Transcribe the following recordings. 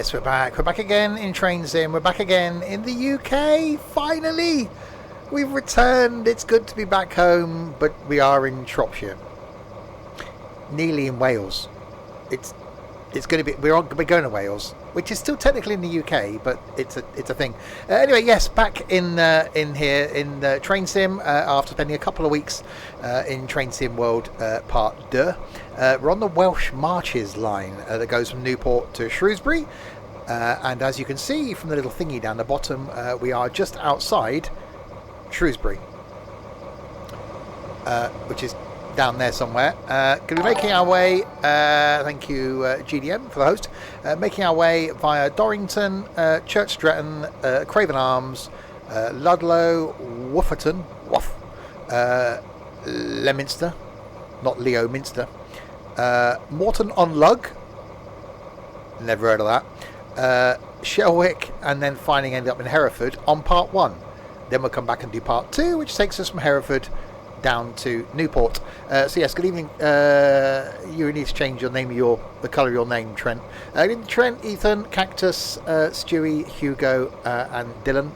Yes, we're back. We're back again in Train Sim. We're back again in the UK. Finally, we've returned. It's good to be back home, but we are in Shropshire, nearly in Wales. It's going to be we're going to Wales, which is still technically in the UK, but it's a thing. Anyway, yes, back in here in Train Sim after spending a couple of weeks in Train Sim World Part 2. We're on the Welsh Marches Line that goes from Newport to Shrewsbury, and as you can see from the little thingy down the bottom, we are just outside Shrewsbury, which is down there somewhere. Going to be making our way, thank you GDM for the host, making our way via Dorrington, Church Stretton, Craven Arms, Ludlow, Wofferton, Leominster, not Leo Minster, Morton on Lug, never heard of that, Shelwick, and then finally ended up in Hereford on part 1. Then we'll come back and do part 2, which takes us from Hereford down to Newport. So yes, good evening. You need to change your name, the colour of your name, Trent. Trent, Ethan, Cactus, Stewie, Hugo, and Dylan.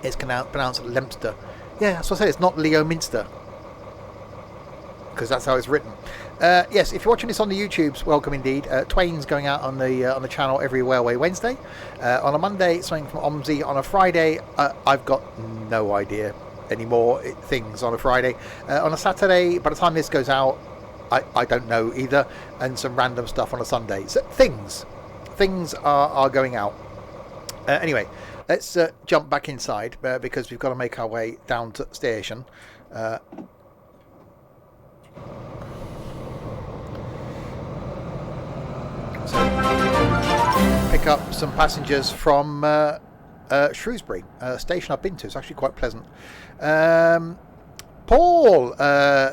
It's pronounced Leominster. Yeah, that's what I said. It's not Leo Minster, because that's how it's written. Yes, if you're watching this on the YouTubes, welcome indeed. Twain's going out on the channel every Railway Wednesday. On a Monday, something from OMSI. On a Friday, I've got no idea anymore things on a Friday. On a Saturday, by the time this goes out, I don't know either, and some random stuff on a Sunday. So things are going out. Anyway, let's jump back inside because we've got to make our way down to the station. So pick up some passengers from Shrewsbury, a station I've been to. It's actually quite pleasant. Paul,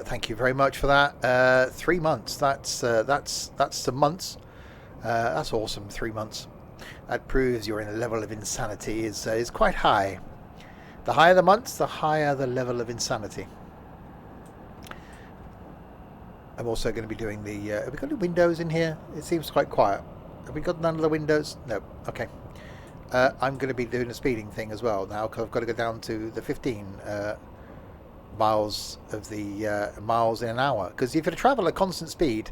thank you very much for that. 3 months. That's some months. That's awesome. 3 months. That proves you're in a level of insanity is quite high. The higher the months, the higher the level of insanity. I'm also going to be doing the. Have we got any windows in here? It seems quite quiet. Have we got none of the windows? No. Okay. I'm going to be doing a speeding thing as well now, because I've got to go down to the 15 miles of the miles in an hour. Because if you travel at constant speed,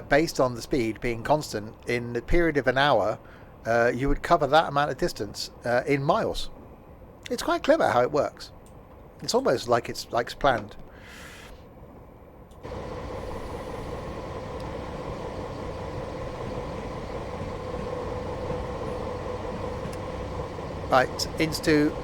based on the speed being constant in the period of an hour, you would cover that amount of distance in miles. It's quite clever how it works. It's almost like it's planned. Right, into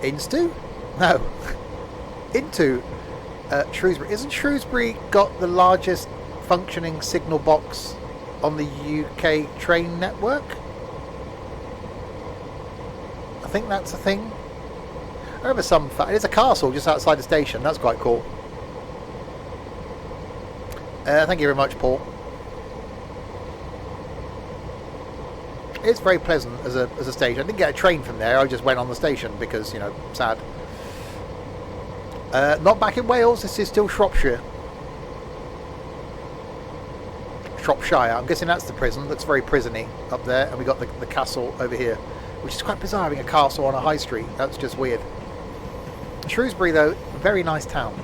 Shrewsbury. Isn't Shrewsbury got the largest functioning signal box on the UK train network? I think that's a thing. I remember some fact. There's a castle just outside the station. That's quite cool. Thank you very much, Paul. It's very pleasant as a station. I didn't get a train from there. I just went on the station because, sad. Not back in Wales. This is still Shropshire. Shropshire. I'm guessing that's the prison. Looks very prisony up there. And we got the castle over here, which is quite bizarre, having a castle on a high street. That's just weird. Shrewsbury, though, very nice town.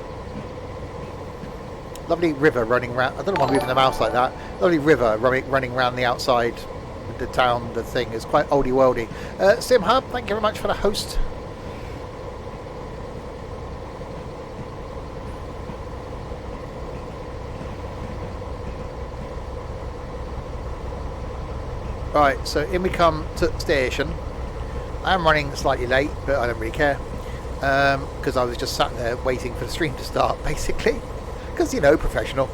Lovely river running around. I don't know why I'm moving the mouse like that. Lovely river running around the outside. The town, the thing is quite oldie worldy. Sim Hub, thank you very much for the host. Right, so in we come to the station. I am running slightly late, but I don't really care, because I was just sat there waiting for the stream to start, basically, because professional.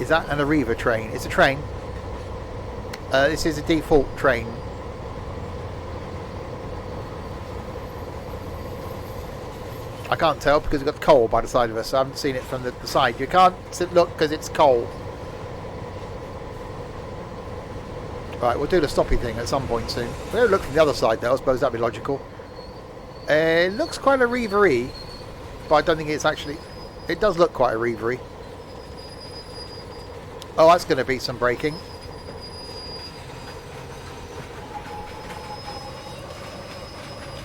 Is that an Arriva train? It's a train. This is a default train. I can't tell because we've got coal by the side of us. So I haven't seen it from the side. You can't look because it's coal. Right, we'll do the stoppy thing at some point soon. We'll look from the other side though. I suppose that'd be logical. It looks quite a Arriva-y, but I don't think it's actually. It does look quite a Arriva-y. Oh, that's going to be some braking.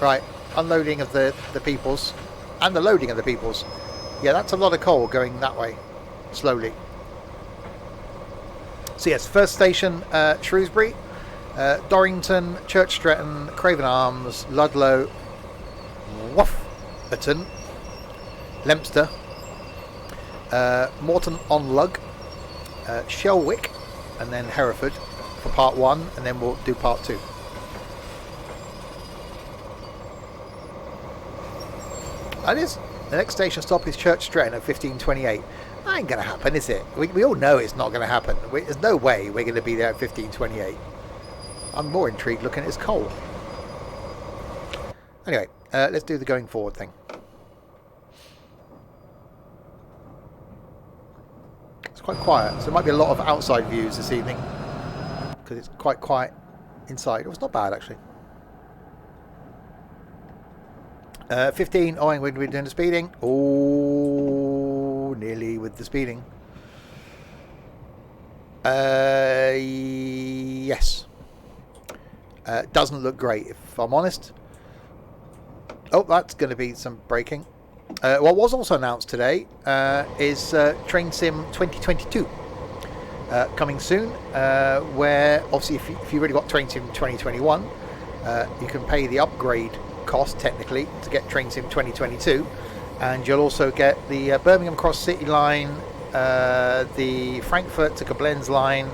Right, unloading of the peoples and the loading of the peoples. Yeah, that's a lot of coal going that way, slowly. So yes, first station, Shrewsbury, Dorrington, Church Stretton, Craven Arms, Ludlow, Wofferton, Leominster, Morton on Lug, Shelwick, and then Hereford for part 1, and then we'll do part 2. That is, the next station stop is Church Stretton at 15:28. That ain't going to happen, is it? We all know it's not going to happen. There's no way we're going to be there at 15:28. I'm more intrigued looking at his coal. Anyway, let's do the going forward thing. It's quite quiet, so there might be a lot of outside views this evening because it's quite quiet inside. It was not bad actually. 15. Oh, I'm going to be doing the speeding. Oh, nearly with the speeding. Yes. Doesn't look great, if I'm honest. Oh, that's going to be some braking. What was also announced today is Train Sim 2022 coming soon, where obviously if you've already got Train Sim 2021, you can pay the upgrade cost technically to get Train Sim 2022, and you'll also get the Birmingham Cross City line, the Frankfurt to Koblenz line,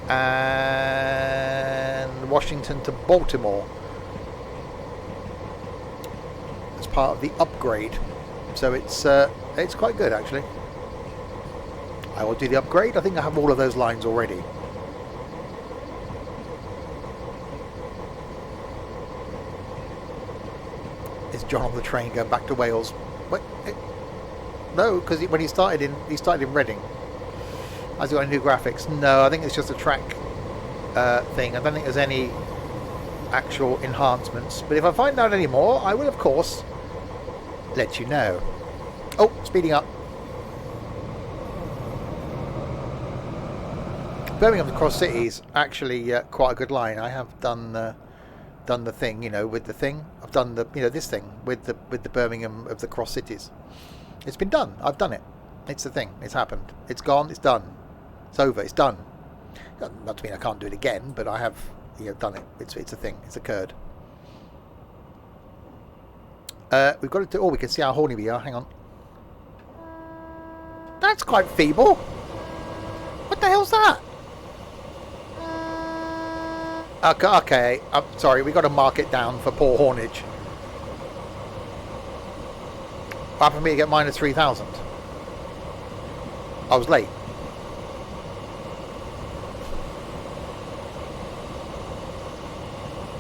and Washington to Baltimore as part of the upgrade. So it's quite good actually. I will do the upgrade. I think I have all of those lines already. Is John on the train going back to Wales? What? No, because when he started in Reading. Has he got any new graphics? No, I think it's just a track thing. I don't think there's any actual enhancements. But if I find out any more, I will of course let you know. Oh, speeding up. Birmingham Cross City is actually quite a good line. I have done the thing, with the thing. I've done the, this thing with the Birmingham of the Cross Cities. It's been done. I've done it. It's the thing. It's happened. It's gone. It's done. It's over. It's done. Not to mean I can't do it again, but I have, done it. It's a thing. It's occurred. We've got to do. Oh, we can see how horny we are. Hang on. That's quite feeble. What the hell's that? Okay, I'm sorry, we got to mark it down for poor hornage. What happened for me to get minus 3,000? I was late.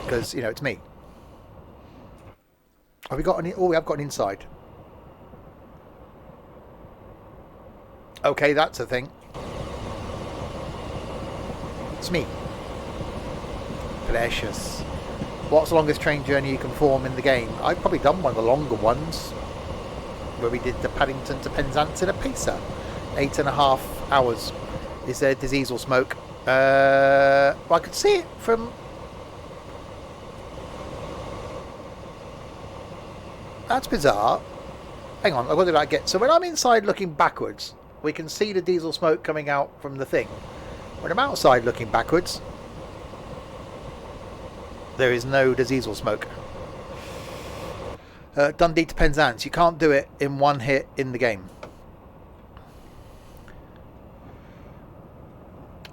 Because, it's me. Have we got any? Oh, we have got an inside. Okay, that's a thing. It's me. Precious. What's the longest train journey you can form in the game? I've probably done one of the longer ones where we did the Paddington to Penzance in a pacer. 8.5 hours. Is there diesel smoke? Well, I could see it from... That's bizarre. Hang on, what did I get? So when I'm inside looking backwards, we can see the diesel smoke coming out from the thing. When I'm outside looking backwards, there is no diesel smoke. Dundee to Penzance. You can't do it in one hit in the game.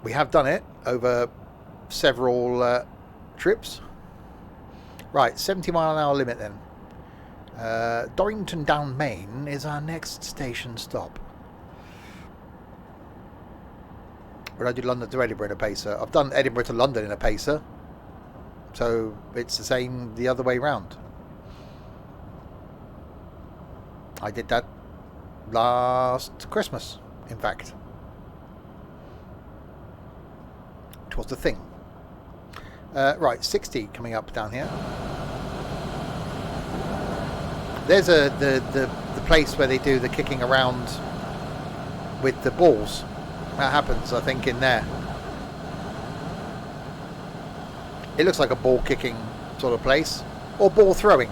We have done it over several trips. Right, 70 mile an hour limit then. Dorrington down Main is our next station stop. Would I do London to Edinburgh in a pacer? I've done Edinburgh to London in a pacer. So it's the same the other way round. I did that last Christmas, in fact. It was the thing. Right, 60 coming up down here. There's the place where they do the kicking around with the balls. That happens, I think, in there. It looks like a ball kicking sort of place. Or ball throwing.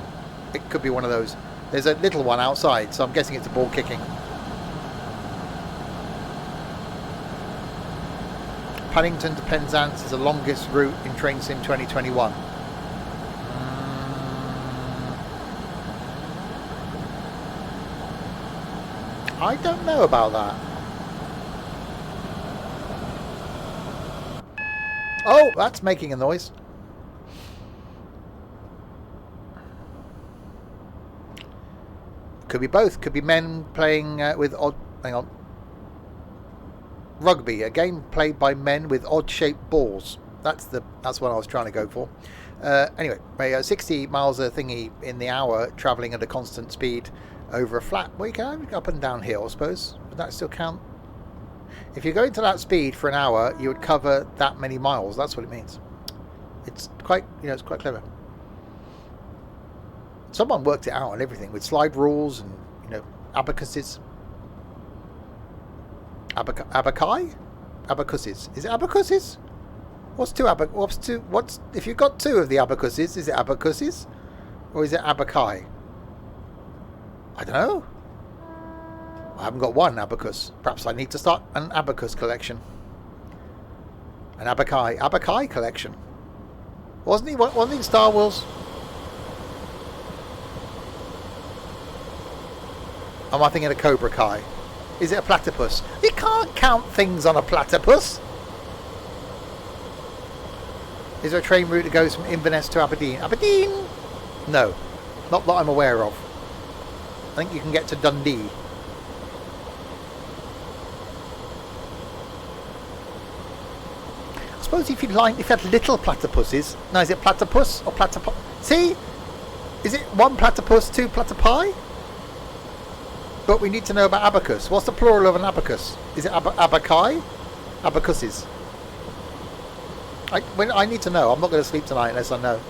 It could be one of those. There's a little one outside, so I'm guessing it's a ball kicking. Paddington to Penzance is the longest route in Train Sim 2021. I don't know about that. Oh, that's making a noise. Could be both. Could be men playing with odd... Hang on. Rugby, a game played by men with odd-shaped balls. That's what I was trying to go for. Anyway, 60 miles a thingy in the hour, travelling at a constant speed over a flat. Well, you can go up and down hill, I suppose. Would that still count? If you're going to that speed for an hour, you would cover that many miles. That's what it means. It's quite, it's quite clever. Someone worked it out and everything with slide rules and, abacuses. Abaci? Abacuses. Is it abacuses? What's if you've got two of the abacuses, is it abacuses? Or is it abaci? I don't know. I haven't got one abacus. Perhaps I need to start an abacus collection. An abaci collection. Wasn't he in Star Wars? Am I thinking of Cobra Kai? Is it a platypus? You can't count things on a platypus. Is there a train route that goes from Inverness to Aberdeen? Aberdeen? No. Not that I'm aware of. I think you can get to Dundee. I suppose if you had little platypuses. No, is it platypus or platypus? See? Is it one platypus, two platypi? But we need to know about abacus. What's the plural of an abacus? Is it abaci? Abacuses. I need to know. I'm not going to sleep tonight unless I know.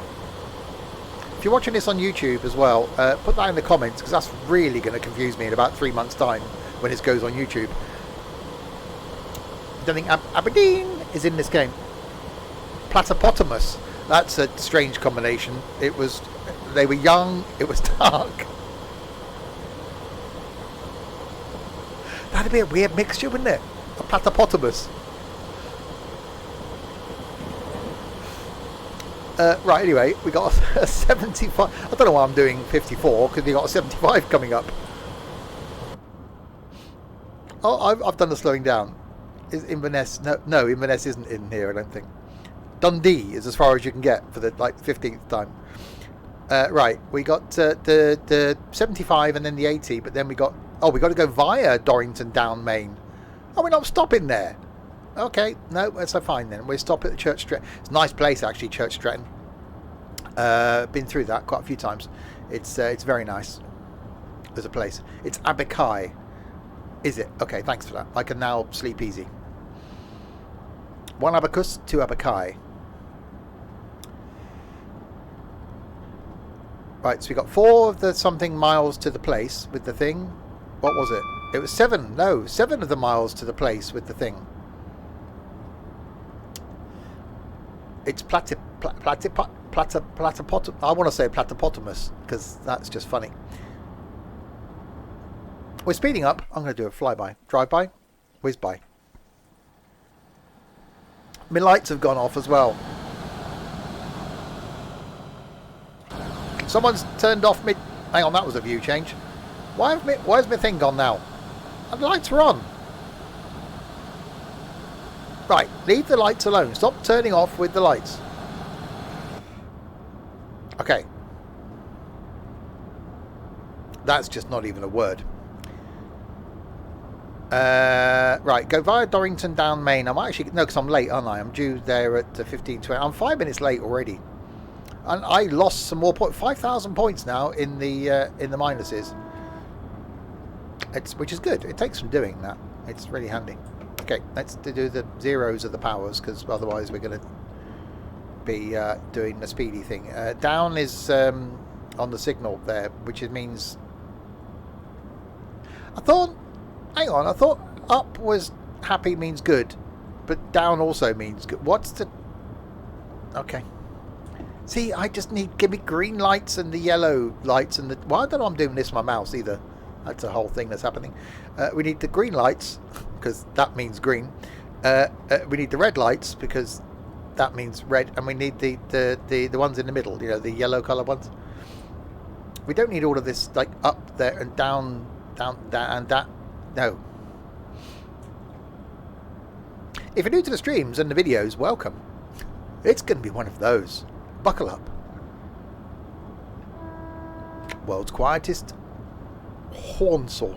If you're watching this on YouTube as well, put that in the comments, because that's really going to confuse me in about 3 months' time when this goes on YouTube. I don't think Aberdeen is in this game. Platypotamus. That's a strange combination. They were young. It was dark. That'd be a weird mixture, wouldn't it? A platypotamus. Right, anyway, we got a 75. I don't know why I'm doing 54, because we got a 75 coming up. Oh, I've done the slowing down. Is Inverness? No, Inverness isn't in here, I don't think. Dundee is as far as you can get for the 15th time. Right, we got the 75 and then the 80, but then we got to go via Dorrington down Main. Oh, we're not stopping there. Okay, no, that's fine then. We'll stop at the Church Stretton. It's a nice place actually, Church Stretton. Been through that quite a few times. It's very nice as a place. It's Abaci. Is it? Okay, thanks for that. I can now sleep easy. 1 abacus, 2 abaci. Right, so we got 4 of the something miles to the place with the thing. What was it? It was 7. No, 7 of the miles to the place with the thing. It's I want to say platypotamus because that's just funny. We're speeding up. I'm going to do a flyby, drive-by, whiz-by. My lights have gone off as well. Someone's turned off me. Hang on, that was a view change. Why's my thing gone now? The lights are on. Right, leave the lights alone. Stop turning off with the lights. Okay. That's just not even a word. Right, go via Dorrington down Main. I'm actually... No, because I'm late, aren't I? I'm due there at 15:20. I'm 5 minutes late already. And I lost some more points. 5,000 points now in the minuses. Which is good. It takes some doing that. It's really handy. Okay, let's do the zeros of the powers, because otherwise we're going to be doing the speedy thing. Down is on the signal there, which means... I thought up was happy means good, but down also means good. What's the... Okay. See, I just need, give me green lights and the yellow lights and the... Well, I don't know I'm doing this with my mouse either. That's a whole thing that's happening. We need the green lights, because that means green. We need the red lights, because that means red. And we need the ones in the middle, you know, the yellow colour ones. We don't need all of this, like, up there and down, and that. No. If you're new to the streams and the videos, welcome. It's going to be one of those. Buckle up. World's quietest horn saw.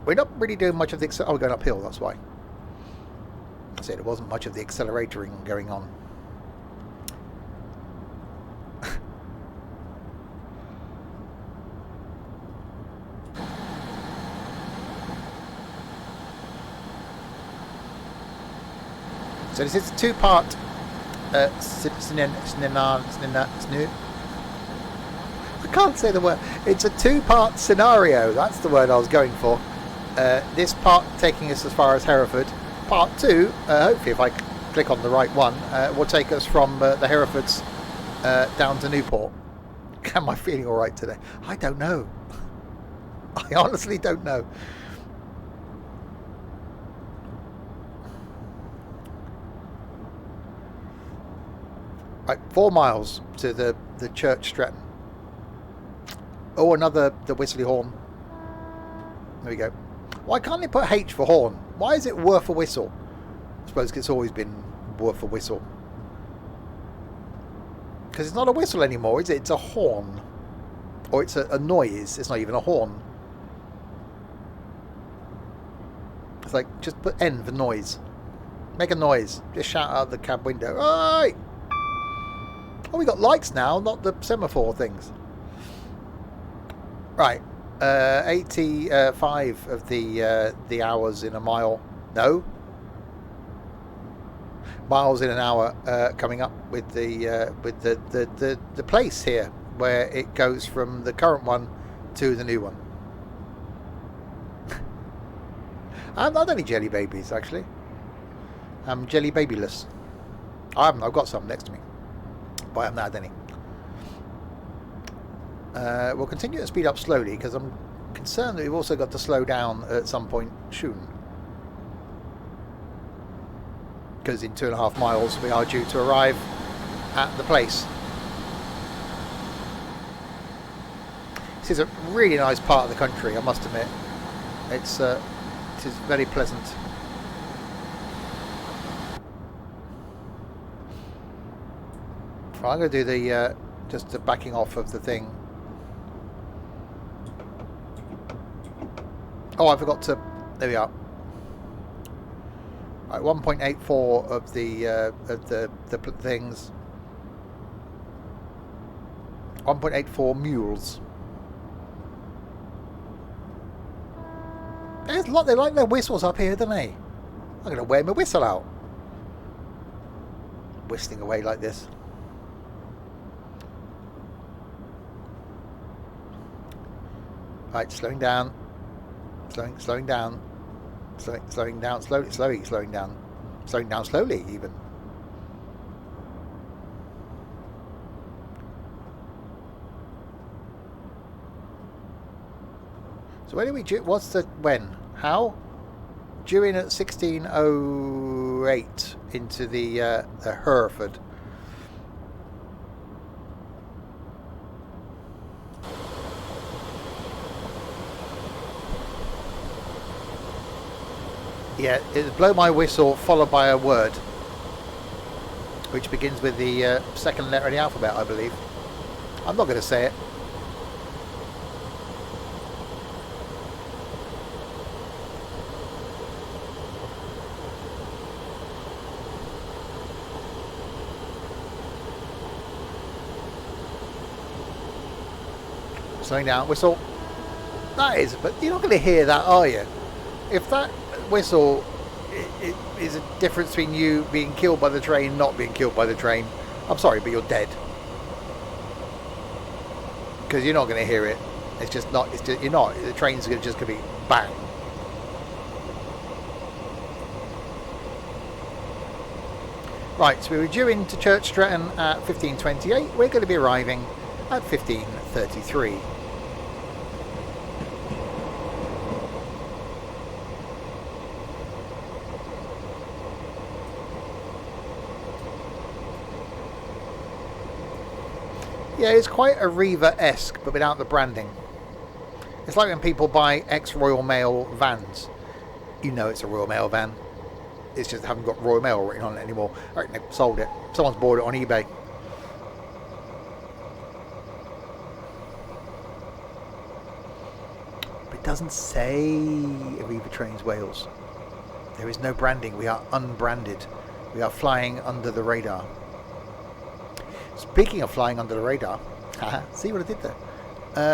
We're not really doing much of the... Oh, we're going uphill, that's why. I said there wasn't much of the accelerating going on. So this is a two-part I can't say the word. It's a two-part scenario. That's the word I was going for. This part taking us as far as Hereford. Part 2, hopefully if I click on the right one, will take us from the Herefords down to Newport. Am I feeling alright today? I don't know. I honestly don't know. Right, 4 miles to the church Stretton. Oh, the whistly horn. There we go. Why can't they put H for horn? Why is it worth a whistle? I suppose it's always been worth a whistle. Because it's not a whistle anymore, is it? It's a horn. Or it's a noise. It's not even a horn. It's like, just put N for noise. Make a noise. Just shout out the cab window. Oi! Oh, we got lights now, not the semaphore things. Right, 85 of the hours in a mile. No, miles in an hour coming up with the place here where it goes from the current one to the new one. I'm not any jelly babies actually. I'm jelly babyless. I haven't. I've got some next to me. But I haven't had any. We'll continue to speed up slowly because I'm concerned that we've also got to slow down at some point soon. Because in 2.5 miles we are due to arrive at the place. This is a really nice part of the country, I must admit. It is very pleasant. Right, I'm going to do the just the backing off of the thing. Oh, I forgot to. There we are. Right, 1.84 of the things. 1.84 mules. There's a lot. They like their whistles up here, don't they? I'm going to wear my whistle out. Whistling away like this. Right, slowing down, slowing down, slowing down, slowing down slowly even. So where do we? What's the when? How? Due in at 16:08 into the Hereford. Yeah, it's blow my whistle followed by a word which begins with the second letter of the alphabet, I believe. I'm not going to say it. Slowing down, whistle. That is, but you're not going to hear that, are you? If that whistle is a difference between you being killed by the train, not being killed by the train, I'm sorry, but you're dead. Because you're not going to hear it. It's just not. It's just, you're not. The train's just going to be bang. Right, so we were due into Church Stretton at 15:28. We're going to be arriving at 15:33. Yeah, it's quite a Reaver-esque, but without the branding. It's like when people buy ex-Royal Mail vans. You know it's a Royal Mail van. It's just they haven't got Royal Mail written on it anymore. I reckon they've sold it. Someone's bought it on eBay. But it doesn't say Aviva Trains Wales. There is no branding. We are unbranded. We are flying under the radar. Speaking of flying under the radar, see what I did there?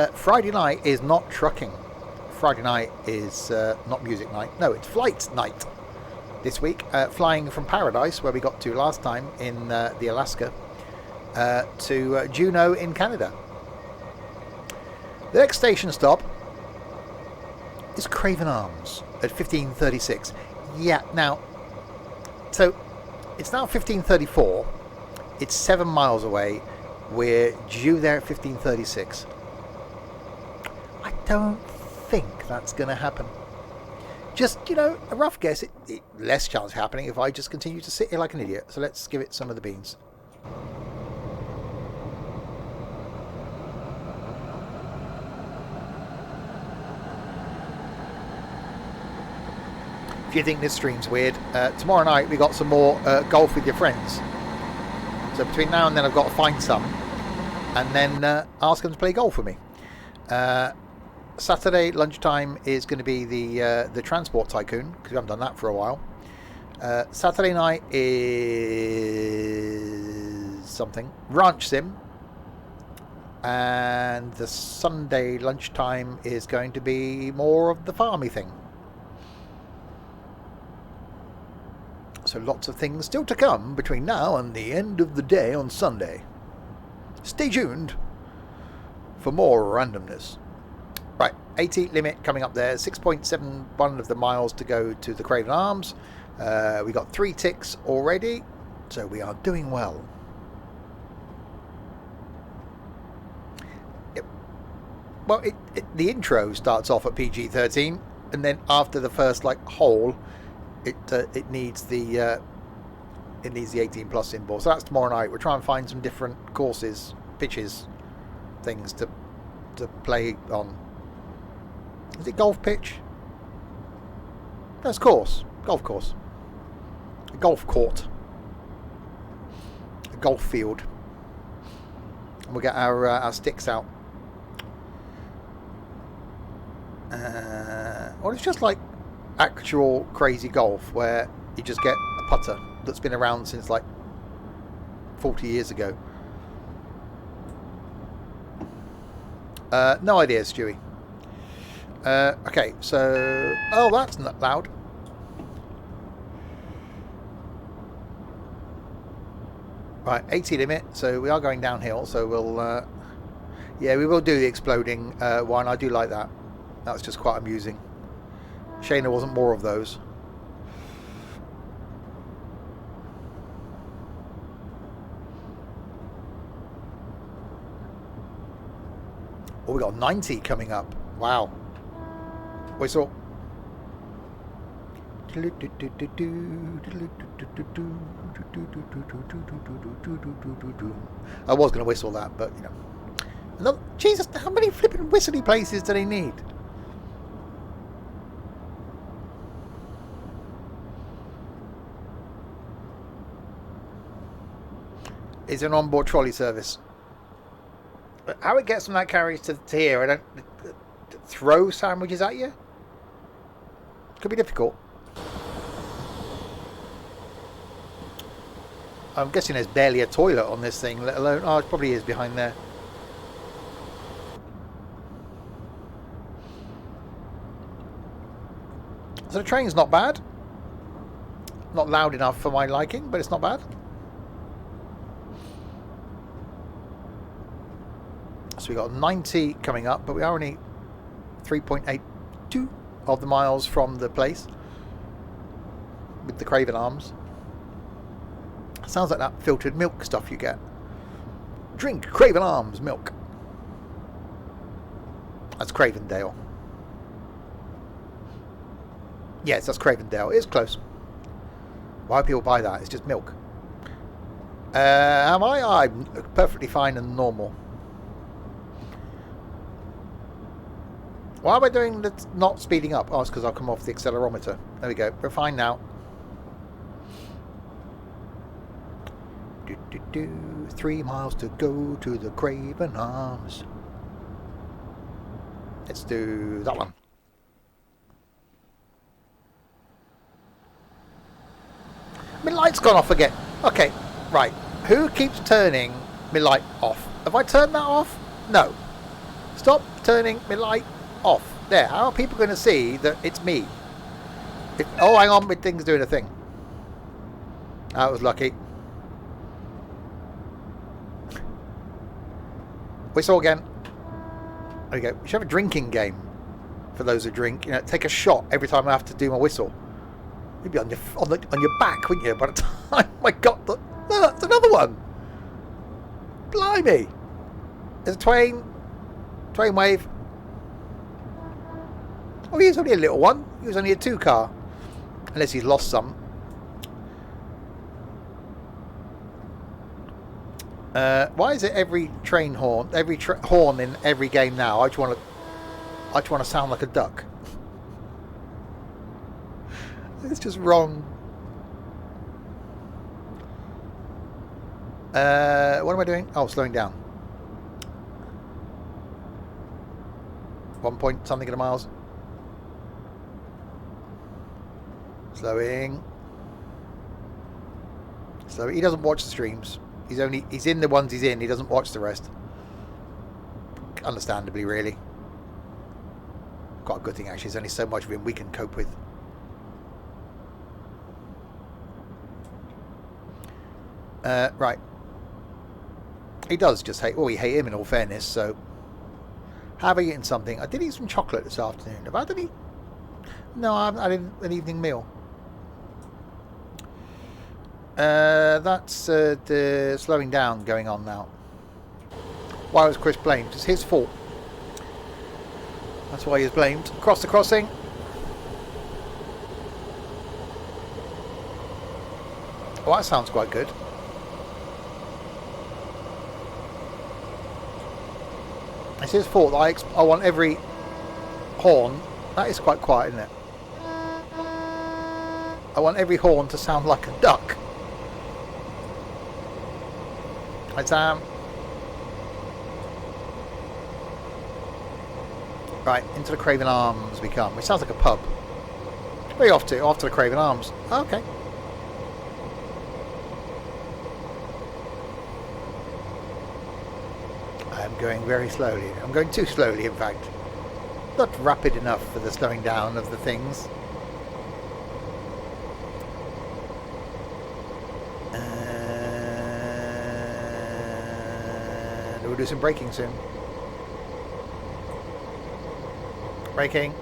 Friday night is not trucking. Friday night is not music night. No, it's flight night. This week, flying from Paradise, where we got to last time in the Alaska, to Juneau in Canada. The next station stop is Craven Arms at 15:36. Yeah, now, so it's now 15:34. It's 7 miles away. We're due there at 15:36. I don't think that's going to happen. Just, a rough guess. Less chance of happening if I just continue to sit here like an idiot. So let's give it some of the beans. If you think this stream's weird, tomorrow night we got some more golf with your friends. So between now and then I've got to find some and then ask them to play golf with me. Saturday lunchtime is going to be the Transport Tycoon, because we haven't done that for a while. Saturday night is something, Ranch Sim. And the Sunday lunchtime is going to be more of the farmy thing. So lots of things still to come between now and the end of the day on Sunday. Stay tuned for more randomness. Right, 80 limit coming up there. 6.71 of the miles to go to the Craven Arms. We got 3 ticks already, so we are doing well. Yep. Well, the intro starts off at PG-13, and then after the first hole, it needs the 18 plus symbol. So that's tomorrow night. We're trying to find some different courses, pitches, things to play on. Is it golf pitch? No, it's course. Golf course. A golf court. A golf field. And we'll get our sticks out. Well, it's just like actual crazy golf where you just get a putter that's been around since 40 years ago. No idea, Stewie. Okay, so... Oh, that's not loud. Right, 80 limit, so we are going downhill, so we'll... yeah, we will do the exploding one. I do like that. That's just quite amusing. Shane there wasn't more of those. Oh, we got 90 coming up. Wow. Whistle. I was going to whistle that, but Look, Jesus, how many flipping whistly places do they need? Is an onboard trolley service. How it gets from that carriage to here, I don't throw sandwiches at you. Could be difficult. I'm guessing there's barely a toilet on this thing, let alone... Oh, it probably is behind there. So the train's not bad. Not loud enough for my liking, but it's not bad. So we got 90 coming up, but we are only 3.82 of the miles from the place with the Craven Arms. Sounds like that filtered milk stuff you get. Drink Craven Arms milk. That's Cravendale. Yes, that's Cravendale. It's close. Why do people buy that? It's just milk. Am I? I'm perfectly fine and normal. Why am I doing that? Not speeding up? Oh, it's because I've come off the accelerometer. There we go. We're fine now. 3 miles to go to the Craven Arms. Let's do that one. My light's gone off again. Okay, right. Who keeps turning my light off? Have I turned that off? No. Stop turning my light off. There. How are people going to see that it's me? Oh, hang on. My thing's doing a thing. That was lucky. Whistle again. There we go. We should have a drinking game for those who drink. You know, take a shot every time I have to do my whistle. You'd be on your back, wouldn't you? By the time I got the... Oh, that's another one. Blimey. There's a Twain wave. Oh, he's only a little one. He was only a 2-car. Unless he's lost some. Why is it every train horn, horn in every game now? I just want to sound like a duck. It's just wrong. What am I doing? Oh, slowing down. 1 point something in the miles. Slowing. So he doesn't watch the streams. He's in the ones he's in. He doesn't watch the rest. Understandably, really. Quite a good thing, actually. There's only so much of him we can cope with. Right. He does just hate... Well, we hate him in all fairness, so... Have I eaten something? I did eat some chocolate this afternoon. Have I had any... No, I haven't had an evening meal. That's the slowing down going on now. Why was Chris blamed? It's his fault. That's why he is blamed. Cross the crossing. Well, that sounds quite good. It's his fault that I want every horn. That is quite quiet, isn't it? I want every horn to sound like a duck. Hi, Sam. Right, into the Craven Arms we come. Which sounds like a pub. Where are you off to? Off to the Craven Arms. Oh, okay. I'm going very slowly. I'm going too slowly, in fact. Not rapid enough for the slowing down of the things. And we'll do some braking soon. Braking.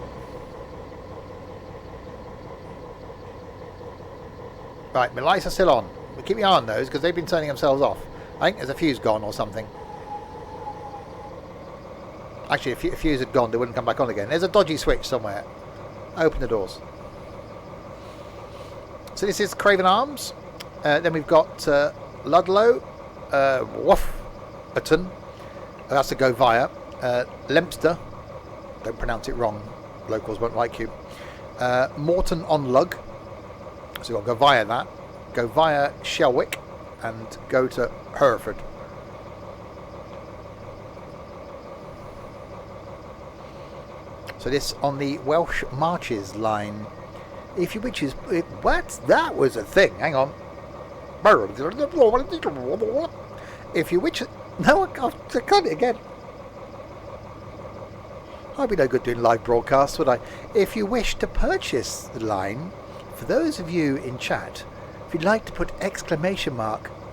Right, my lights are still on. We keep your eye on those because they've been turning themselves off. I think there's a fuse gone or something. Actually, if a fuse had gone, they wouldn't come back on again. There's a dodgy switch somewhere. Open the doors. So this is Craven Arms. Then we've got Ludlow, Wofferton. That's to go via. Lempster. Don't pronounce it wrong. Locals won't like you. Morton on Lug. So we'll go via that. Go via Shelwick and go to Hereford. So this on the Welsh Marches Line. If you which is... What? That was a thing. Hang on. If you which... No, I can't it again. I'd be no good doing live broadcasts, would I? If you wish to purchase the line, for those of you in chat, if you'd like to put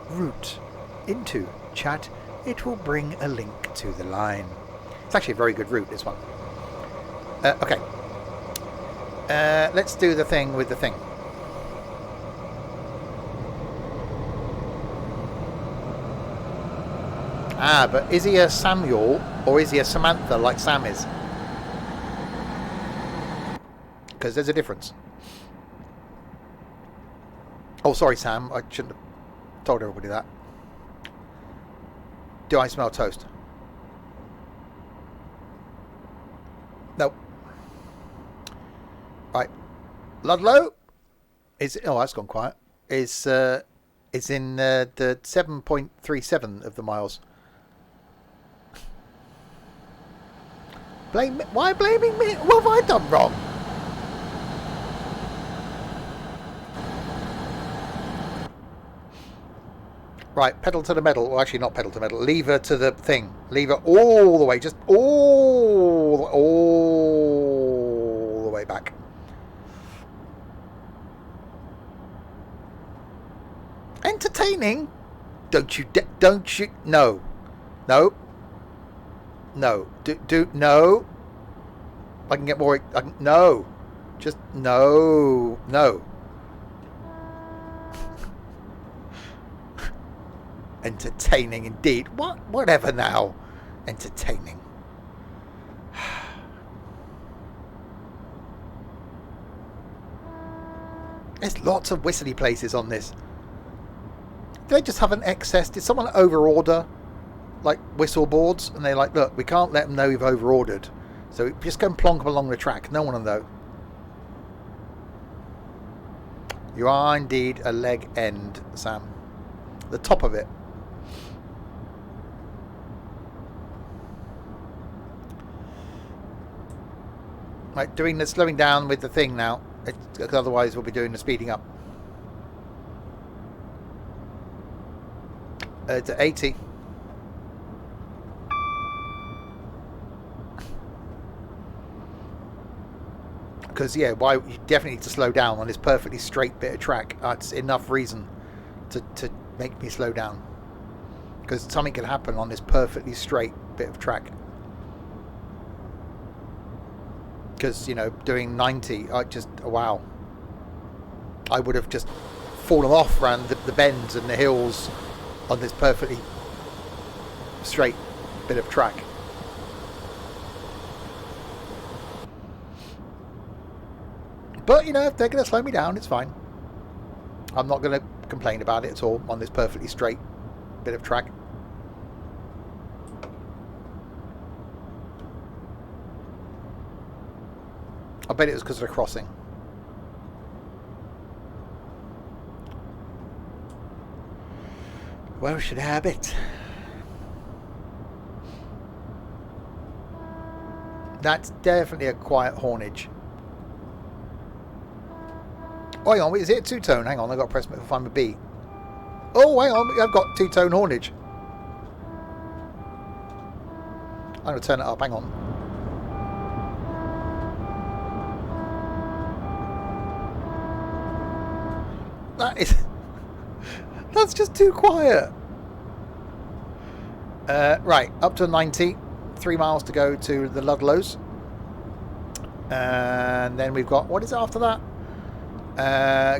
!route into chat, it will bring a link to the line. It's actually a very good route, this one. Okay. Let's do the thing with the thing. Ah, but is he a Samuel or is he a Samantha like Sam is? Because there's a difference. Oh, sorry, Sam. I shouldn't have told everybody that. Do I smell toast? Nope. Right. Ludlow is... Oh, that's gone quiet. Is in the 7.37 of the miles. Blame me? Why blaming me? What have I done wrong? Right, pedal to the metal. Well, actually, not pedal to metal. Lever to the thing. Lever all the way. Just all the way back. Entertaining? Don't you? No, no, no. No. I can get more. No, just no. Entertaining indeed. Whatever now. Entertaining. There's lots of whistly places on this. Do they just have an excess? Did someone overorder like whistle boards? And they're like, look, we can't let them know we've overordered. So just go and plonk them along the track. No one will know. You are indeed a leg end, Sam. The top of it. Right, doing the slowing down with the thing now. Otherwise we'll be doing the speeding up. To 80. Because yeah, why you definitely need to slow down on this perfectly straight bit of track. That's enough reason to make me slow down. Because something can happen on this perfectly straight bit of track. Because, you know, doing 90, wow. I would have just fallen off around the bends and the hills on this perfectly straight bit of track. But, you know, if they're going to slow me down, it's fine. I'm not going to complain about it at all on this perfectly straight bit of track. I bet it was because of the crossing. Welsh habit. That's definitely a quiet hornage. Oh, hang on, is it a two-tone? Hang on, I've got to press it to find my beat. Oh, hang on, I've got two-tone hornage. I'm going to turn it up, hang on. That's just too quiet. Right, up to 90. 3 miles to go to the Ludlows. And then we've got, what is it after that?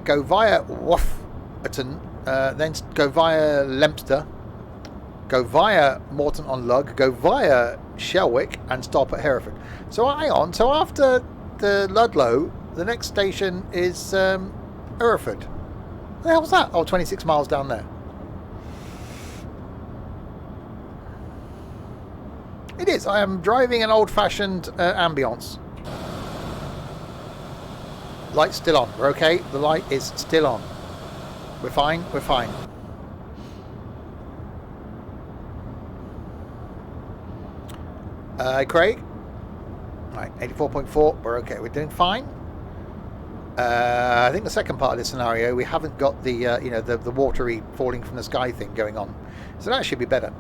Go via Wofferton, then go via Leominster, go via Morton on Lug, go via Shelwick, and stop at Hereford. So hang on, so after the Ludlow, the next station is Hereford. What the hell was that? Oh, 26 miles down there. It is. I am driving an old-fashioned ambience. Light's still on. We're okay. The light is still on. We're fine. We're fine. Craig. Right, 84.4. We're okay. We're doing fine. I think the second part of this scenario, we haven't got the you know, the watery falling from the sky thing going on, so that should be better.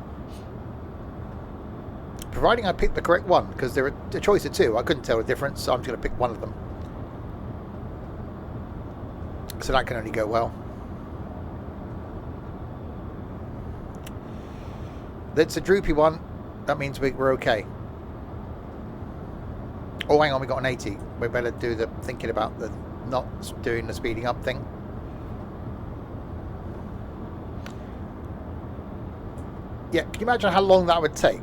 Providing I pick the correct one, because there are a choice of two. I couldn't tell the difference, so I'm just going to pick one of them. So that can only go well. That's a droopy one. That means we're okay. Oh, hang on, we got an 80. We better do the thinking about the not doing the speeding up thing. Yeah, can you imagine how long that would take?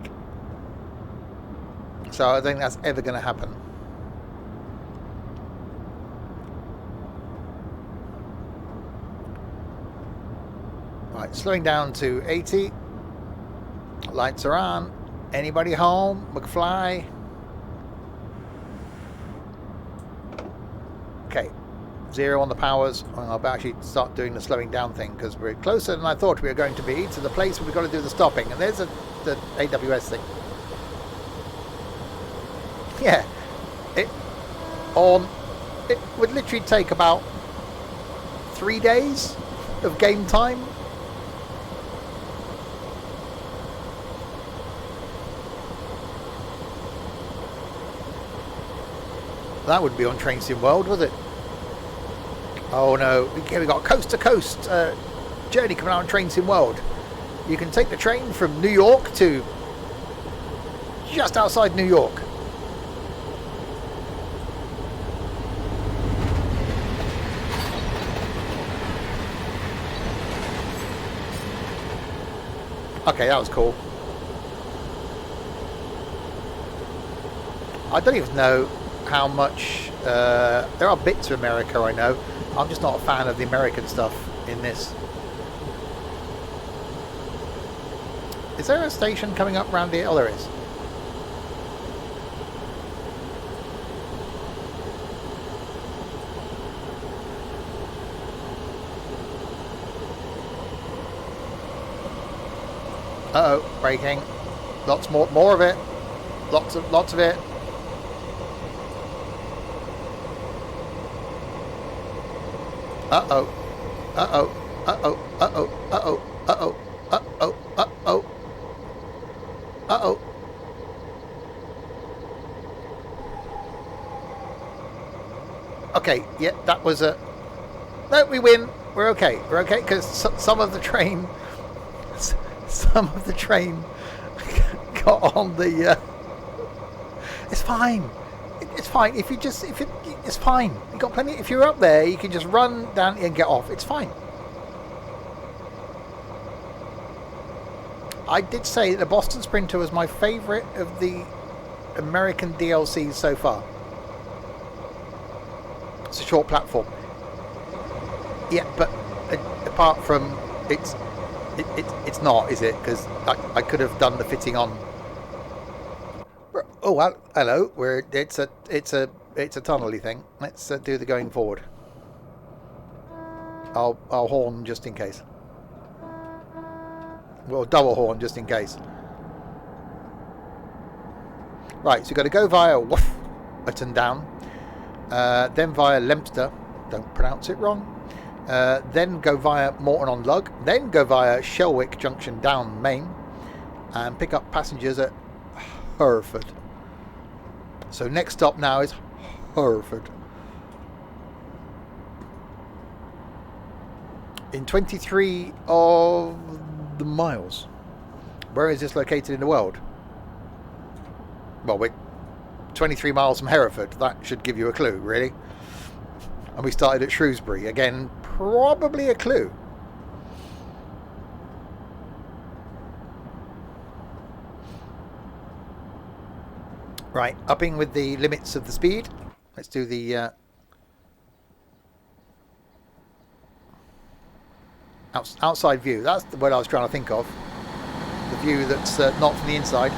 So I don't think that's ever going to happen. Right, slowing down to 80. Lights are on. Anybody home? McFly? Okay. 0 on the powers. I'll actually start doing the slowing down thing because we're closer than I thought we were going to be to the place where we've got to do the stopping. And there's the AWS thing. Yeah. It would literally take about 3 days of game time. That wouldn't be on Train Sim World, was it? Oh no, we got coast to coast journey coming out on Train Sim World. You can take the train from New York to just outside New York. Okay, that was cool. I don't even know how much there are bits of America I know. I'm just not a fan of the American stuff in this. Is there a station coming up around here? Oh, there is. Uh-oh, braking. Lots more of it. Lots of it. Uh-oh. Uh-oh. Uh-oh. Uh-oh. Uh-oh. Uh-oh. Uh-oh. Uh-oh. Uh-oh. Okay, yeah, that was a... No, we win. We're okay. We're okay, because some of the train... Some of the train got on the... It's fine. It's fine. It's fine. You got plenty. If you're up there, you can just run down and get off. It's fine. I did say that the Boston Sprinter was my favourite of the American DLCs so far. It's a short platform. Yeah, but apart from it's not, is it? Because I could have done the fitting on. Oh well, hello. It's a tunnely thing. Let's do the going forward. I'll horn just in case. Well, double horn just in case. Right, so you've got to go via Wofferton down, then via Leominster. Don't pronounce it wrong. Then go via Morton on Lug. Then go via Shelwick Junction down Main, and pick up passengers at Harriford. So next stop now is Harriford. In 23 of the miles. Where is this located in the world? Well, we're 23 miles from Hereford. That should give you a clue, really. And we started at Shrewsbury. Again, probably a clue. Right, upping with the limits of the speed. Let's do the outside view. That's the word I was trying to think of. The view that's not from the inside.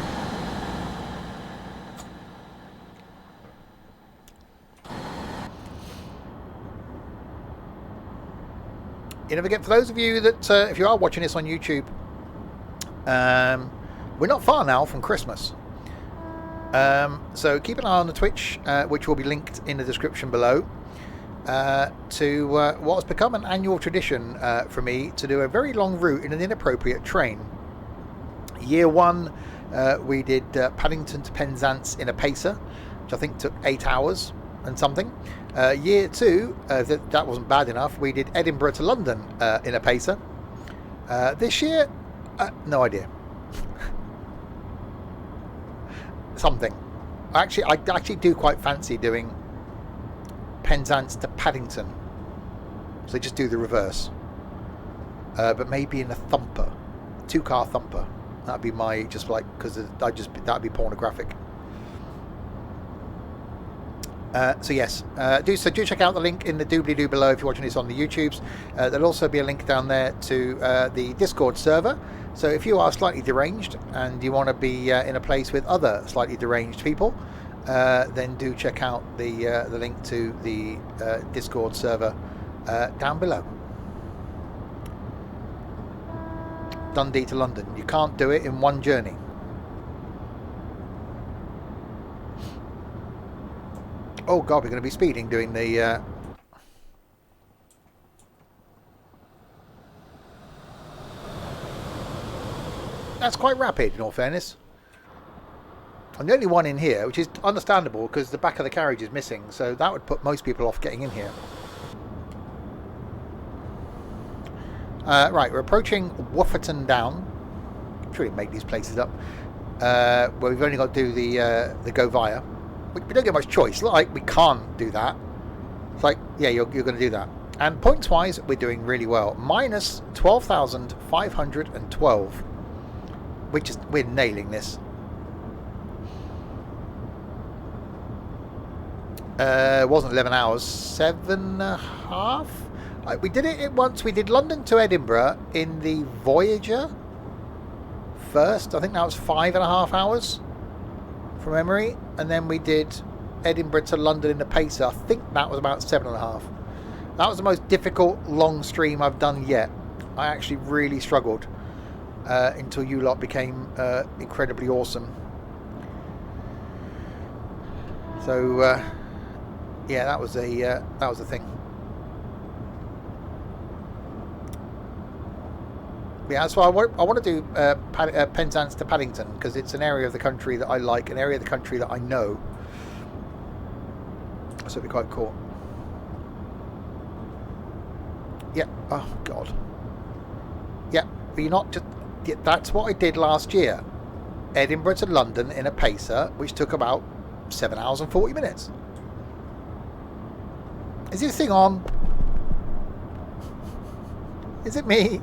You never get, for those of you that, if you are watching this on YouTube, we're not far now from Christmas. So keep an eye on the Twitch, which will be linked in the description below, to what has become an annual tradition for me to do a very long route in an inappropriate train. Year one, we did Paddington to Penzance in a Pacer, which I think took 8 hours and something. Year two, that wasn't bad enough. We did Edinburgh to London in a Pacer. This year, no idea. Something. I actually do quite fancy doing Penzance to Paddington. So just do the reverse. But maybe in a thumper. 2-car thumper. That'd be my because that'd be pornographic. So yes, do check out the link in the doobly-doo below if you're watching this on the YouTubes. There'll also be a link down there to the Discord server. So if you are slightly deranged and you want to be in a place with other slightly deranged people, then do check out the link to the Discord server down below. Dundee to London. You can't do it in one journey. Oh God, we're going to be speeding doing the... That's quite rapid, in all fairness. I'm the only one in here, which is understandable because the back of the carriage is missing, so that would put most people off getting in here. Right, we're approaching Wufferton Down. I'm sure you make these places up. Where we've only got to do the go via. We don't get much choice. Like, we can't do that. It's like, yeah, you're going to do that. And points wise, we're doing really well. Minus 12,512. We're nailing this. It wasn't 11 hours, 7.5. We did it once. We did London to Edinburgh in the Voyager first. I think that was 5.5 hours from memory, and then we did Edinburgh to London in the Pacer. I think that was about 7.5. That was the most difficult long stream I've done yet. I actually really struggled until you lot became incredibly awesome. So yeah, that was a thing. Yeah, that's why I want to do Penzance to Paddington, because it's an area of the country that I like, an area of the country that I know. So it'd be quite cool. Yeah. Oh God. Yeah. But you're not just. Yeah, that's what I did last year. Edinburgh to London in a Pacer, which took about 7 hours and 40 minutes. Is this thing on? Is it me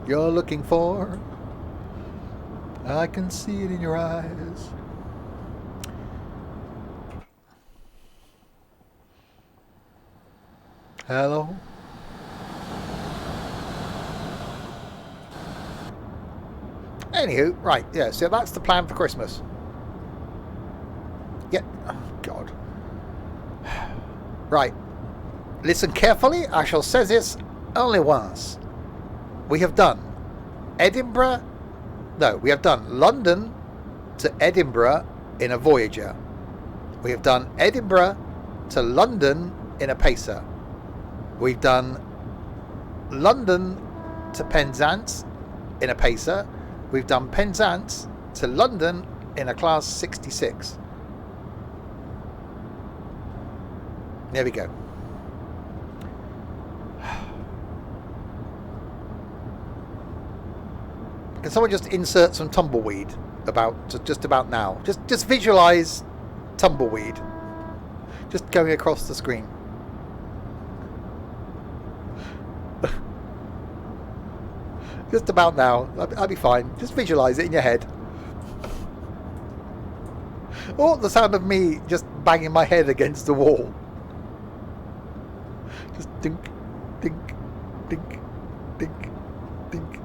you're looking for? I can see it in your eyes. Hello? Anywho, right, yeah, so that's the plan for Christmas. Yeah, oh God. Right, listen carefully, I shall say this only once. We have done we have done London to Edinburgh in a Voyager. We have done Edinburgh to London in a Pacer. We've done London to Penzance in a Pacer. We've done Penzance to London in a Class 66. There we go. Can someone just insert some tumbleweed just about now? Just visualize tumbleweed just going across the screen. Just about now. I'll be fine. Just visualize it in your head. Or the sound of me just banging my head against the wall. Just dink, dink, dink, dink, dink,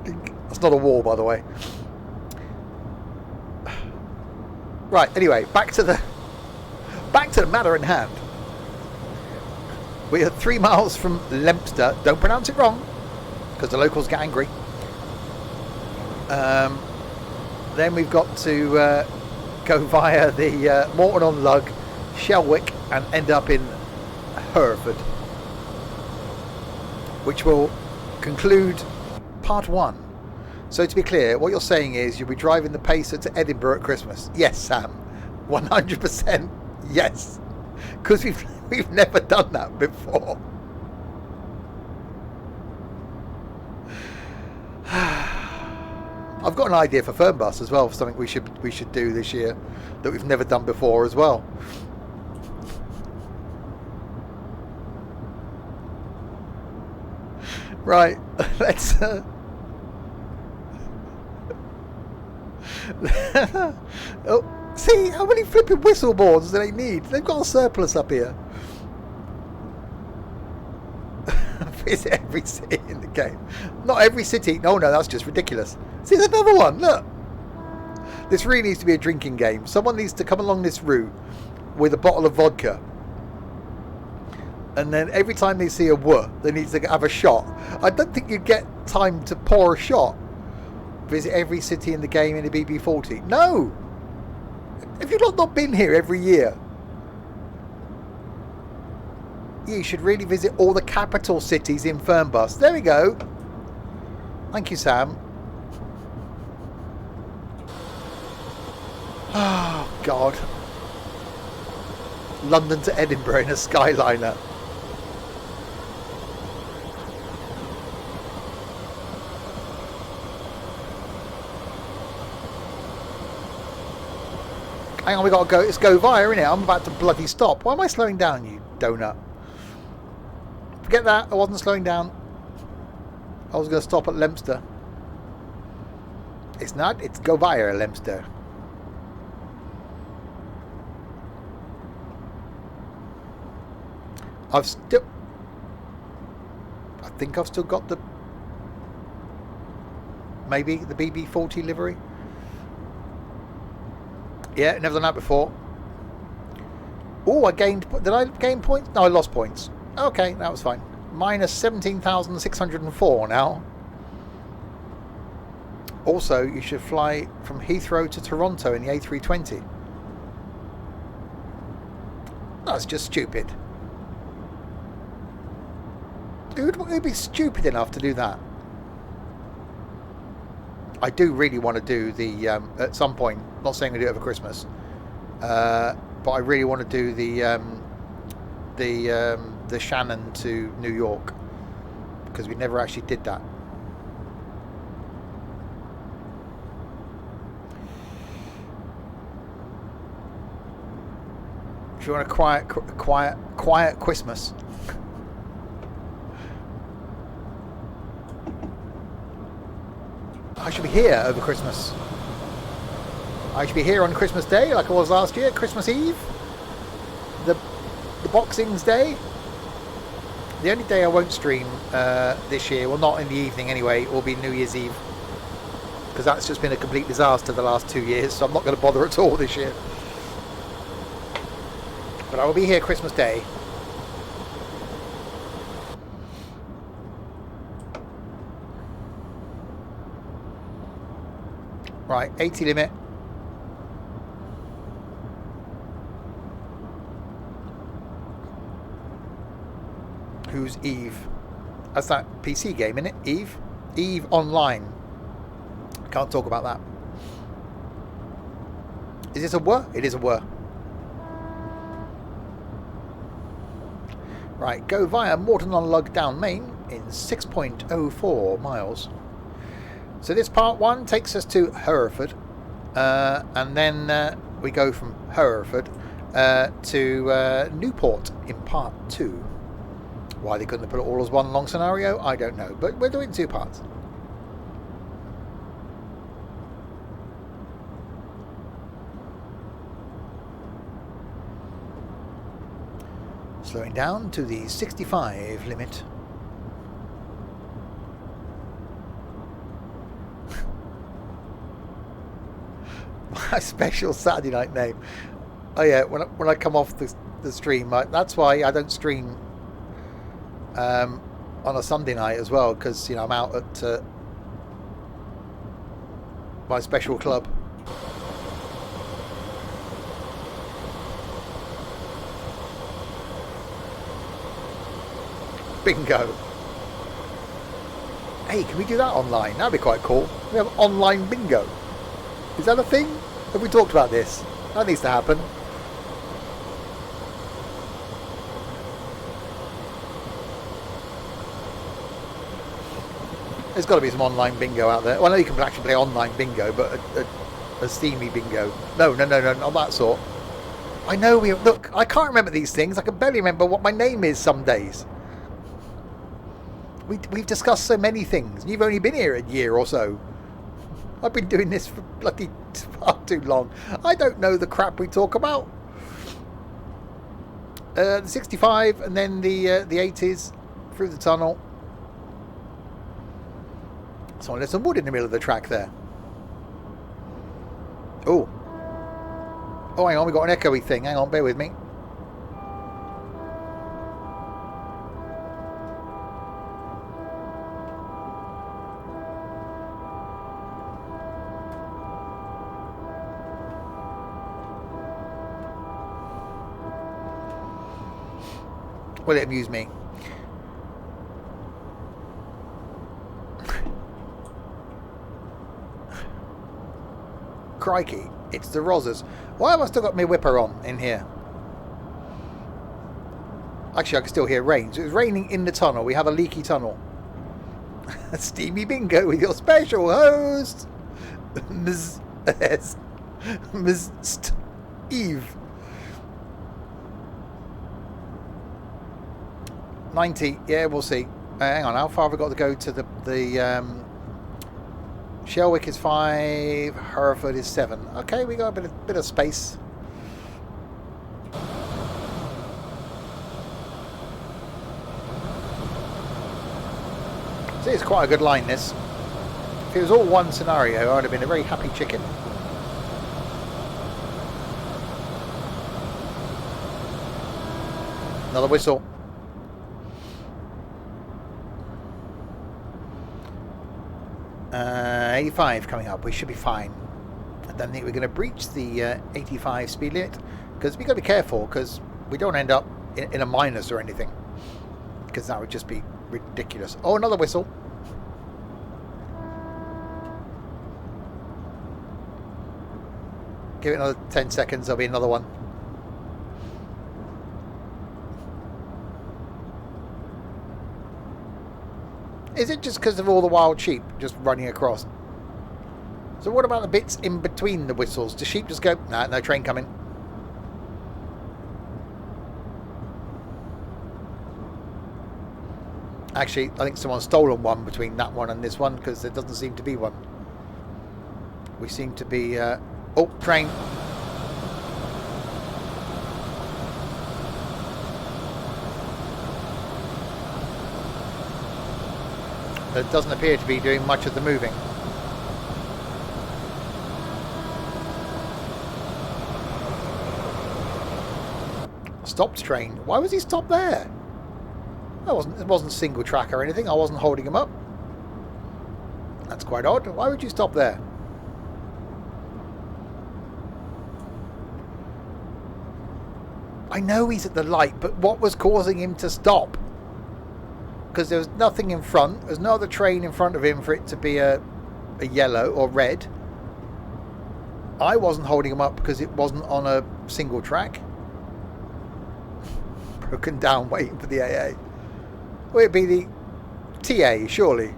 dink. That's not a wall, by the way. Right, anyway, back to the matter in hand. We are 3 miles from Lempster. Don't pronounce it wrong, because the locals get angry. Then we've got to go via the Morton-on-Lug, Shelwick, and end up in Hereford, which will conclude part 1. So to be clear, what you're saying is you'll be driving the Pacer to Edinburgh at Christmas. Yes, Sam, 100% yes, because we've never done that before. I've got an idea for Fernbus as well, for something we should do this year that we've never done before as well. Right, let's Oh, see, how many flipping whistle boards do they need? They've got a surplus up here. Visit every city in the game. Not every city. No, that's just ridiculous. See, there's another one. Look. This really needs to be a drinking game. Someone needs to come along this route with a bottle of vodka. And then every time they see a woo, they need to have a shot. I don't think you get time to pour a shot. Visit every city in the game in a BB40. No! Have you not been here every year? You should really visit all the capital cities in Fernbus. There we go. Thank you, Sam. Oh, God. London to Edinburgh in a Skyliner. Hang on, we got to go. It's go via, innit? I'm about to bloody stop. Why am I slowing down, you donut? Forget that. I wasn't slowing down. I was going to stop at Leominster. It's not. It's go via Leominster. I think I've still got maybe the BB40 livery. Yeah, never done that before. Oh, did I gain points? No, I lost points. Okay, that was fine. Minus 17,604 now. Also, you should fly from Heathrow to Toronto in the A320. That's just stupid. Who would be stupid enough to do that? I do really want to do the at some point. Not saying we do it over Christmas, but I really want to do the Shannon to New York, because we never actually did that. If you want a quiet Christmas. I should be here over Christmas. I should be here on Christmas Day, like I was last year. Christmas Eve, the Boxing's Day. The only day I won't stream this year, well, not in the evening anyway, will be New Year's Eve, because that's just been a complete disaster the last 2 years. So I'm not going to bother at all this year. But I will be here Christmas Day. Right, 80 limit. Who's Eve? That's that PC game, isn't it? Eve? Eve Online. Can't talk about that. Is this a word? It is a word. Right, go via Morton on Lug down Main in 6.04 miles. So this part one takes us to Hereford, and then we go from Hereford to Newport in part two. Why they couldn't have put it all as one long scenario, I don't know, but we're doing two parts. Slowing down to the 65 limit. My special Saturday night name. Oh yeah, when I come off the stream, that's why I don't stream on a Sunday night as well, because I'm out at my special club. Bingo. Hey, can we do that online? That'd be quite cool. We have online bingo. Is that a thing? Have we talked about this? That needs to happen. There's got to be some online bingo out there. Well, I know you can actually play online bingo, but a steamy bingo. No, not that sort. I know look, I can't remember these things. I can barely remember what my name is some days. We've discussed so many things. You've only been here a year or so. I've been doing this for bloody far too long. I don't know the crap we talk about. The 65 and then the 80s through the tunnel. So there's some wood in the middle of the track there. Oh. Oh, hang on, we got an echoey thing. Hang on, bear with me. Will it amuse me? Crikey, it's the Rozzers. Why have I still got my whipper on in here? Actually, I can still hear rain. So it's raining in the tunnel. We have a leaky tunnel. Steamy Bingo with your special host, Ms. Eve. 90, yeah, we'll see. Hang on, how far have we got to go to the Shelwick is 5, Hereford is 7. Okay, we got a bit of space. See, it's quite a good line, this. If it was all one scenario, I'd have been a very happy chicken. Another whistle. 85 coming up. We should be fine. I don't think we're going to breach the 85 speed limit, because we've got to be careful, because we don't end up in a minus or anything, because that would just be ridiculous. Oh, another whistle. Give it another 10 seconds, there'll be another one. Is it just because of all the wild sheep just running across? So what about the bits in between the whistles? Do sheep just go, nah, no train coming? Actually, I think someone's stolen one between that one and this one, because there doesn't seem to be one. We seem to be... oh, train. It doesn't appear to be doing much of the moving. Stopped train. Why was he stopped there? It wasn't single track or anything. I wasn't holding him up. That's quite odd. Why would you stop there? I know he's at the light, but what was causing him to stop? Because there was nothing in front. There's no other train in front of him for it to be a yellow or red. I wasn't holding him up because it wasn't on a single track. Broken down waiting for the AA. Well, it'd be the TA, surely.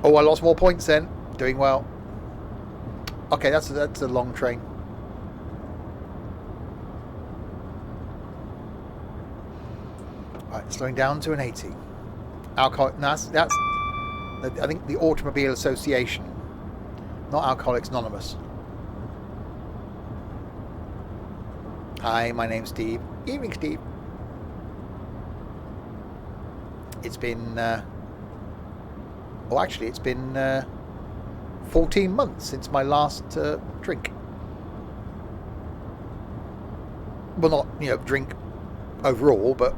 Oh, I lost more points then. Doing well. Okay, that's a long train. Right, slowing down to an 80. Alcohol. No, that's I think the Automobile Association, not Alcoholics Anonymous. Hi, my name's Steve. Evening, Steve. It's been well, actually, it's been 14 months since my last drink. Well, not drink overall, but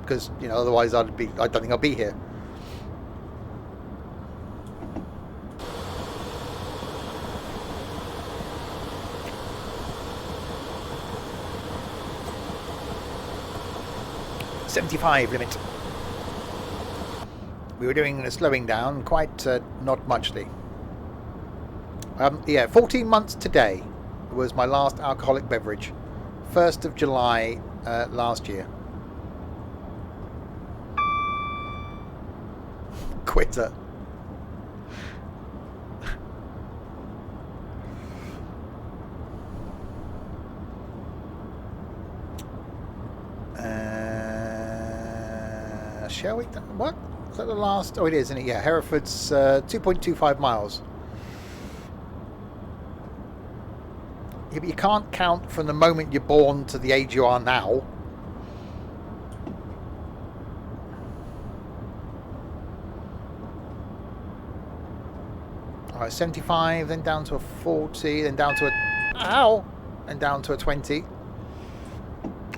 because otherwise I don't think I'll be here. .75 limit. We were doing a slowing down, quite not muchly. Yeah, 14 months today was my last alcoholic beverage. 1st of July last year. Quitter. Shall we? What? that the last? Oh, it is, isn't it? Yeah, Hereford's 2.25 miles. Yeah, but you can't count from the moment you're born to the age you are now. Alright, 75, then down to a 40, then down to a... Ow! And down to a 20.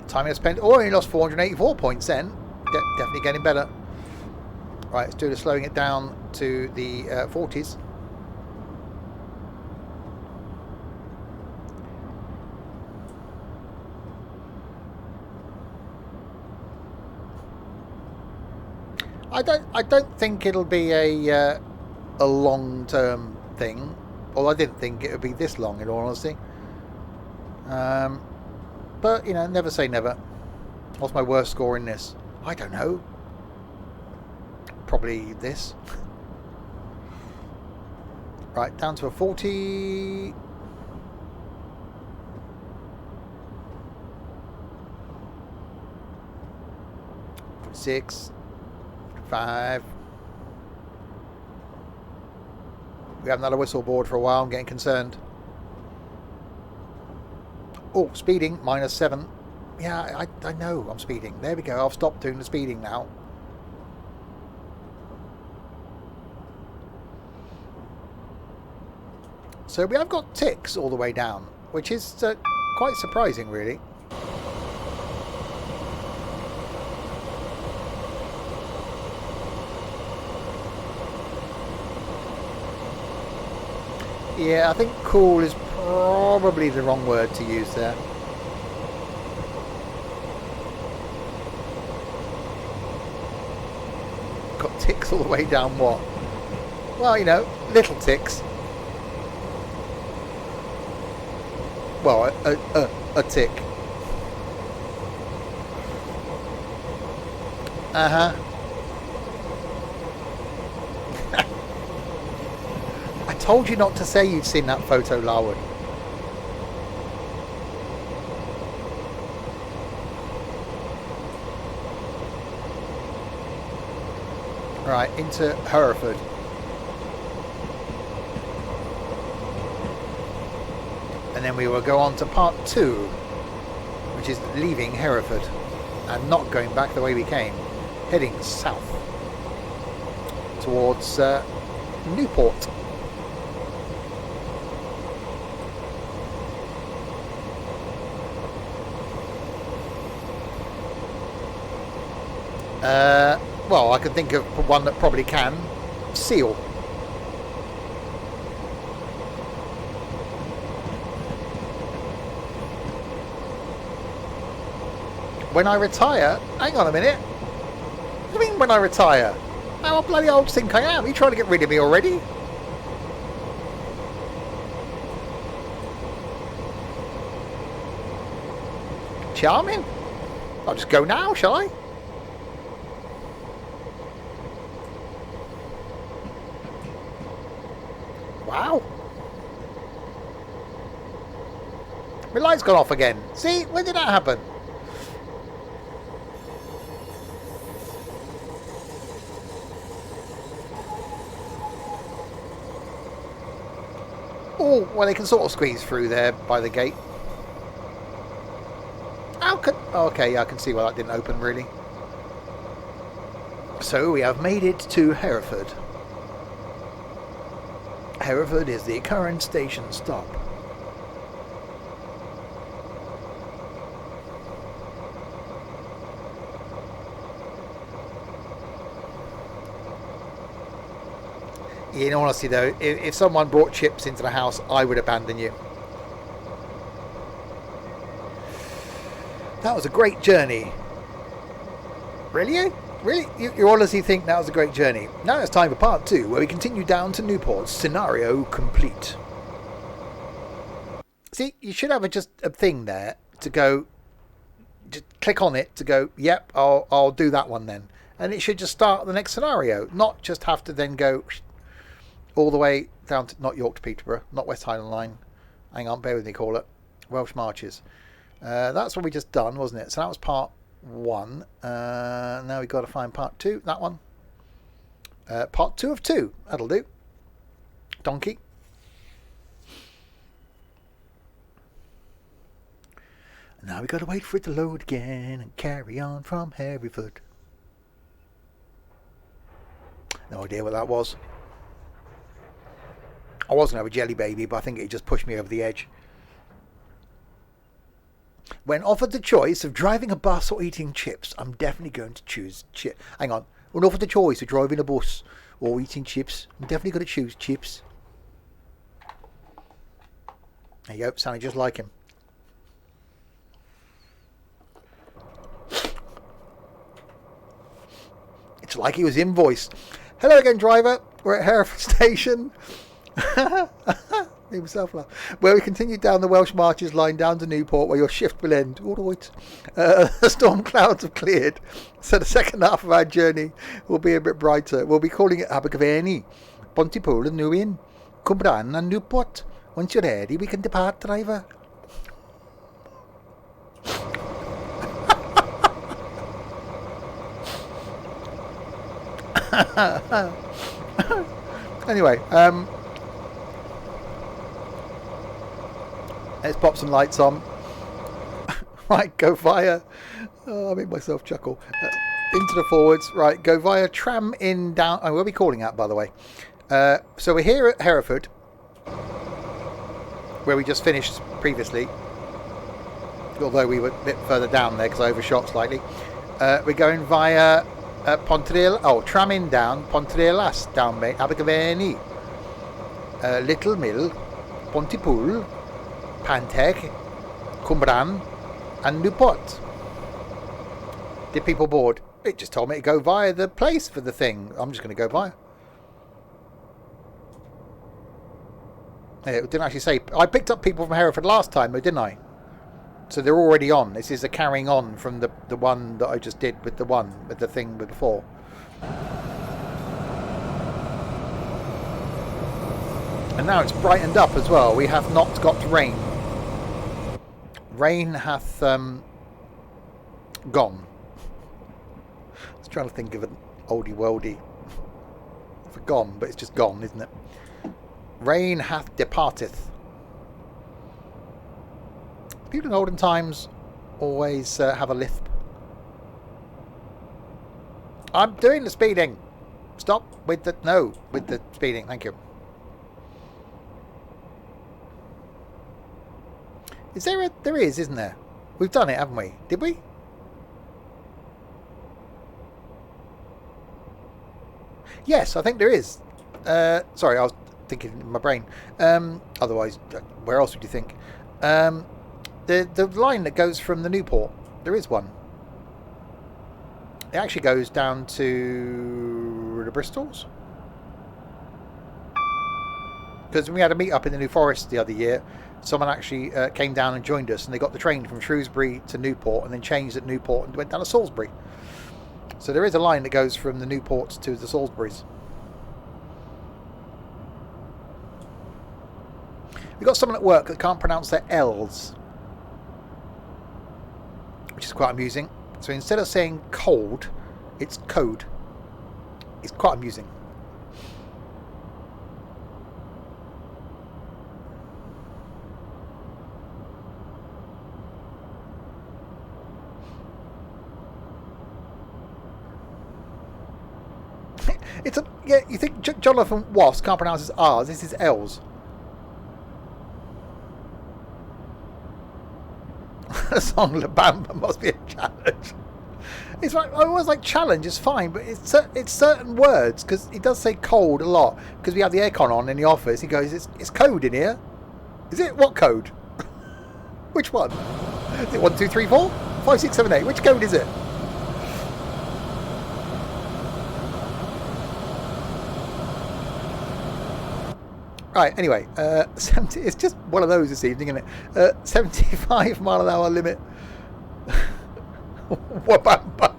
Time I spent... Oh, I only lost 484 points then. Definitely getting better. Right, let's do the slowing it down to the 40s. I don't think it'll be a long-term thing. Well, I didn't think it would be this long, in all honesty. But, you know, never say never. What's my worst score in this? I don't know. Probably this. Right, down to a 40. Six. 5. We haven't had a whistle board for a while. I'm getting concerned. Oh, speeding, -7. Yeah, I know I'm speeding. There we go. I've stopped doing the speeding now. So we have got ticks all the way down, which is quite surprising, really. Yeah, I think cool is probably the wrong word to use there. Got ticks all the way down what? Well, you know, little ticks. Well, a tick. Uh-huh. I told you not to say you'd seen that photo, Larwood. Right, into Hereford. And then we will go on to part 2, which is leaving Hereford and not going back the way we came, heading south towards Newport. Well, I can think of one that probably can. Seal. When I retire? Hang on a minute. What do you mean when I retire? How bloody old think I am? Are you trying to get rid of me already? Charming. I'll just go now, shall I? Wow. My light's gone off again. See? When did that happen? Oh, well, they can sort of squeeze through there by the gate. How could... Oh, okay, yeah, I can see why that didn't open, really. So, we have made it to Hereford. Hereford is the current station stop. In honesty though, if someone brought chips into the house, I would abandon you. That was a great journey. Really? Really? You honestly think that was a great journey? Now it's time for part 2, where we continue down to Newport. Scenario complete. See, you should have just a thing there to go, just click on it to go, yep, I'll do that one then. And it should just start the next scenario, not just have to then go all the way down to, not York to Peterborough, not West Highland Line. Hang on, bear with me, call it. Welsh Marches. That's what we just done, wasn't it? So that was part 1. Now we've got to find part 2, that one. Part 2 of 2. That'll do. Donkey. Now we got to wait for it to load again and carry on from Harriford. No idea what that was. I was going to have a jelly baby, but I think it just pushed me over the edge. When offered the choice of driving a bus or eating chips, I'm definitely going to choose chips. Hang on. When offered the choice of driving a bus or eating chips, I'm definitely going to choose chips. There you go. Sounded just like him. It's like he was invoiced. Hello again, driver. We're at Harriford Station. Himself laugh. Where we continue down the Welsh Marches Line down to Newport, where your shift will end. All right. The storm clouds have cleared, so the second half of our journey will be a bit brighter. We'll be calling it Abergavenny, Pontypool and Newin, Cwmbran and Newport. Once you're ready, we can depart, driver. Anyway, let's pop some lights on. Right, go via... Oh, I made myself chuckle. Into the forwards. Right, go via tram in down... Oh, where are we calling at, by the way? So we're here at Hereford, where we just finished previously. Although we were a bit further down there because I overshot slightly. We're going via... tram in down, Pontrellas down mate, Abergavenny, Little Mill, Pontypool, Panteg, Cwmbran and Newport. Did people board? It just told me to go via the place for the thing. I'm just going to go via. It didn't actually say. I picked up people from Hereford last time though, didn't I? So they're already on. This is a carrying on from the one that I just did with the thing before. And now it's brightened up as well. We have not got rain. Rain hath gone. I was trying to think of an oldie worldy for gone, but it's just gone, isn't it? Rain hath departeth. People in olden times always have a lisp. I'm doing the speeding. Stop with the... No, with the speeding. Thank you. Is there a... There is, isn't there? We've done it, haven't we? Did we? Yes, I think there is. Sorry, I was thinking in my brain. Otherwise, where else would you think? The line that goes from the Newport, there is one. It actually goes down to the Bristols. Because when we had a meet up in the New Forest the other year, someone actually came down and joined us, and they got the train from Shrewsbury to Newport and then changed at Newport and went down to Salisbury. So there is a line that goes from the Newports to the Salisburys. We've got someone at work that can't pronounce their L's, which is quite amusing. So instead of saying cold, it's code. It's quite amusing. It's a... Yeah, you think Jonathan Wass can't pronounce his R's. This is L's. A song La Bamba must be a challenge. It's like, I always like challenge is fine, but it's certain words, because he does say cold a lot, because we have the aircon on in the office. He goes, it's code in here. Is it? What code? Which one? Is it 1, 2, 3, 4, 5, 6, 7, 8? Which code is it? Right, anyway, 70, it's just one of those this evening, isn't it? 75 mile an hour limit. Wabamba.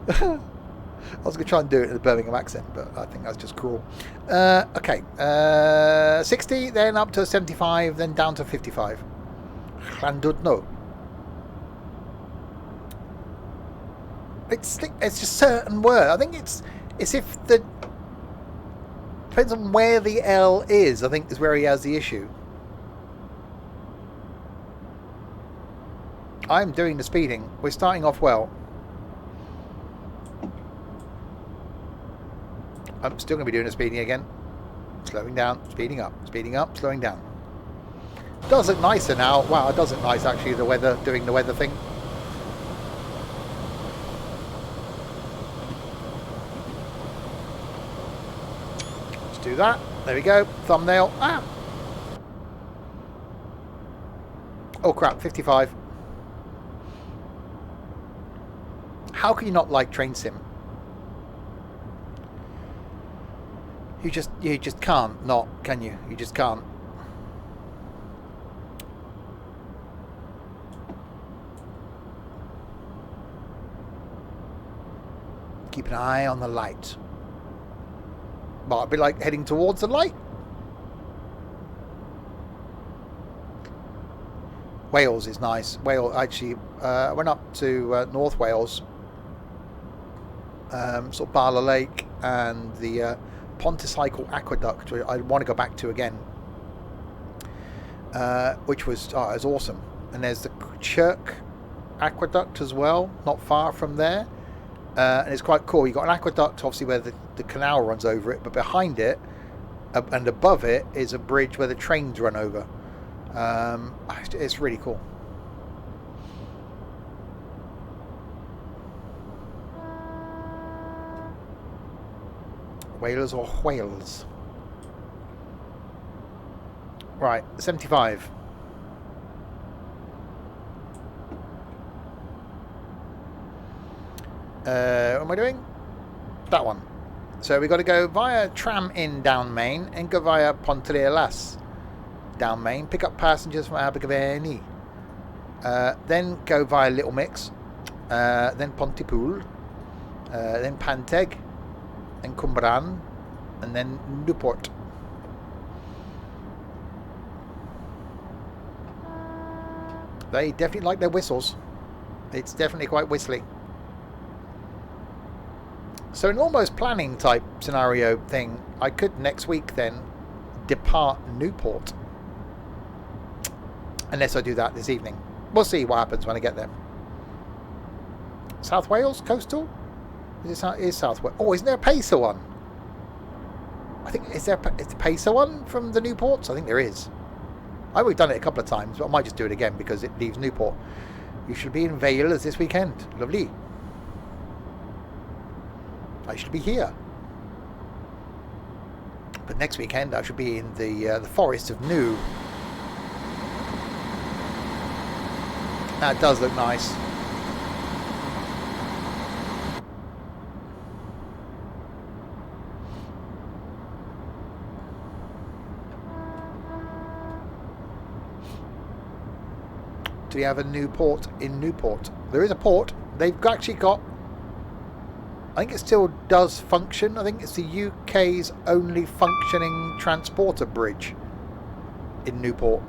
I was going to try and do it in a Birmingham accent, but I think that's just cruel. Okay, 60, then up to 75, then down to 55. Llandudno. It's just certain words. I think it's if the depends on where the L is. I think is where he has the issue. I'm doing the speeding. We're starting off well. I'm still going to be doing the speeding again. Slowing down, speeding up, slowing down. Does look nicer now. Wow, it does look nice actually, the weather, doing the weather thing. Let's do that. There we go. Thumbnail. Ah! Oh crap, 55. How can you not like Train Sim? You just can't not, can you? You just can't. Keep an eye on the light. Well, it'd be like heading towards the light. Wales is nice. Wales, actually, I went up to North Wales, sort of Barla Lake and the Pontycycle Aqueduct, which I want to go back to again, which was awesome. And there's the Chirk Aqueduct as well, not far from there, and it's quite cool. You've got an aqueduct, obviously, where the canal runs over it, but behind it and above it is a bridge where the trains run over. It's really cool. Whalers or whales? Right, 75. What am I doing? That one. So we've got to go via Tram in down Main and go via Pontrellas down Main, pick up passengers from Abergavenny, then go via Little Mix, then Pontypool, then Panteg, then Cwmbran, and then Newport. They definitely like their whistles. It's definitely quite whistly. So in almost planning type scenario thing, I could next week then depart Newport. Unless I do that this evening. We'll see what happens when I get there. South Wales coastal? Is South Wales? Oh, isn't there a Pacer one? I think is the Pacer one from the Newports? I think there is. I've already done it a couple of times, but I might just do it again because it leaves Newport. You should be in Wales this weekend. Lovely. I should be here. But next weekend I should be in the forest of New. That does look nice. Do we have a new port in Newport? There is a port. They've actually got, I think it still does function. I think it's the UK's only functioning transporter bridge in Newport.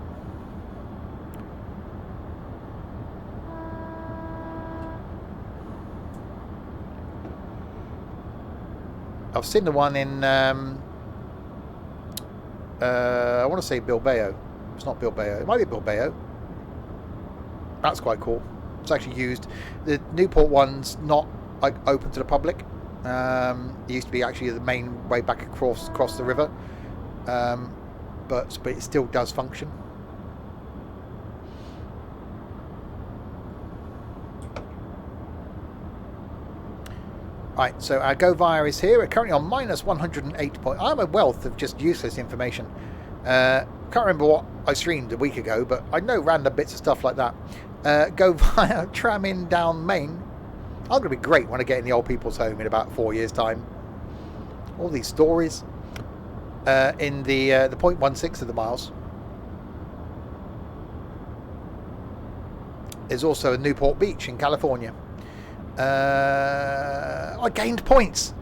I've seen the one in, I want to say Bilbao. It's not Bilbao. It might be Bilbao. That's quite cool. It's actually used. The Newport one's not like open to the public. It used to be actually the main way back across the river, but it still does function. Right, so our go via is here. We're currently on minus 108 point. I have a wealth of just useless information. Can't remember what I streamed a week ago, but I know random bits of stuff like that. Go via Tram in down Main. I'm going to be great when I get in the old people's home in about 4 years' time. All these stories in the 0.16 of the miles. There's also a Newport Beach in California. I gained points.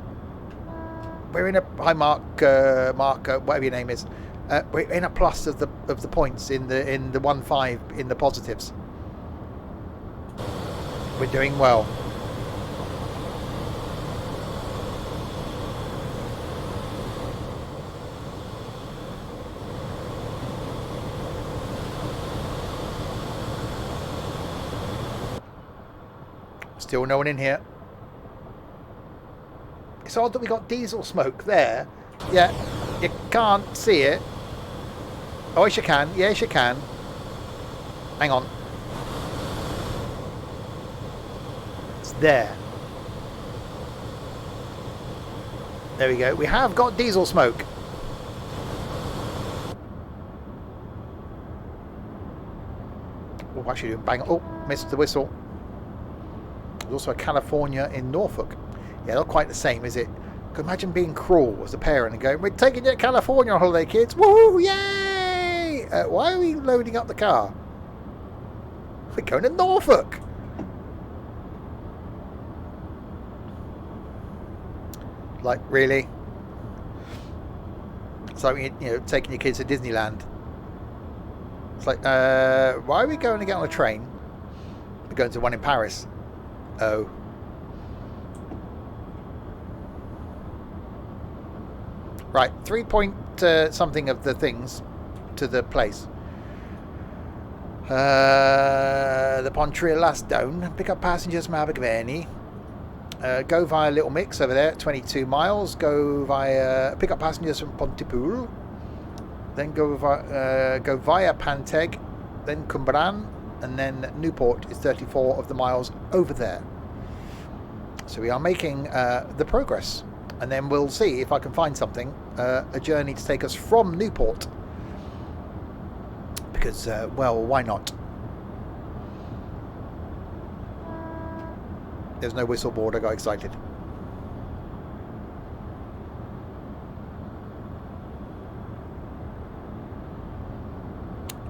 We're in a high mark, whatever your name is. We're in a plus of the points in the 1.5 in the positives. We're doing well. Still no one in here. It's odd that we got diesel smoke there. Yeah, you can't see it. Oh, yes you can. Yes, you can. Hang on. It's there. There we go. We have got diesel smoke. Oh, actually, bang. Oh, missed the whistle. There's also a California in Norfolk. Yeah, not quite the same, is it? Could imagine being cruel as a parent and going, "We're taking you to California on holiday, kids. Woohoo! Yay!" Why are we loading up the car? We're going to Norfolk. Like, really? It's like, you know, taking your kids to Disneyland. It's like, why are we going to get on a train? We're going to one in Paris. Oh. Right, 3 point something of the things to the place. The Pontryal last down. Pick up passengers from Abergavenny. Go via Little Mix over there, 22 miles. Go via pick up passengers from Pontypool. Then go via Panteg, then Cwmbran, and then Newport is 34 of the miles over there. So we are making the progress, and then we'll see if I can find something, a journey to take us from Newport. Because, well, why not? There's no whistleboard, I got excited.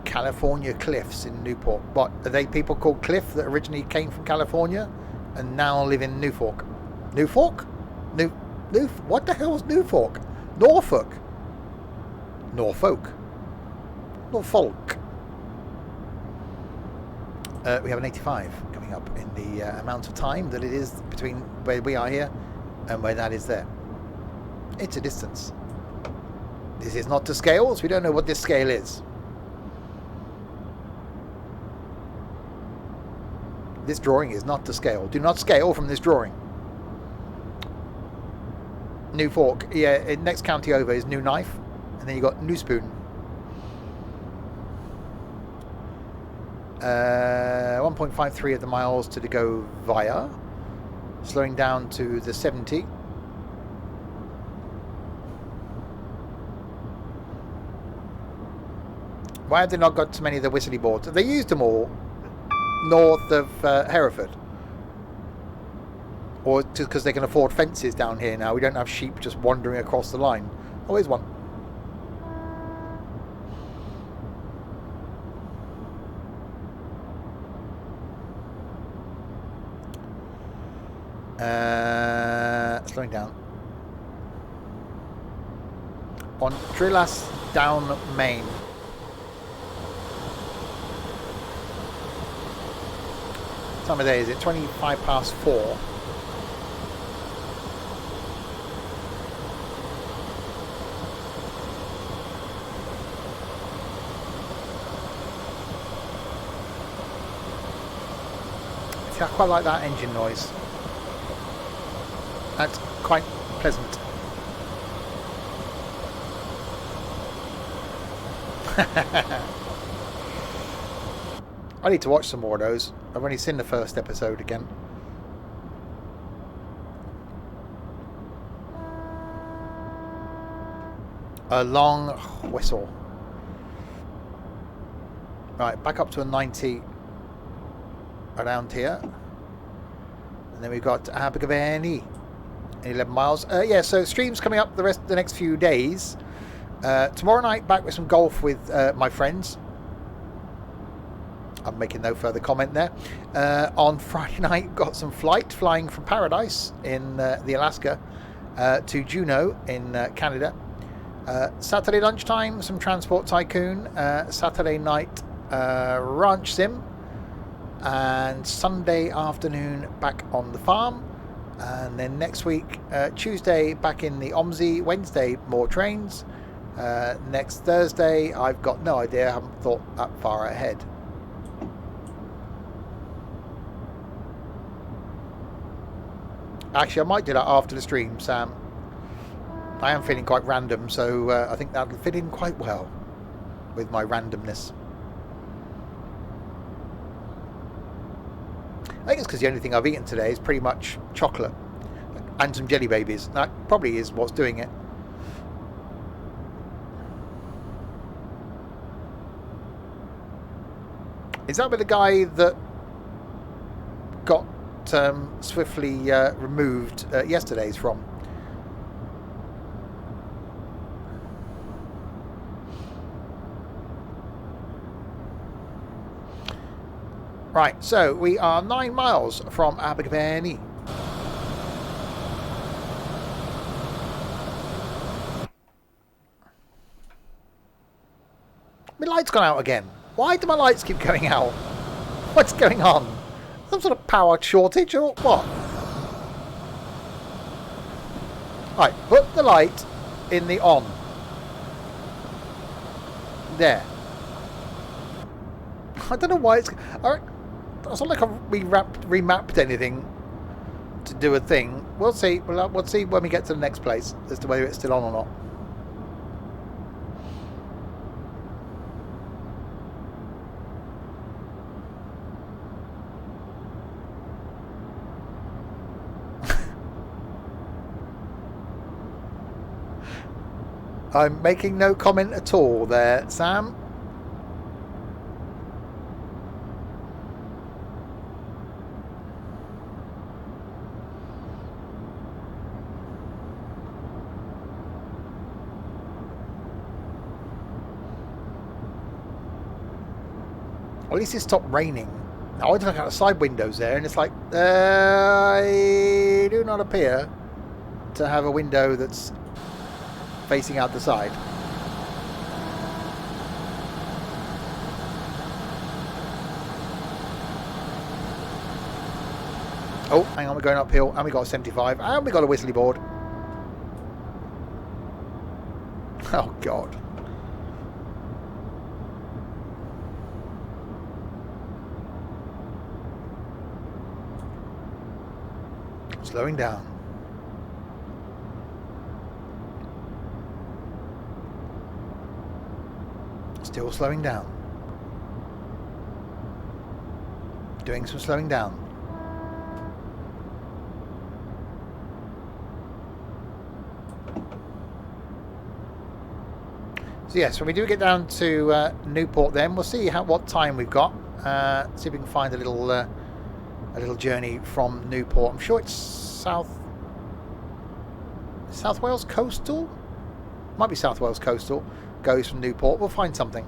California Cliffs in Newport. What, are they people called Cliff that originally came from California and now live in Norfolk? Norfolk? What the hell is Norfolk? Norfolk. Norfolk. Norfolk. We have an 85 coming up in the amount of time that it is between where we are here and where that is there. It's a distance. This is not to scale, so we don't know what this scale is. This drawing is not to scale. Do not scale from this drawing. New Fork. Yeah, next county over is New Knife. And then you got New Spoon. 1.53 of the miles to go via. Slowing down to the 70. Why have they not got so many of the whistly boards? They used them all north of Hereford. Or just because they can afford fences down here now. We don't have sheep just wandering across the line. Oh, here's one. Slowing down. On Trillas down Main. What time of day is it? 25 past 4. I quite like that engine noise. That's quite pleasant. I need to watch some more of those. I've only seen the first episode again. A long whistle. Right, back up to a 90 around here. And then we've got Abergavenny. 11 miles. Yeah, so streams coming up the next few days. Tomorrow night, back with some golf with my friends. I'm making no further comment there. On Friday night, got some flying from Paradise in the Alaska to Juneau in Canada. Saturday lunchtime, some Transport Tycoon. Saturday night, Ranch Sim. And Sunday afternoon, back on the farm. And then next week, Tuesday, back in the OMSI. Wednesday, more trains. Next Thursday, I've got no idea. I haven't thought that far ahead. Actually, I might do that after the stream, Sam. I am feeling quite random, so I think that'll fit in quite well with my randomness. I think it's because the only thing I've eaten today is pretty much chocolate and some jelly babies. That probably is what's doing it. Is that where the guy that got swiftly removed yesterday's from? Right, so we are 9 miles from Abergavenny. My light's gone out again. Why do my lights keep going out? What's going on? Some sort of power shortage or what? Right, put the light in the on. There. I don't know why it's... It's not like I've remapped anything to do a thing. We'll see. We'll see when we get to the next place as to whether it's still on or not. I'm making no comment at all there, Sam. At least it stopped raining. Now I look out the side windows there and it's like, I do not appear to have a window that's facing out the side. Oh, hang on, we're going uphill and we got a 75 and we got a whistly board. Oh God. Slowing down. Still slowing down. Doing some slowing down. So yes, when we do get down to Newport, then we'll see what time we've got. See if we can find a little journey from Newport. I'm sure it's South Wales Coastal? Might be South Wales Coastal. Goes from Newport. We'll find something.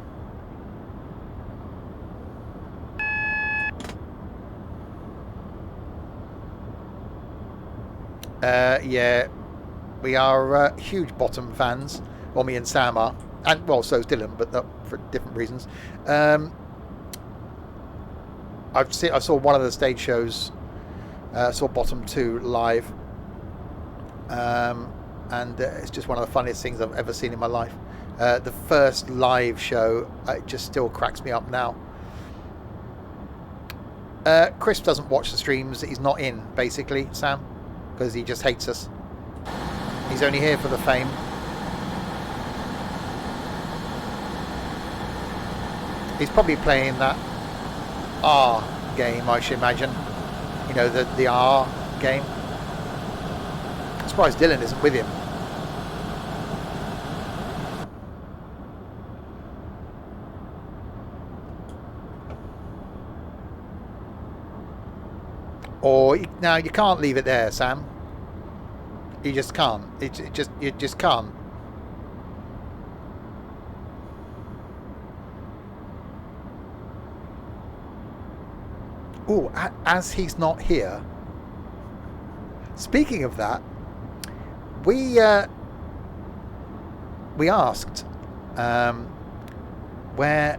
Yeah, we are huge Bottom fans. Well, me and Sam are. And, well, so's Dylan, but for different reasons. I saw one of the stage shows. Saw Bottom 2 live. And it's just one of the funniest things I've ever seen in my life. The first live show, it just still cracks me up now. Chris doesn't watch the streams that he's not in, basically, Sam, because he just hates us. He's only here for the fame. He's probably playing that R game, I should imagine. You know, the R game. I'm surprised Dylan isn't with him. Or now you can't leave it there, Sam. You just can't. You just can't. Oh, as he's not here. Speaking of that, we asked where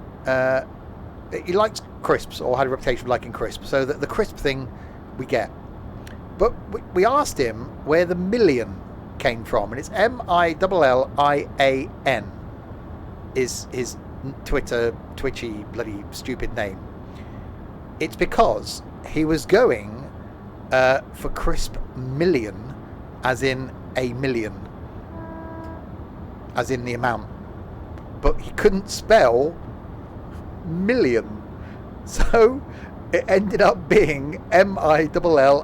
he likes crisps, or had a reputation for liking crisps, so that the crisp thing we get. But we asked him where the million came from, and it's MILLIAN is his twitchy bloody stupid name. It's because he was going for crisp million, as in a million, as in the amount. But he couldn't spell million. So it ended up being MILLIAN.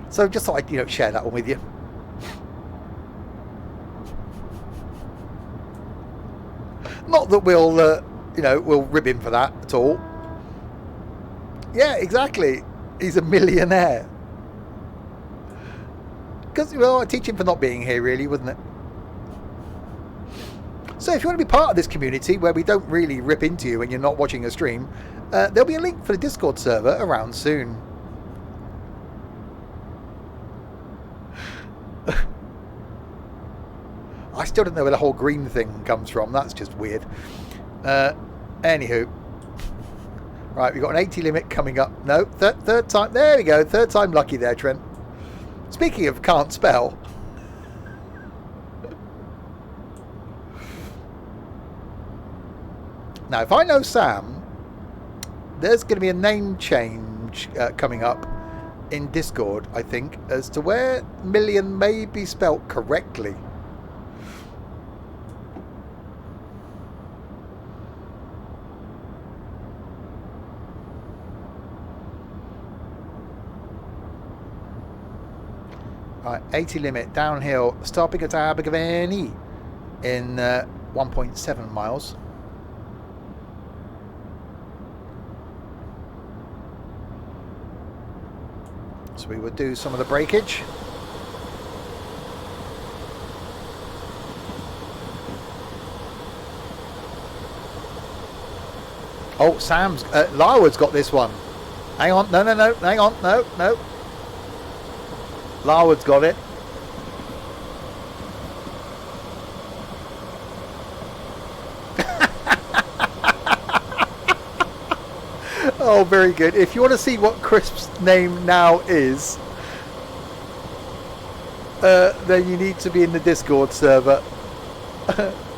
So just thought I'd share that one with you. Not that we'll we'll rib him for that at all. Yeah, exactly. He's a millionaire. Because I teach him for not being here, really, wasn't it? So if you want to be part of this community where we don't really rip into you when you're not watching a stream, there'll be a link for the Discord server around soon. I still don't know where the whole green thing comes from. That's just weird. Anywho. Right, we've got an 80 limit coming up. No, third time. There we go. Third time lucky there, Trent. Speaking of can't spell. Now, if I know Sam, there's going to be a name change coming up in Discord, I think, as to where million may be spelt correctly. Right, 80 limit, downhill, stopping at Abergavenny in 1.7 miles. So we would do some of the breakage. Oh, Sam's, Larwood's got this one. Hang on, no, hang on, no. Larwood's got it. Oh, very good. If you want to see what Crisp's name now is, then you need to be in the Discord server.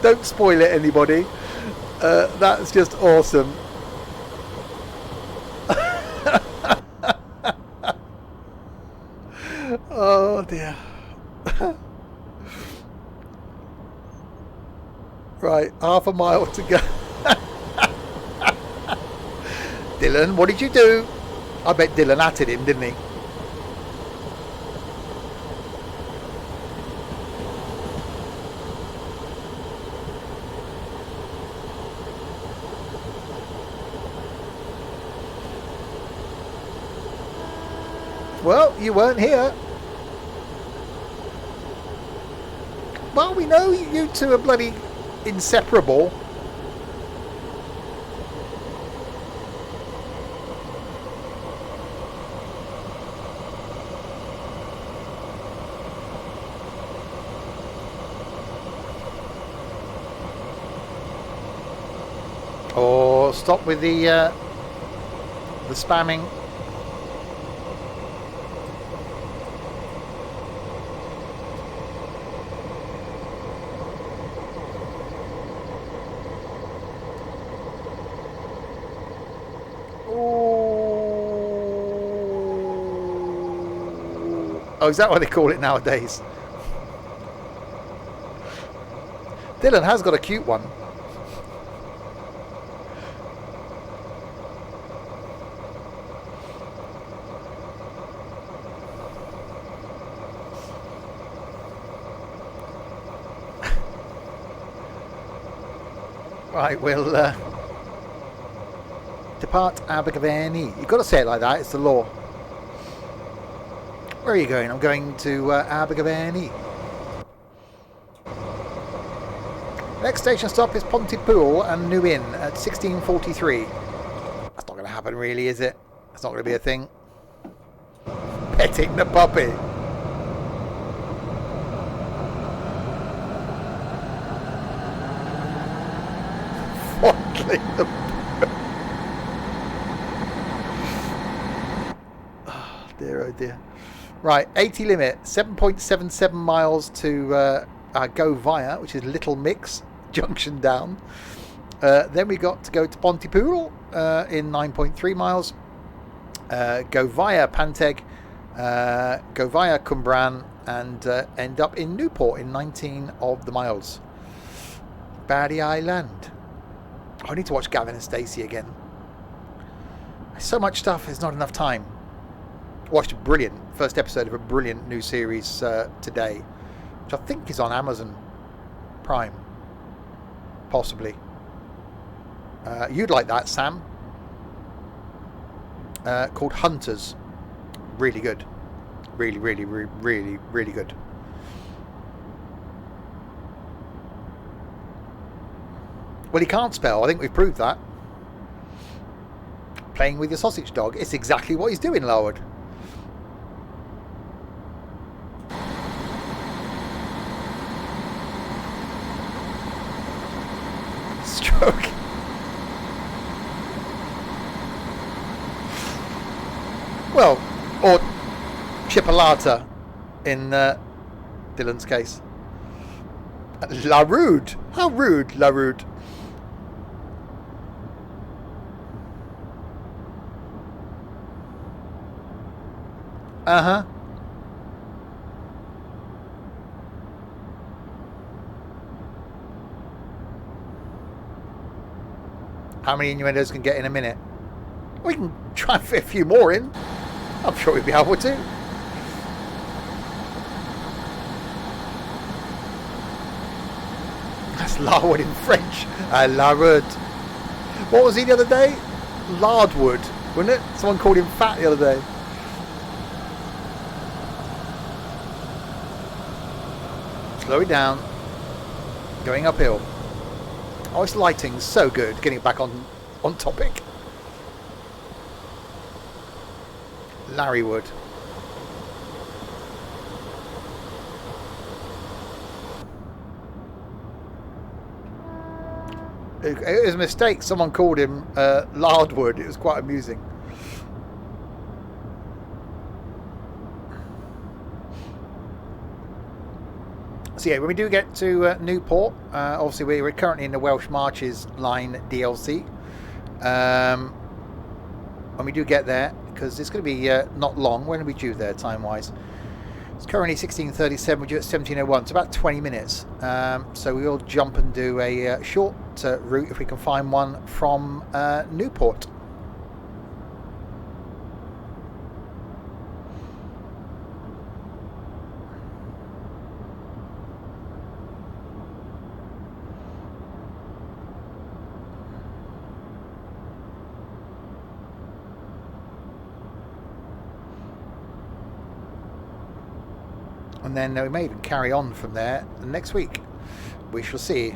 Don't spoil it, anybody. That's just awesome. Oh dear. Right, half a mile to go. Dylan, what did you do? I bet Dylan atted him, didn't he? Well, you weren't here. Well, we know you two are bloody inseparable. Or stop with the spamming. Oh, is that what they call it nowadays? Dylan has got a cute one. Right, we'll depart Abergavenny. You've got to say it like that, it's the law. Where are you going? I'm going to Abergavenny. Next station stop is Pontypool and New Inn at 16:43. That's not going to happen really, is it? That's not going to be a thing. Petting the puppy. Fondling the oh dear, oh dear. Right, 80 limit, 7.77 miles to go via, which is Little Mix, junction down. Then we got to go to Pontypool, in 9.3 miles. Go via Panteg, go via Cumbran, and end up in Newport in 19 of the miles. Barry Island. I need to watch Gavin and Stacey again. So much stuff, there's not enough time. Watched a brilliant first episode of a brilliant new series today, which I think is on Amazon Prime. Possibly. You'd like that, Sam. Called Hunters. Really good. Really good. Well, he can't spell. I think we've proved that. Playing with your sausage dog. It's exactly what he's doing, Larwood. Stroke. Well, or chipolata in Dylan's case. La Rude. How rude, La Rude. Uh-huh. How many innuendos can get in a minute? We can try and fit a few more in. I'm sure we'll be able to. That's Larwood in French. Larwood. What was he the other day? Lardwood, wasn't it? Someone called him fat the other day. Slow it down. Going uphill. Oh, this lighting's so good. Getting back on topic. Larrywood. It was a mistake. Someone called him Lardwood. It was quite amusing. So yeah, when we do get to Newport, obviously we're currently in the Welsh Marches Line DLC. When we do get there, because it's going to be not long. When are we due there, time-wise? It's currently 16:37. We're due at 17:01. It's about 20 minutes. So we will jump and do a short route if we can find one from Newport. And then we may even carry on from there next week. We shall see.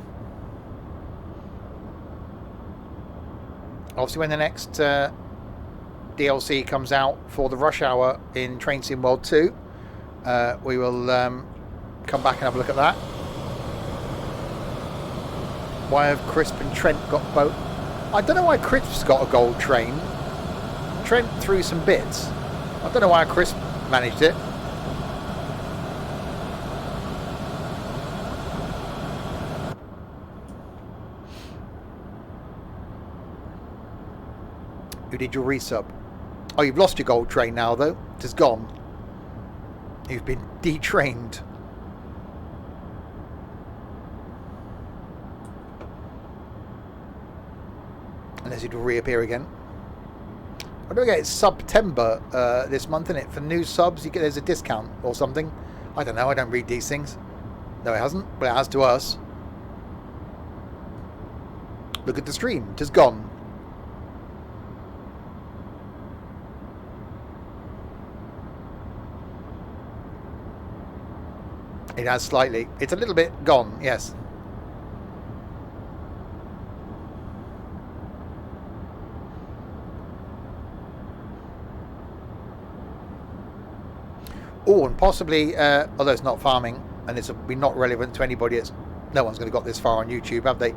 Obviously, when the next DLC comes out for the Rush Hour in Train Sim World 2, we will come back and have a look at that. Why have Crisp and Trent got both? I don't know why Crisp's got a gold train. Trent threw some bits. I don't know why Crisp managed it. Who did your resub? Oh, you've lost your gold train now, though. It is gone. You've been detrained. Unless it will reappear again. I don't get it's September this month, isn't it? For new subs, there's a discount or something. I don't know. I don't read these things. No, it hasn't. But it has to us. Look at the stream. It is gone. It has slightly. It's a little bit gone, yes. Oh, and possibly, although it's not farming, and it's be not relevant to anybody. No one's going to got this far on YouTube, have they?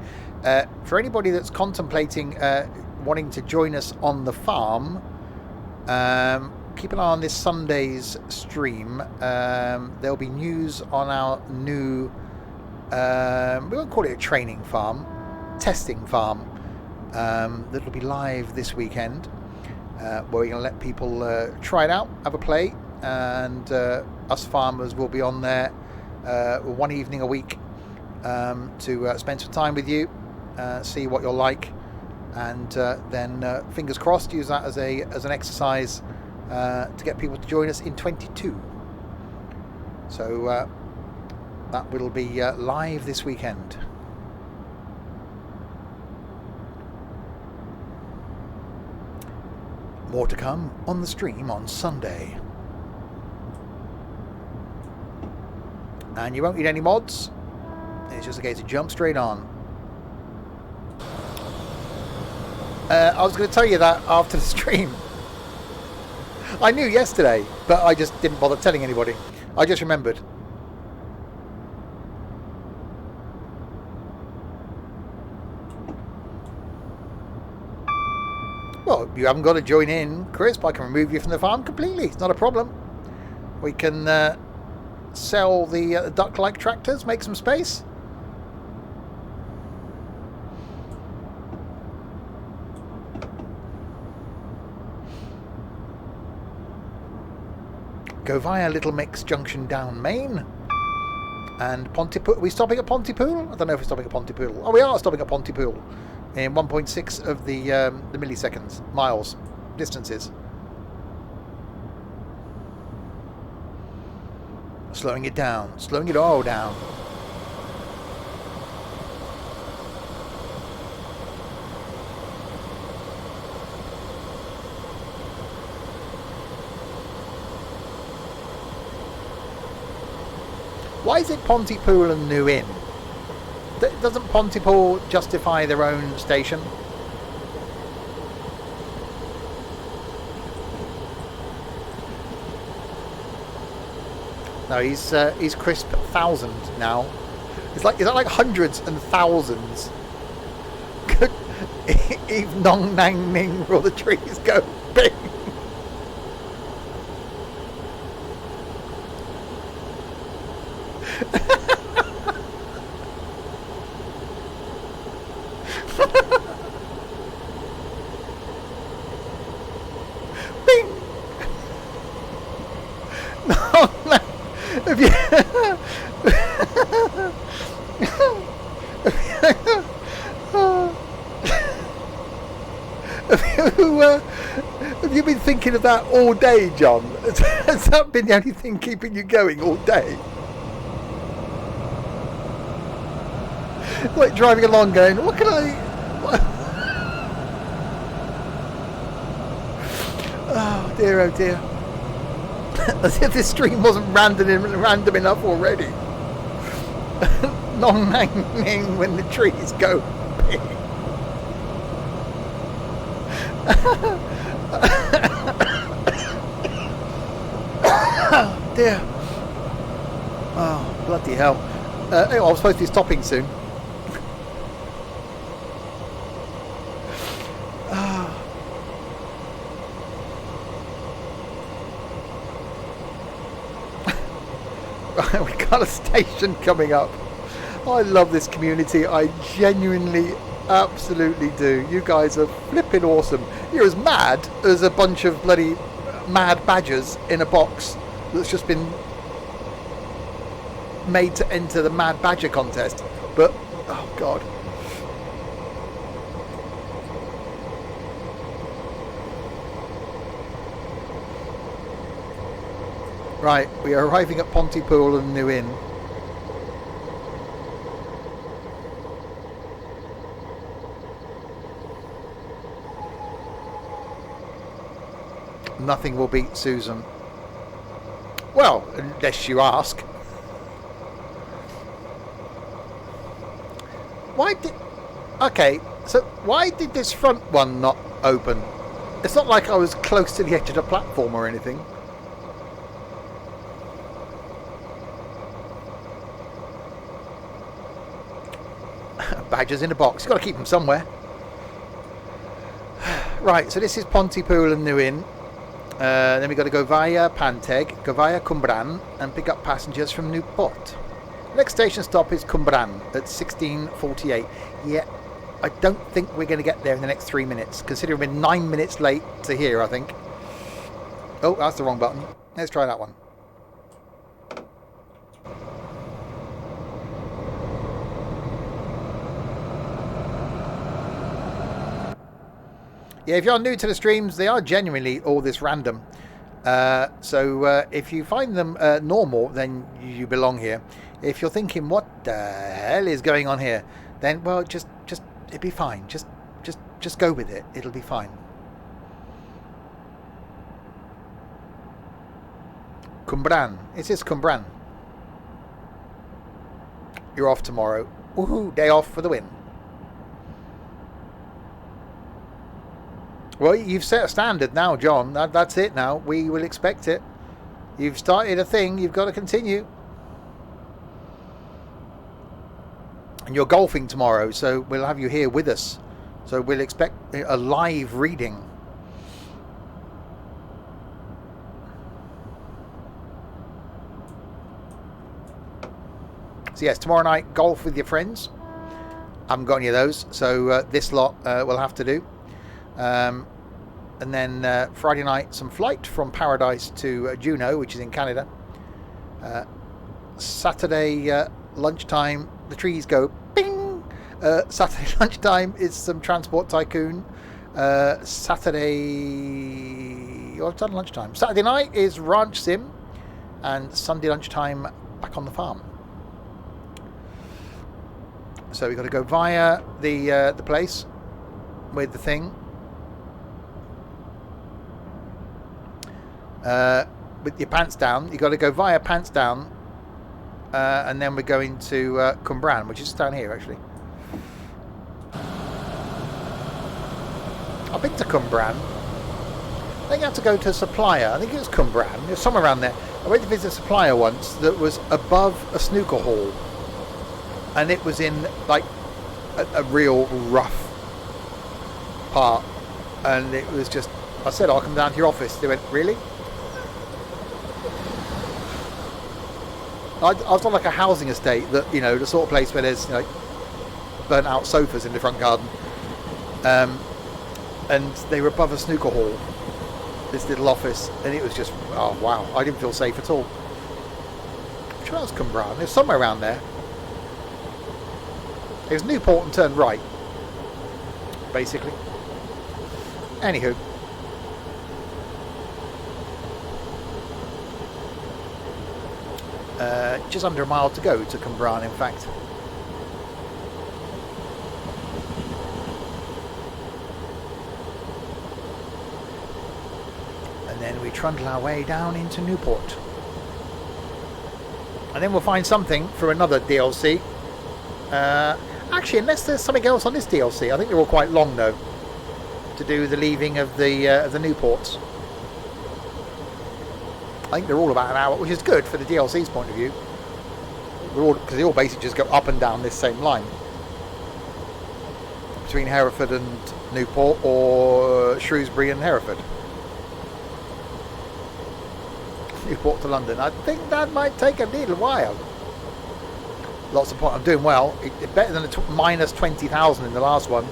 For anybody that's contemplating wanting to join us on the farm, keep an eye on this Sunday's stream. There'll be news on our new, we won't call it a training farm, testing farm. that'll be live this weekend, where we're going to let people try it out, have a play, and us farmers will be on there one evening a week to spend some time with you, see what you're like, and then fingers crossed use that as an exercise to get people to join us in 22. So that will be live this weekend. More to come on the stream on Sunday. And you won't need any mods. It's just a case of jump straight on. I was going to tell you that after the stream. I knew yesterday, but I just didn't bother telling anybody. I just remembered. Well, you haven't got to join in, Crisp. I can remove you from the farm completely. It's not a problem. We can sell the duck-like tractors, make some space. Go via Little Mix Junction down Main. And Pontypool. Are we stopping at Pontypool? I don't know if we're stopping at Pontypool. Oh, we are stopping at Pontypool. In 1.6 of the milliseconds, miles, distances. Slowing it down, slowing it all down. Why is it Pontypool and New Inn? Doesn't Pontypool justify their own station? No, he's Crisp 1,000 now. Is that like hundreds and thousands? Good. Eve nong nang ning where all the trees go bing. Have you been thinking of that all day, John? Has that been the only thing keeping you going all day? Like driving along going, what can I... Oh dear, oh dear. As if this stream wasn't random enough already. Nong nang ning when the trees go big. Dear. Oh, bloody hell. Anyway, I was supposed to be stopping soon. We got a station coming up. I love this community. I genuinely, absolutely do. You guys are flipping awesome. You're as mad as a bunch of bloody mad badgers in a box that's just been made to enter the Mad Badger contest. But, oh God. Right, we are arriving at Pontypool and New Inn. Nothing will beat Susan. Well, unless you ask. Okay, so why did this front one not open? It's not like I was close to the edge of the platform or anything. Badgers in a box. You've got to keep them somewhere. Right, so this is Pontypool and New Inn. Then we've got to go via Panteg, go via Cumbran, and pick up passengers from Newport. Next station stop is Cumbran at 16:48. Yeah, I don't think we're going to get there in the next 3 minutes, considering we're 9 minutes late to here, I think. Oh, that's the wrong button. Let's try that one. Yeah, if you're new to the streams, they are genuinely all this random. So if you find them normal, then you belong here. If you're thinking, what the hell is going on here? Then, well, just it'll be fine. Just go with it. It'll be fine. Cumbran. It is Cumbran. You're off tomorrow. Woohoo! Day off for the win. Well, you've set a standard now, John. That's it now. We will expect it. You've started a thing. You've got to continue. And you're golfing tomorrow, so we'll have you here with us. So we'll expect a live reading. So yes, tomorrow night, golf with your friends. I haven't got any of those, so this lot we'll have to do. And then Friday night, some flight from Paradise to Juneau, which is in Canada. Saturday lunchtime, the trees go bing. Saturday lunchtime is some Transport Tycoon. Saturday, I've done lunchtime. Saturday night is Ranch Sim, and Sunday lunchtime back on the farm. So we've got to go via the place with the thing. With your pants down, you've got to go via pants down, and then we're going to Cumbran, which is down here actually. I've been to Cumbran. I think I had to go to a supplier. I think it was Cumbran. It was somewhere around there. I went to visit a supplier once that was above a snooker hall, and it was in like a real rough part, and it was just. I said, I'll come down to your office. They went, really? I was on like a housing estate that, you know, the sort of place where there's, you know, burnt out sofas in the front garden. And they were above a snooker hall, this little office, and it was just, oh wow, I didn't feel safe at all. Which one else Cumbran? There's somewhere around there. It was Newport and turned right, basically. Anywho. Just under a mile to go to Cumbran, in fact. And then we trundle our way down into Newport. And then we'll find something for another DLC. Actually, unless there's something else on this DLC. I think they're all quite long, though, to do the leaving of the Newports. I think they're all about an hour, which is good for the DLC's point of view. Because they all basically just go up and down this same line. Between Hereford and Newport, or Shrewsbury and Hereford. Newport to London. I think that might take a little while. Lots of points. I'm doing well. It's better than the minus 20,000 in the last one.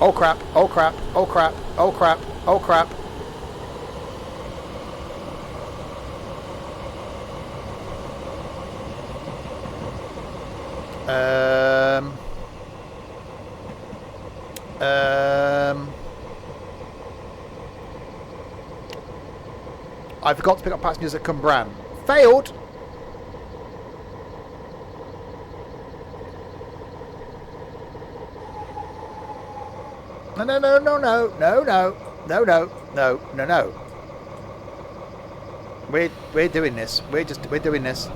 Oh crap, oh crap, oh crap, oh crap, oh crap. I forgot to pick up passengers at Cumbran. Failed! No. We're doing this. We're doing this.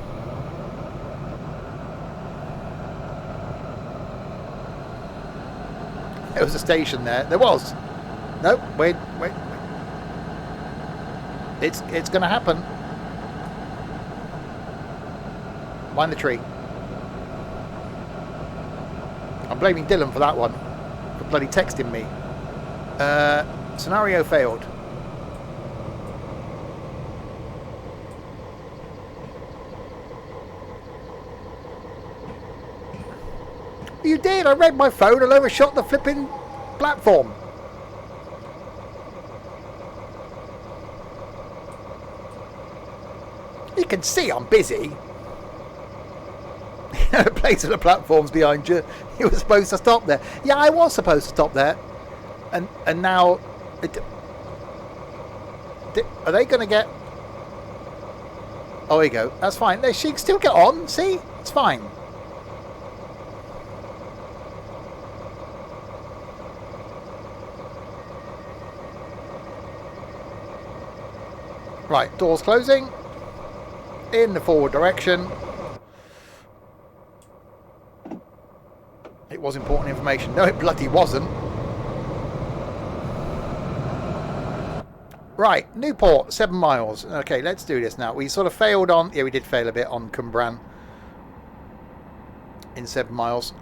There was a station there. There was. Nope. Wait. It's going to happen. Mind the tree. I'm blaming Dylan for that one. For bloody texting me. Scenario failed. You did. I read my phone and overshot the flipping platform. You can see I'm busy. The place of the platforms behind you. You were supposed to stop there. Yeah, I was supposed to stop there. And now... are they going to get... Oh, here you go. That's fine. She can still get on. See? It's fine. Right, doors closing. In the forward direction. It was important information. No, it bloody wasn't. Right, Newport, 7 miles. Okay, let's do this now. We sort of failed on... Yeah, we did fail a bit on Cumbran. In 7 miles.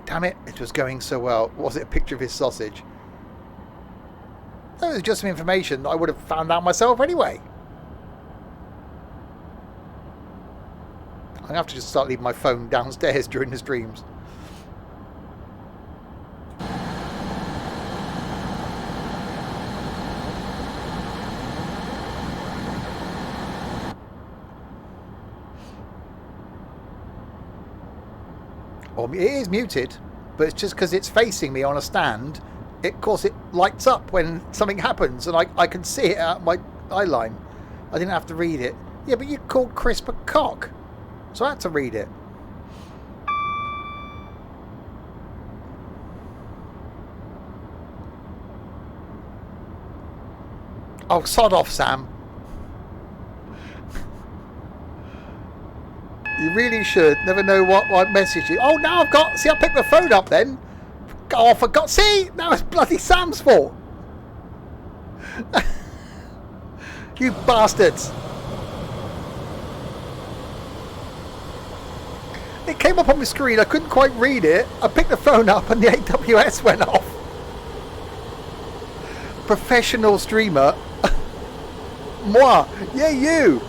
Damn it, it was going so well. Was it a picture of his sausage? That was just some information that I would have found out myself anyway. I'm going to have to just start leaving my phone downstairs during the streams. Well, it is muted, but it's just because it's facing me on a stand. Of course, it lights up when something happens, and I can see it out my eye line. I didn't have to read it. Yeah, but you called Crisp a cock, so I had to read it. Oh, sod off, Sam. You really should. Never know what I message you. Oh, now I've got... See, I picked the phone up then. Oh, I forgot. See? Now it's bloody Sam's fault. You bastards. It came up on my screen. I couldn't quite read it. I picked the phone up and the AWS went off. Professional streamer. Moi. Yeah, you.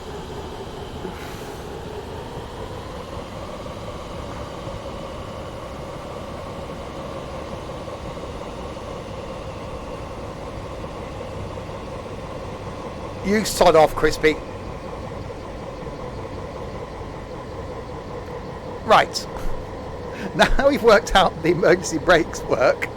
You sod off, Crispy. Right. Now we've worked out the emergency brakes work.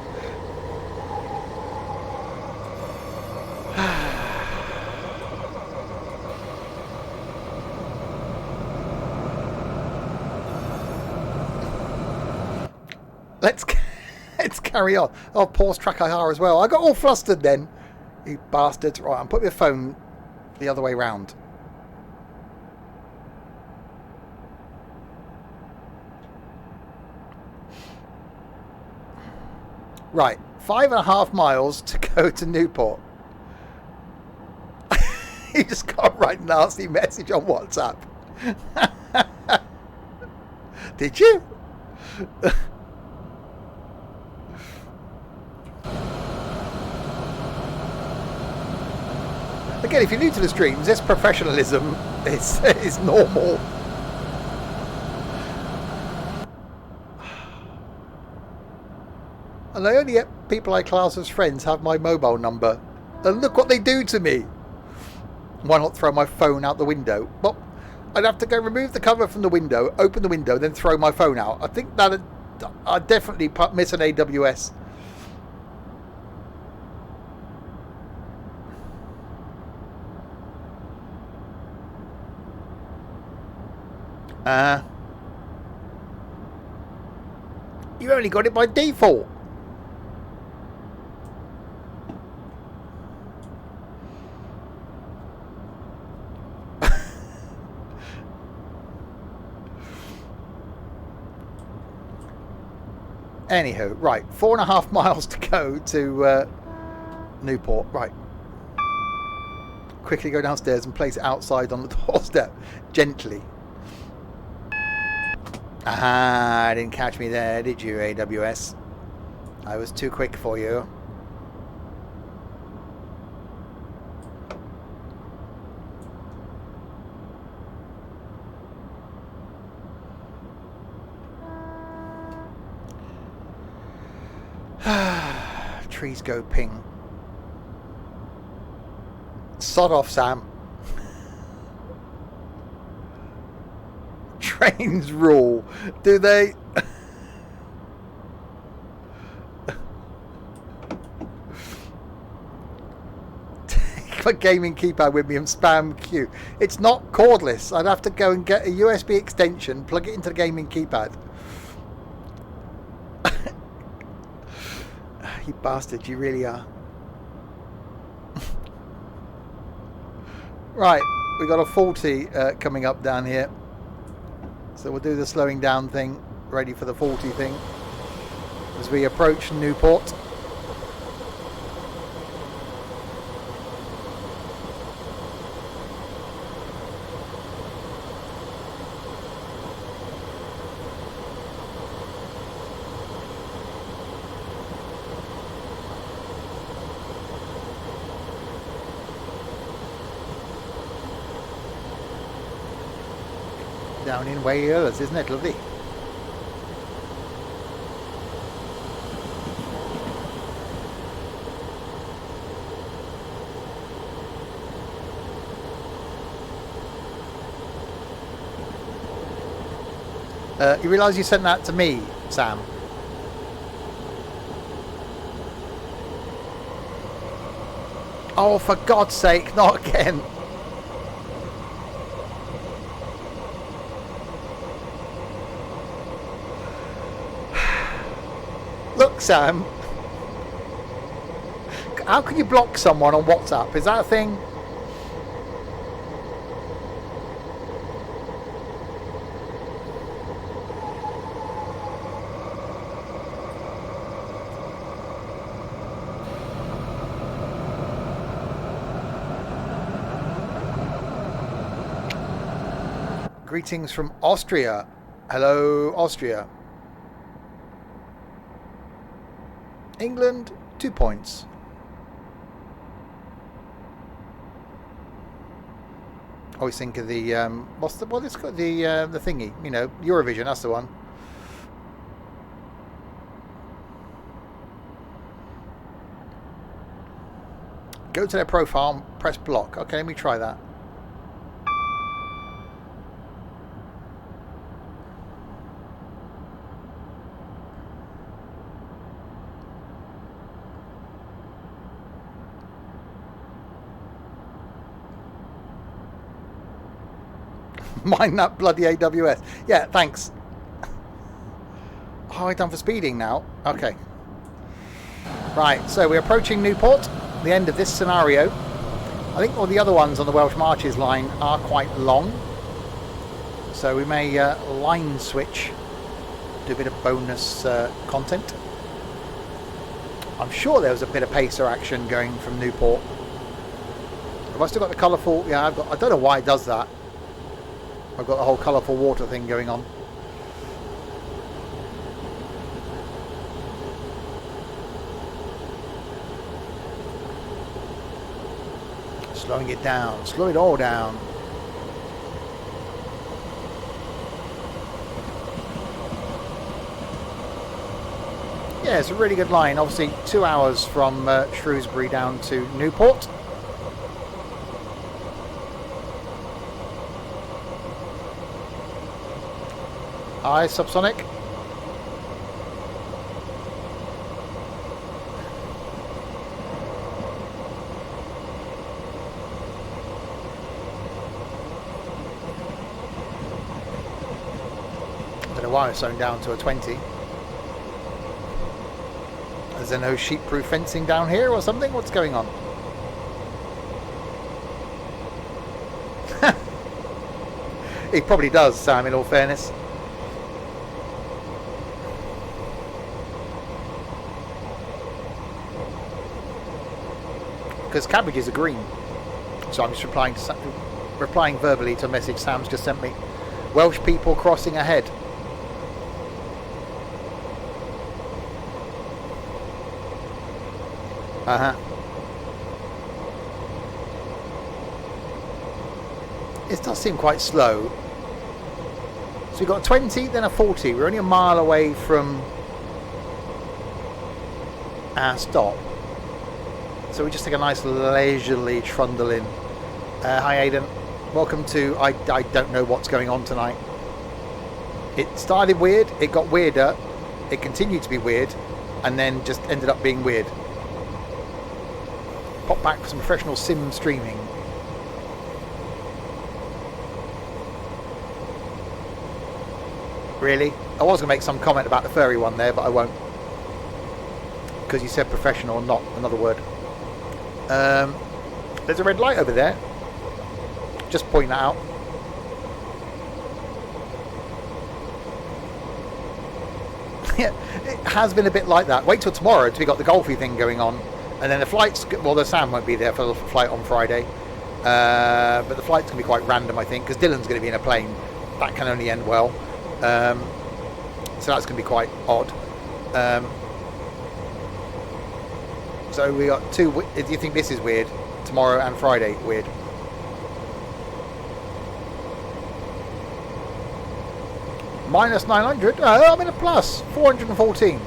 Let's carry on. Oh, pause track IR as well. I got all flustered then. You bastards. Right, I'm putting my phone the other way round. Right, 5.5 miles to go to Newport. You just got a right nasty message on WhatsApp. Did you? Again, if you're new to the streams, this professionalism is normal. And I only let people I class as friends have my mobile number. And look what they do to me. Why not throw my phone out the window? Well, I'd have to go remove the cover from the window, open the window, then throw my phone out. I think that I'd definitely miss an AWS. You only got it by default. Anywho, right, 4.5 miles to go to Newport. Right. Quickly go downstairs and place it outside on the doorstep. Gently. Ah, didn't catch me there, did you, AWS? I was too quick for you. Trees go ping. Sod off, Sam. Trains rule, do they? Take my gaming keypad with me and spam Q. It's not cordless. I'd have to go and get a USB extension, plug it into the gaming keypad. You bastard, you really are. Right, we got a 40 coming up down here. So we'll do the slowing down thing, ready for the 40 thing as we approach Newport. Down in Wales, isn't it lovely? You realise you sent that to me, Sam? Oh, for God's sake, not again! Look, Sam, how can you block someone on WhatsApp? Is that a thing? Greetings from Austria. Hello, Austria. England, 2 points. Always think of the what it's called, the thingy, you know, Eurovision. That's the one. Go to their profile, press block. Okay, let me try that. Mind that bloody AWS. Yeah, thanks. Oh, I'm done for speeding now. Okay. Right, so we're approaching Newport, the end of this scenario. I think all the other ones on the Welsh Marches line are quite long. So we may line switch, do a bit of bonus content. I'm sure there was a bit of pacer action going from Newport. Have I still got the colourful? Yeah, I've got. I don't know why it does that. I've got the whole colourful water thing going on. Slowing it down. Slow it all down. Yeah, it's a really good line. Obviously 2 hours from Shrewsbury down to Newport. Hi, Subsonic. Don't know why it's slowing down to a 20. Is there no sheep-proof fencing down here or something? What's going on? It probably does, Sam, in all fairness. Because cabbages are green. So I'm just replying verbally to a message Sam's just sent me. Welsh people crossing ahead. Uh-huh. It does seem quite slow. So we've got a 20, then a 40. We're only a mile away from our stop. So we just take a nice leisurely trundle in. Hi Aidan. Welcome to I don't know what's going on tonight. It started weird, it got weirder, it continued to be weird, and then just ended up being weird. Pop back for some professional sim streaming. Really? I was going to make some comment about the furry one there, but I won't. Because you said professional, not another word. There's a red light over there. Just point that out. Yeah, it has been a bit like that. Wait till tomorrow till we got the golfy thing going on. And then the flights, well, the Sam won't be there for the flight on Friday. But the flight's going to be quite random, I think, because Dylan's going to be in a plane. That can only end well. So that's going to be quite odd. So we got two. Do you think this is weird? Tomorrow and Friday, weird. Minus 900. Oh, I'm in a plus. 414.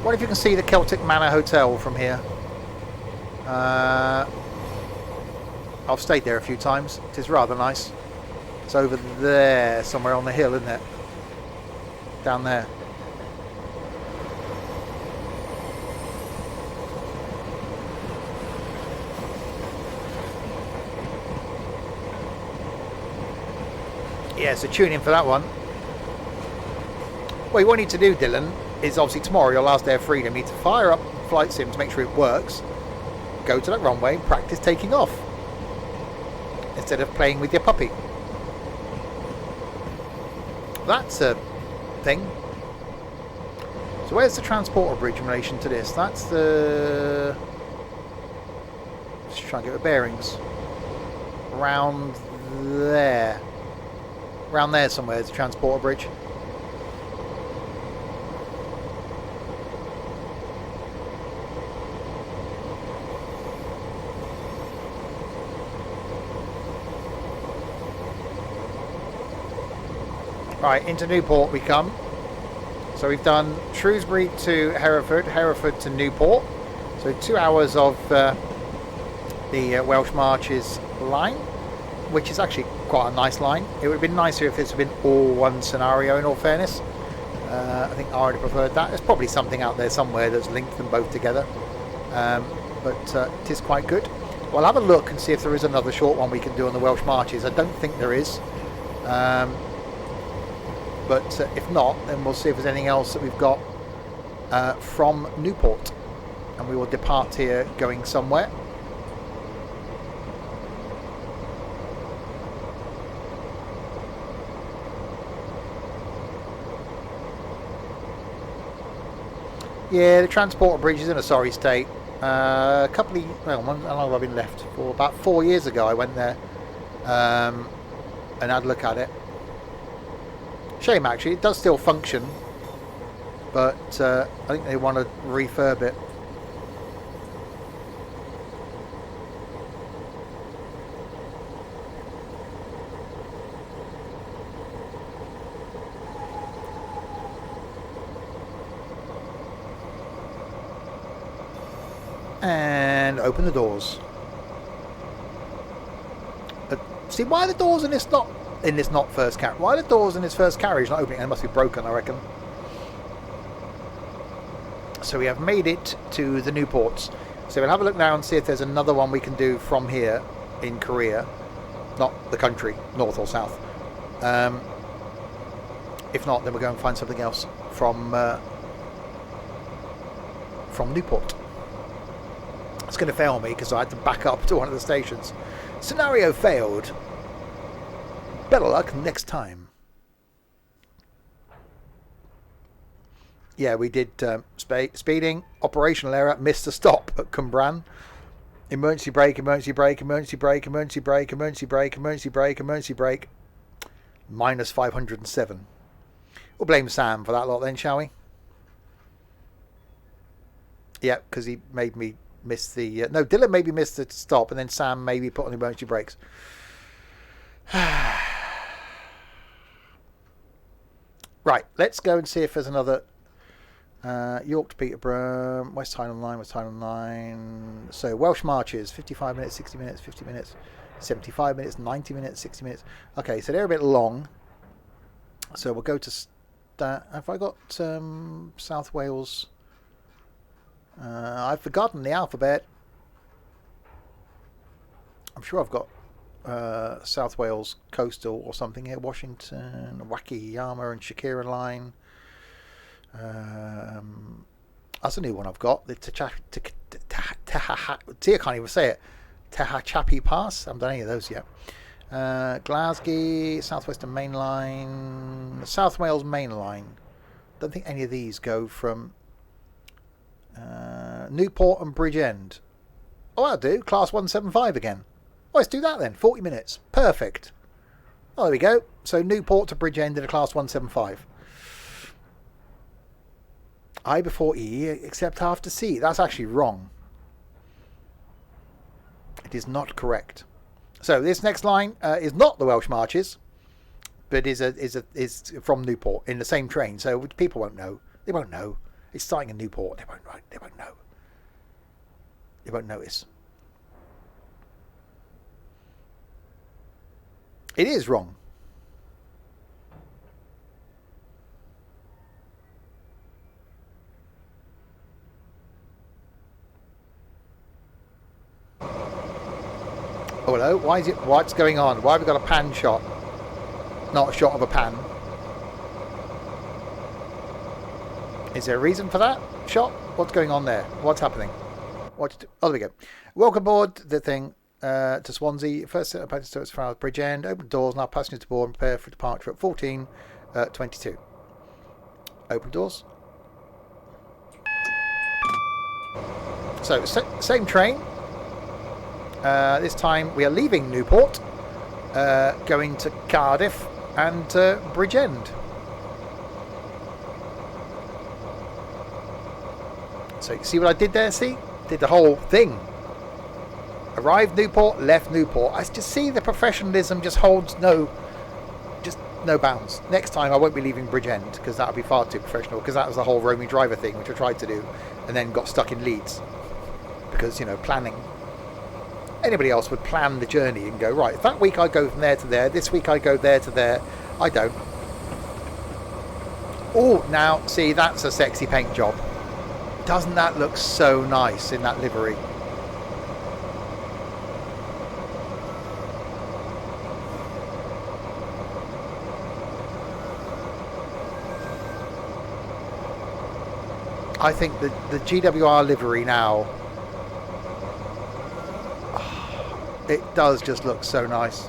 What if you can see the Celtic Manor Hotel from here? I've stayed there a few times. It is rather nice. It's over there, somewhere on the hill, isn't it? Down there. Yeah, so tune in for that one. Well, what you need to do, Dylan, is obviously tomorrow, your last day of freedom, you need to fire up Flight Sim to make sure it works. Go to that runway, practice taking off. Instead of playing with your puppy. That's a thing. So where's the transporter bridge in relation to this? That's the... Just try and get the bearings. Around there. Around there somewhere is the transporter bridge. Right, into Newport we come. So we've done Shrewsbury to Hereford, Hereford to Newport. So 2 hours of the Welsh Marches Line, which is actually quite a nice line. It would have been nicer if this had been all one scenario, in all fairness. I think I would have preferred that. There's probably something out there somewhere that's linked them both together. But it is quite good. Well, I'll have a look and see if there is another short one we can do on the Welsh Marches. I don't think there is. But if not, then we'll see if there's anything else that we've got from Newport. And we will depart here going somewhere. Yeah, the transporter bridge is in a sorry state. A couple of... Well, how long have I been left? For about 4 years ago I went there and had a look at it. Shame actually, it does still function, but I think they want to refurb it. And open the doors. See, why are the doors in this not first carriage? Why are the doors in this first carriage not opening? They must be broken, I reckon. So we have made it to the Newports. So we'll have a look now and see if there's another one we can do from here in Korea. Not the country, north or south. If not, then we'll go and find something else from Newport. It's going to fail me because I had to back up to one of the stations. Scenario failed. Better luck next time. Yeah, we did speeding, operational error, missed a stop at Cwmbran. Emergency brake, emergency brake, emergency brake, emergency brake, emergency brake, emergency brake, emergency brake. Minus 507. We'll blame Sam for that lot then, shall we? Yeah, because he made me miss the... no, Dylan made me miss the stop, and then Sam made me put on the emergency brakes. Right, let's go and see if there's another... York to Peterborough, West Highland Line. So, Welsh Marches, 55 minutes, 60 minutes, 50 minutes, 75 minutes, 90 minutes, 60 minutes. Okay, so they're a bit long. So we'll go to... have I got South Wales... I've forgotten the alphabet. I'm sure I've got South Wales Coastal or something here. Washington, Wacky, Yarmouth and Shakira Line. That's a new one I've got. The I can't even say it. Tehachapi Pass. I haven't done any of those yet. Glasgow, South Western Main Line, South Wales Main Line. Don't think any of these go from Newport and Bridgend. Oh, I'll do. Class 175 again. Well, let's do that then. 40 minutes. Perfect. Oh, there we go. So Newport to Bridgend in a Class 175. I before E, except after C. That's actually wrong. It is not correct. So this next line is not the Welsh Marches, but is from Newport in the same train. So people won't know. They won't know. It's starting in Newport. They won't know. They won't notice. It is wrong. Oh, hello. Why is it? What's going on? Why have we got a pan shot? Not a shot of a pan. Is there a reason for that shot? What's going on there? What's happening? Oh, there we go. Welcome aboard the thing to Swansea. First set of passengers to Farrell Bridgend. Open doors. Now passengers to board and prepare for departure at 14:22. Open doors. So same train. This time we are leaving Newport, going to Cardiff and Bridgend. So you see what I did there? See? Did the whole thing. Arrived Newport, left Newport. I just see the professionalism just holds no bounds. Next time I won't be leaving Bridgend because that would be far too professional, because that was the whole roaming driver thing which I tried to do and then got stuck in Leeds because, you know, planning. Anybody else would plan the journey and go, right, that week I go from there to there, this week I go there to there. I don't. Oh, now, see, that's a sexy paint job. Doesn't that look so nice in that livery? I think the GWR livery now, it does just look so nice.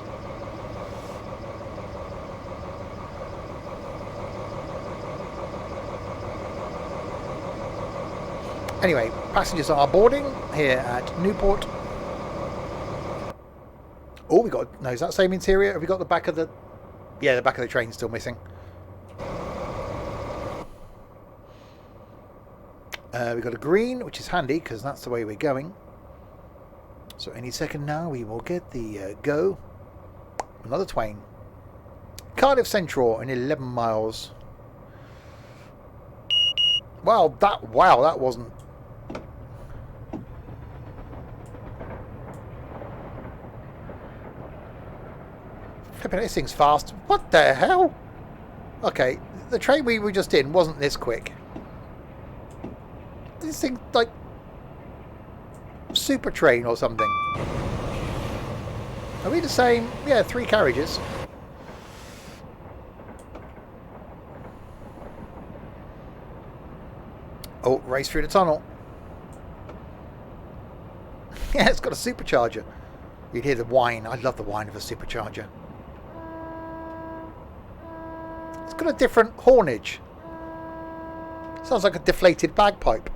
Anyway, passengers are boarding here at Newport. Oh, we got... No, is that the same interior? Have we got the back of the... Yeah, the back of the train's still missing. We've got a green, which is handy, because that's the way we're going. So any second now, we will get the go. Another train. Cardiff Central in 11 miles. Wow, that wasn't... Flipping, this thing's fast. What the hell? Okay, the train we were just in wasn't this quick. This thing, like... super train or something. Are we the same? Yeah, 3 carriages. Oh, race through the tunnel. Yeah, it's got a supercharger. You'd hear the whine. I love the whine of a supercharger. It's got a different hornage. Sounds like a deflated bagpipe.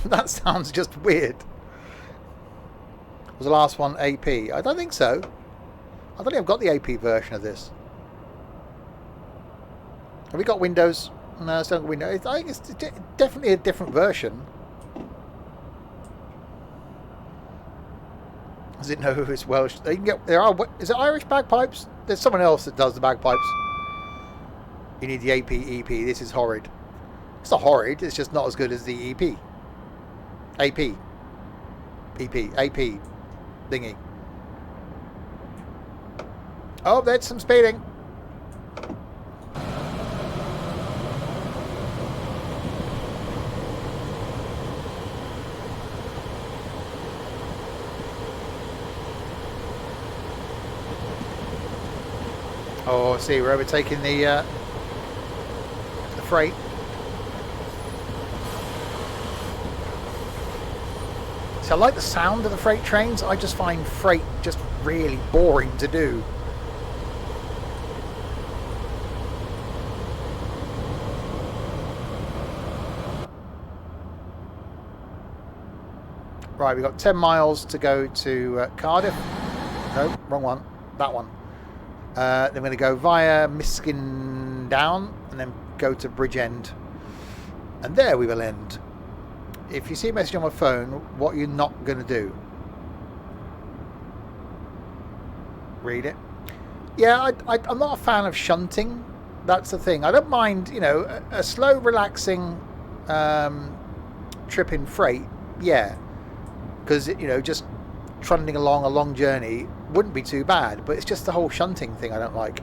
That sounds just weird. Was the last one AP? I don't think so. I don't think I've got the AP version of this. Have we got Windows? No, it's not Windows. I think it's definitely a different version. Does it know it's Welsh? They can get. Is it Irish bagpipes? There's someone else that does the bagpipes. You need the AP EP. This is horrid. It's not horrid. It's just not as good as the EP. AP thingy. Oh, there's some speeding. Oh, see, we're overtaking the freight. So I like the sound of the freight trains. I just find freight just really boring to do. Right, we've got 10 miles to go to Cardiff. No, wrong one. That one. Then we're going to go via Miskin down and then go to Bridgend. And there we will end. If you see a message on my phone, what you're not going to do? Read it. Yeah, I'm not a fan of shunting. That's the thing. I don't mind, you know, a slow, relaxing trip in freight. Yeah. Because, you know, just trundling along a long journey wouldn't be too bad, but it's just the whole shunting thing I don't like.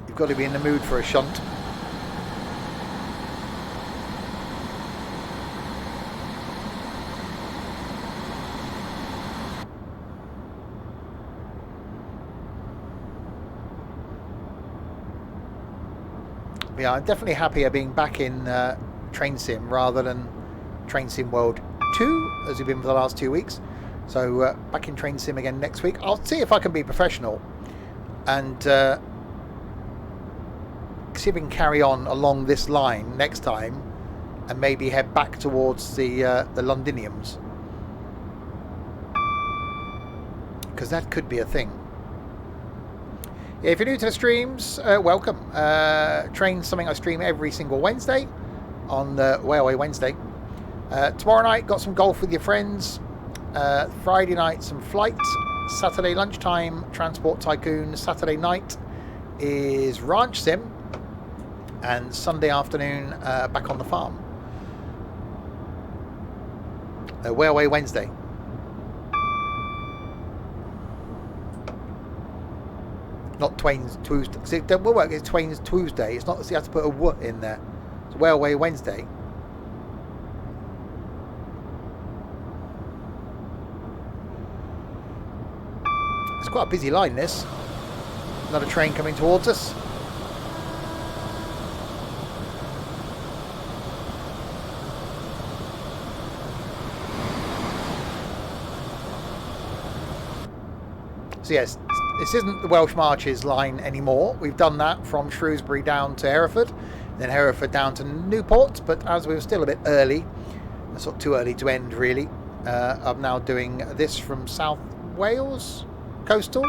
You've got to be in the mood for a shunt. Yeah, I'm definitely happier being back in Train Sim rather than Train Sim World 2, as we've been for the last 2 weeks. So back in Train Sim again next week. I'll see if I can be professional and see if we can carry on along this line next time and maybe head back towards the Londiniums, because that could be a thing. If you're new to the streams, welcome. Train's something I stream every single Wednesday on the Railway Wednesday. Tomorrow night, got some golf with your friends. Friday night, some flights. Saturday lunchtime, Transport Tycoon. Saturday night is Ranch Sim. And Sunday afternoon, back on the farm. Railway Wednesday. Not Twain's Tuesday. See, it will work. It's Twain's Tuesday. It's not. So you have to put a "w" in there. It's Railway Wednesday. It's quite a busy line. This. Another train coming towards us. So yes. This isn't the Welsh Marches line anymore. We've done that from Shrewsbury down to Hereford, then Hereford down to Newport, but as we were still a bit early, it's not too early to end really, I'm now doing this from South Wales, coastal,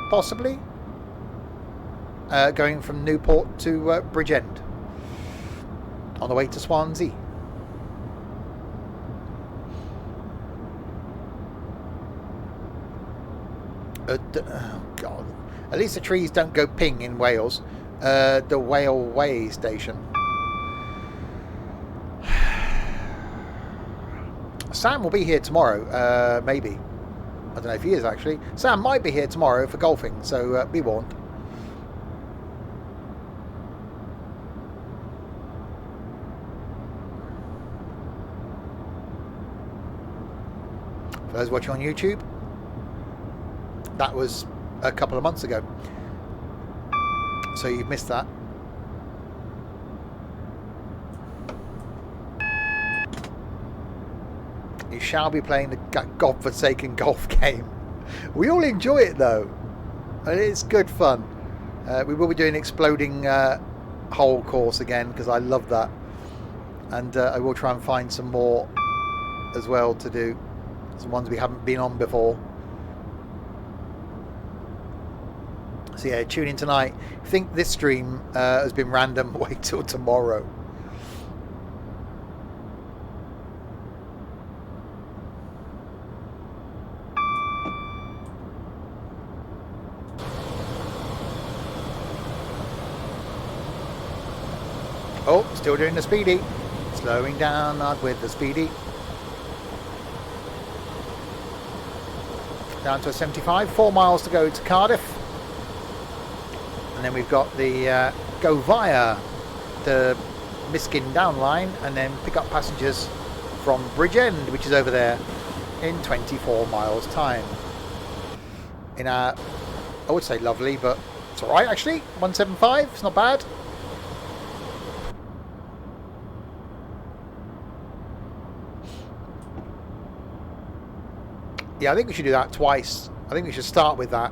possibly, going from Newport to Bridgend, on the way to Swansea. Oh God! At least the trees don't go ping in Wales. The Railway Station. Sam will be here tomorrow. Maybe. I don't know if he is actually. Sam might be here tomorrow for golfing, so be warned. For those watching on YouTube, that was a couple of months ago, so you've missed that. You shall be playing the godforsaken golf game. We all enjoy it though, and it's good fun. We will be doing exploding hole course again because I love that, and I will try and find some more as well to do. Some ones we haven't been on before. So yeah, tune in tonight. If you think this stream has been random, wait till tomorrow. Oh, still doing the speedy. Slowing down, not with the speedy. Down to a 75. 4 miles to go to Cardiff. And then we've got the go via the Miskin down line and then pick up passengers from Bridgend, which is over there, in 24 miles time. In our, I would say lovely, but it's alright actually. 175, it's not bad. Yeah, I think we should do that twice. I think we should start with that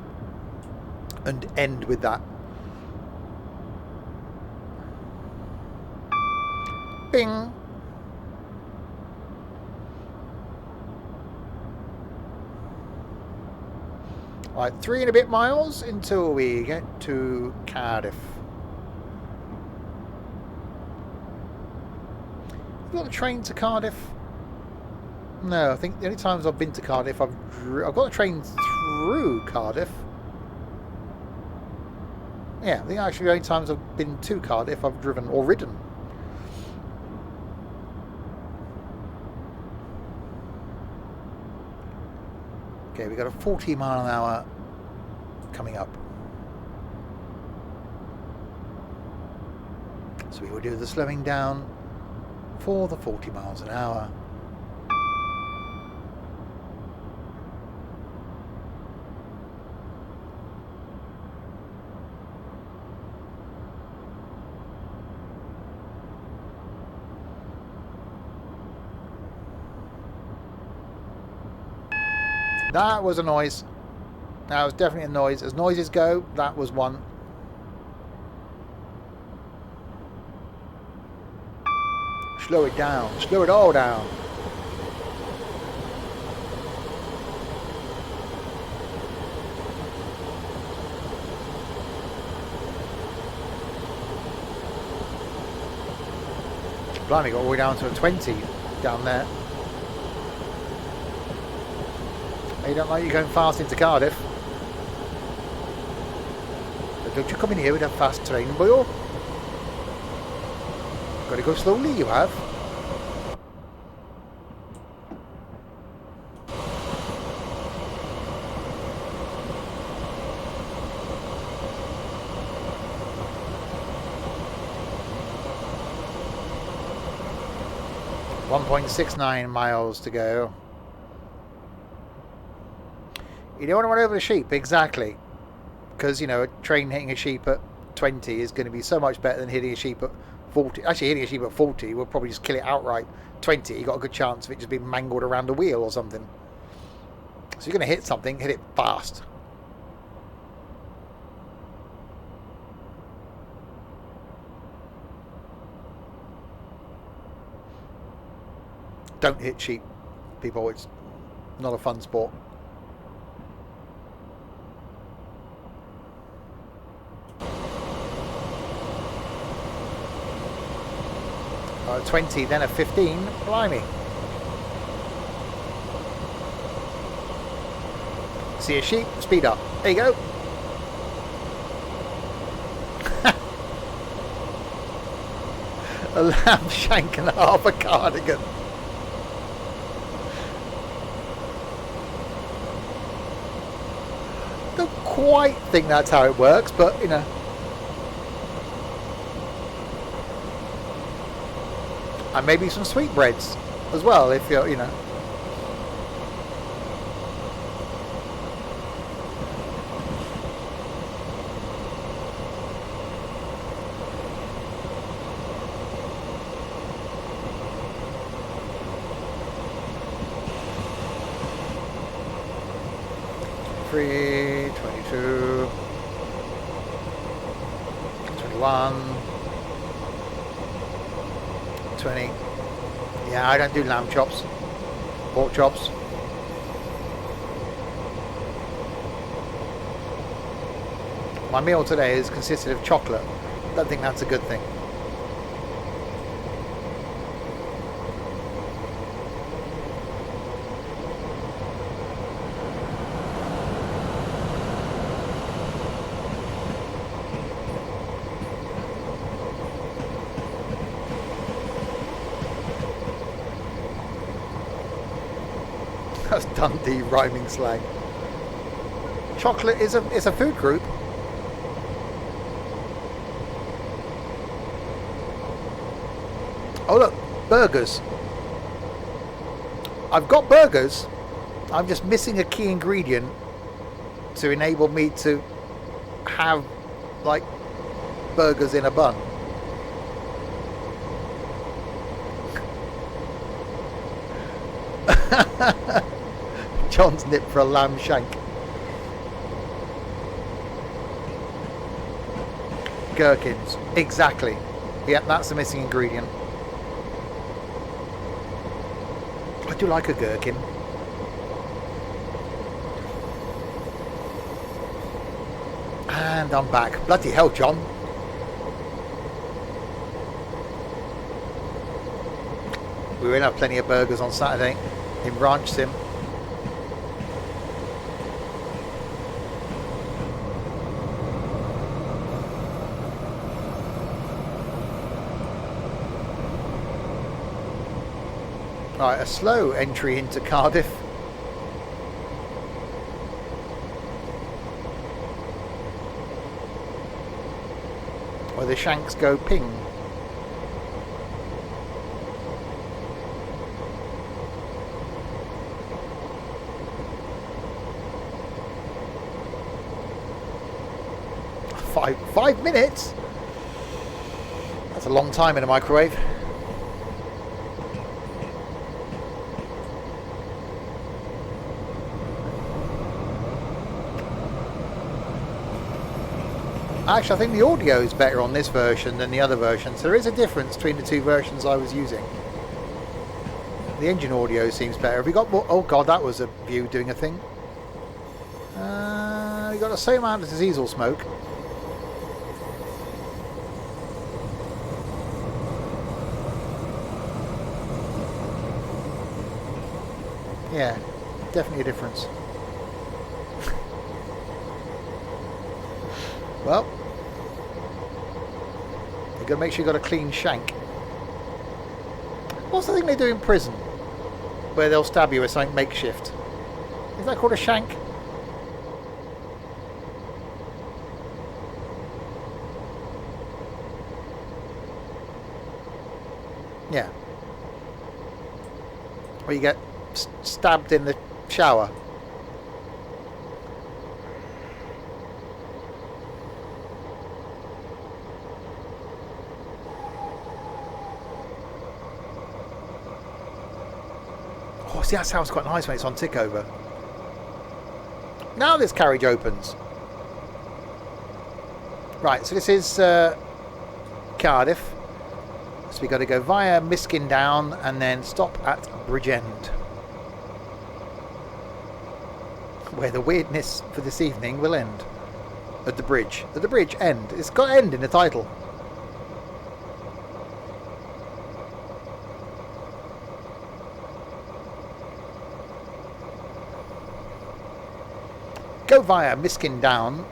and end with that. Bing. Right, 3 and a bit miles until we get to Cardiff. Have you got a train to Cardiff? No, I think the only times I've been to Cardiff, I've got a train through Cardiff. Yeah, I think actually the only times I've been to Cardiff, I've driven or ridden. Okay, we've got a 40 mile an hour coming up. So we will do the slowing down for the 40 miles an hour. That was a noise. That was definitely a noise. As noises go, that was one. Slow it down. Slow it all down. Blimey, got all the way down to a 20 down there. You don't like you going fast into Cardiff. But don't you come in here with a fast train, boyo. Got to go slowly, you have. .69 miles to go. You don't want to run over the sheep, exactly. Because, you know, a train hitting a sheep at 20 is going to be so much better than hitting a sheep at 40. Actually, hitting a sheep at 40 will probably just kill it outright. 20, you got a good chance of it just being mangled around a wheel or something. So you're going to hit something, hit it fast. Don't hit sheep, people. It's not a fun sport. 20, then a 15. Blimey. See a sheep, speed up. There you go. A lamb shank and half a cardigan. Don't quite think that's how it works, but you know. And maybe some sweetbreads as well, if you're, you know. Three, 22, 21. 20. Yeah, I don't do lamb chops. pork chops. My meal today has consisted of chocolate. Don't think that's a good thing. That's Dundee rhyming slang. Chocolate is a food group. Oh look, burgers. I've got burgers. I'm just missing a key ingredient to enable me to have like burgers in a bun. John's nipped for a lamb shank. Gherkins. Exactly. Yep, that's the missing ingredient. I do like a gherkin. And I'm back. Bloody hell, John. We were going to have plenty of burgers on Saturday in Ranch Sim. Right, a slow entry into Cardiff. Where the shanks go ping. Five minutes? That's a long time in a microwave. Actually, I think the audio is better on this version than the other version, so there is a difference between the two versions I was using. The engine audio seems better. Have we got more? Oh god, that was a view doing a thing. We got the same amount as diesel smoke. Yeah, definitely a difference. Well, you've got to make sure you've got a clean shank. What's the thing they do in prison? Where they'll stab you with something makeshift. Is that called a shank? Yeah. Where you get stabbed in the shower. Oh, see, that sounds quite nice when it's on tick over. Now this carriage opens. Right, so this is Cardiff. So we've got to go via Miskin Down and then stop at Bridgend, where the weirdness for this evening will end. At the bridge. At the bridge end. It's got end in the title. Go via Miskin Down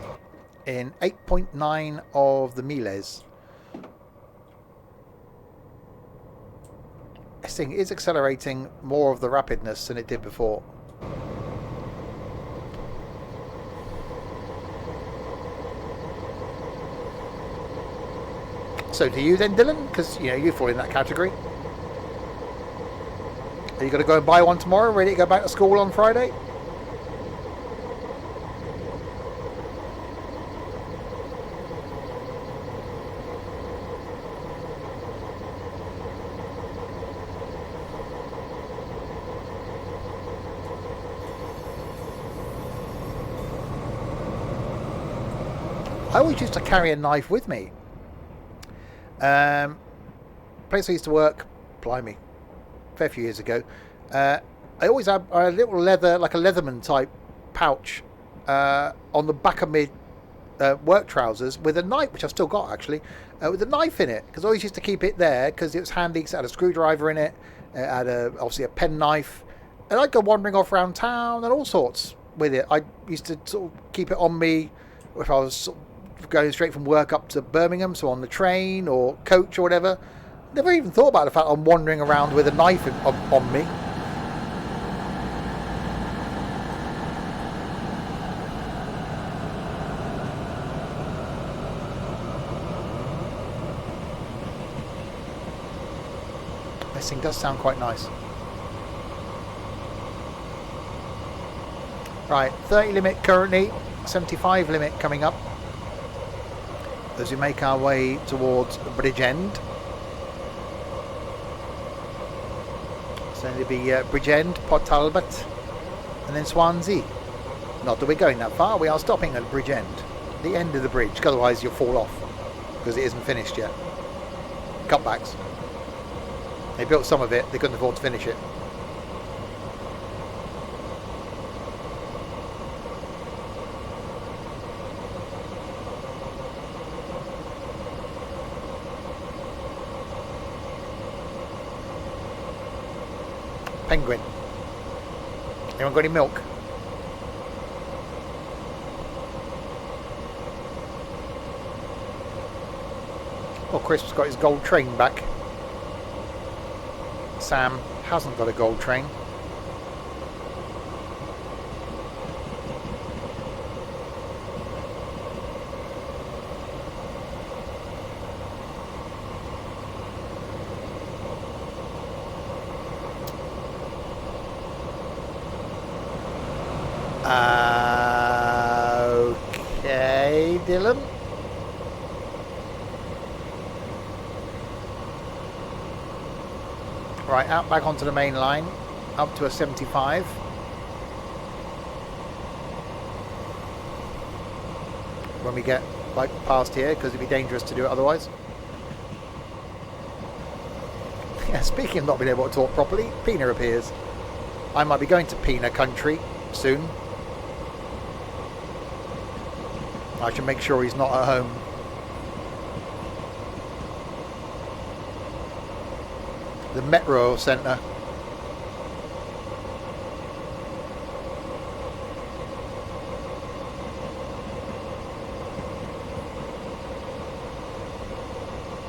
in 8.9 of the miles. This thing is accelerating more of the rapidness than it did before. So do you then, Dylan? Because you know you fall in that category. Are you going to go and buy one tomorrow, ready to go back to school on Friday? I always used to carry a knife with me. Place I used to work, blimey, a fair few years ago, I always have a little leather, like a Leatherman type pouch on the back of my work trousers with a knife, which I've still got actually, with a knife in it, because I always used to keep it there because it was handy, because it had a screwdriver in it, it had obviously a pen knife, and I'd go wandering off around town and all sorts with it. I used to sort of keep it on me if I was sort of going straight from work up to Birmingham, so on the train or coach or whatever. Never even thought about the fact I'm wandering around with a knife on me. This thing does sound quite nice. Right, 30 limit currently, 75 limit coming up as we make our way towards Bridgend. So it'll be Bridgend, Port Talbot, and then Swansea. Not that we're going that far, we are stopping at Bridgend, the end of the bridge, otherwise you'll fall off because it isn't finished yet. Cutbacks. They built some of it, they couldn't afford to finish it. Penguin. Anyone got any milk? Well, Crisp's got his gold train back. Sam hasn't got a gold train. Okay, Dylan. Right, out back onto the main line, up to a 75. When we get like past here, because it'd be dangerous to do it otherwise. Yeah, speaking of not being able to talk properly, Pina appears. I might be going to Pina country soon. I should make sure he's not at home. The Metro Centre.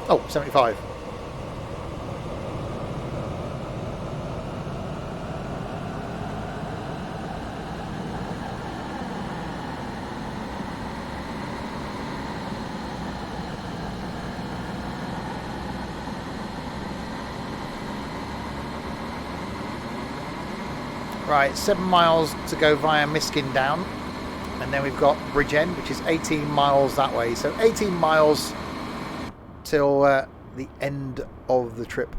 Oh, 75. Right, 7 miles to go via Miskin Down, and then we've got Bridgend, which is 18 miles that way. So 18 miles till the end of the trip.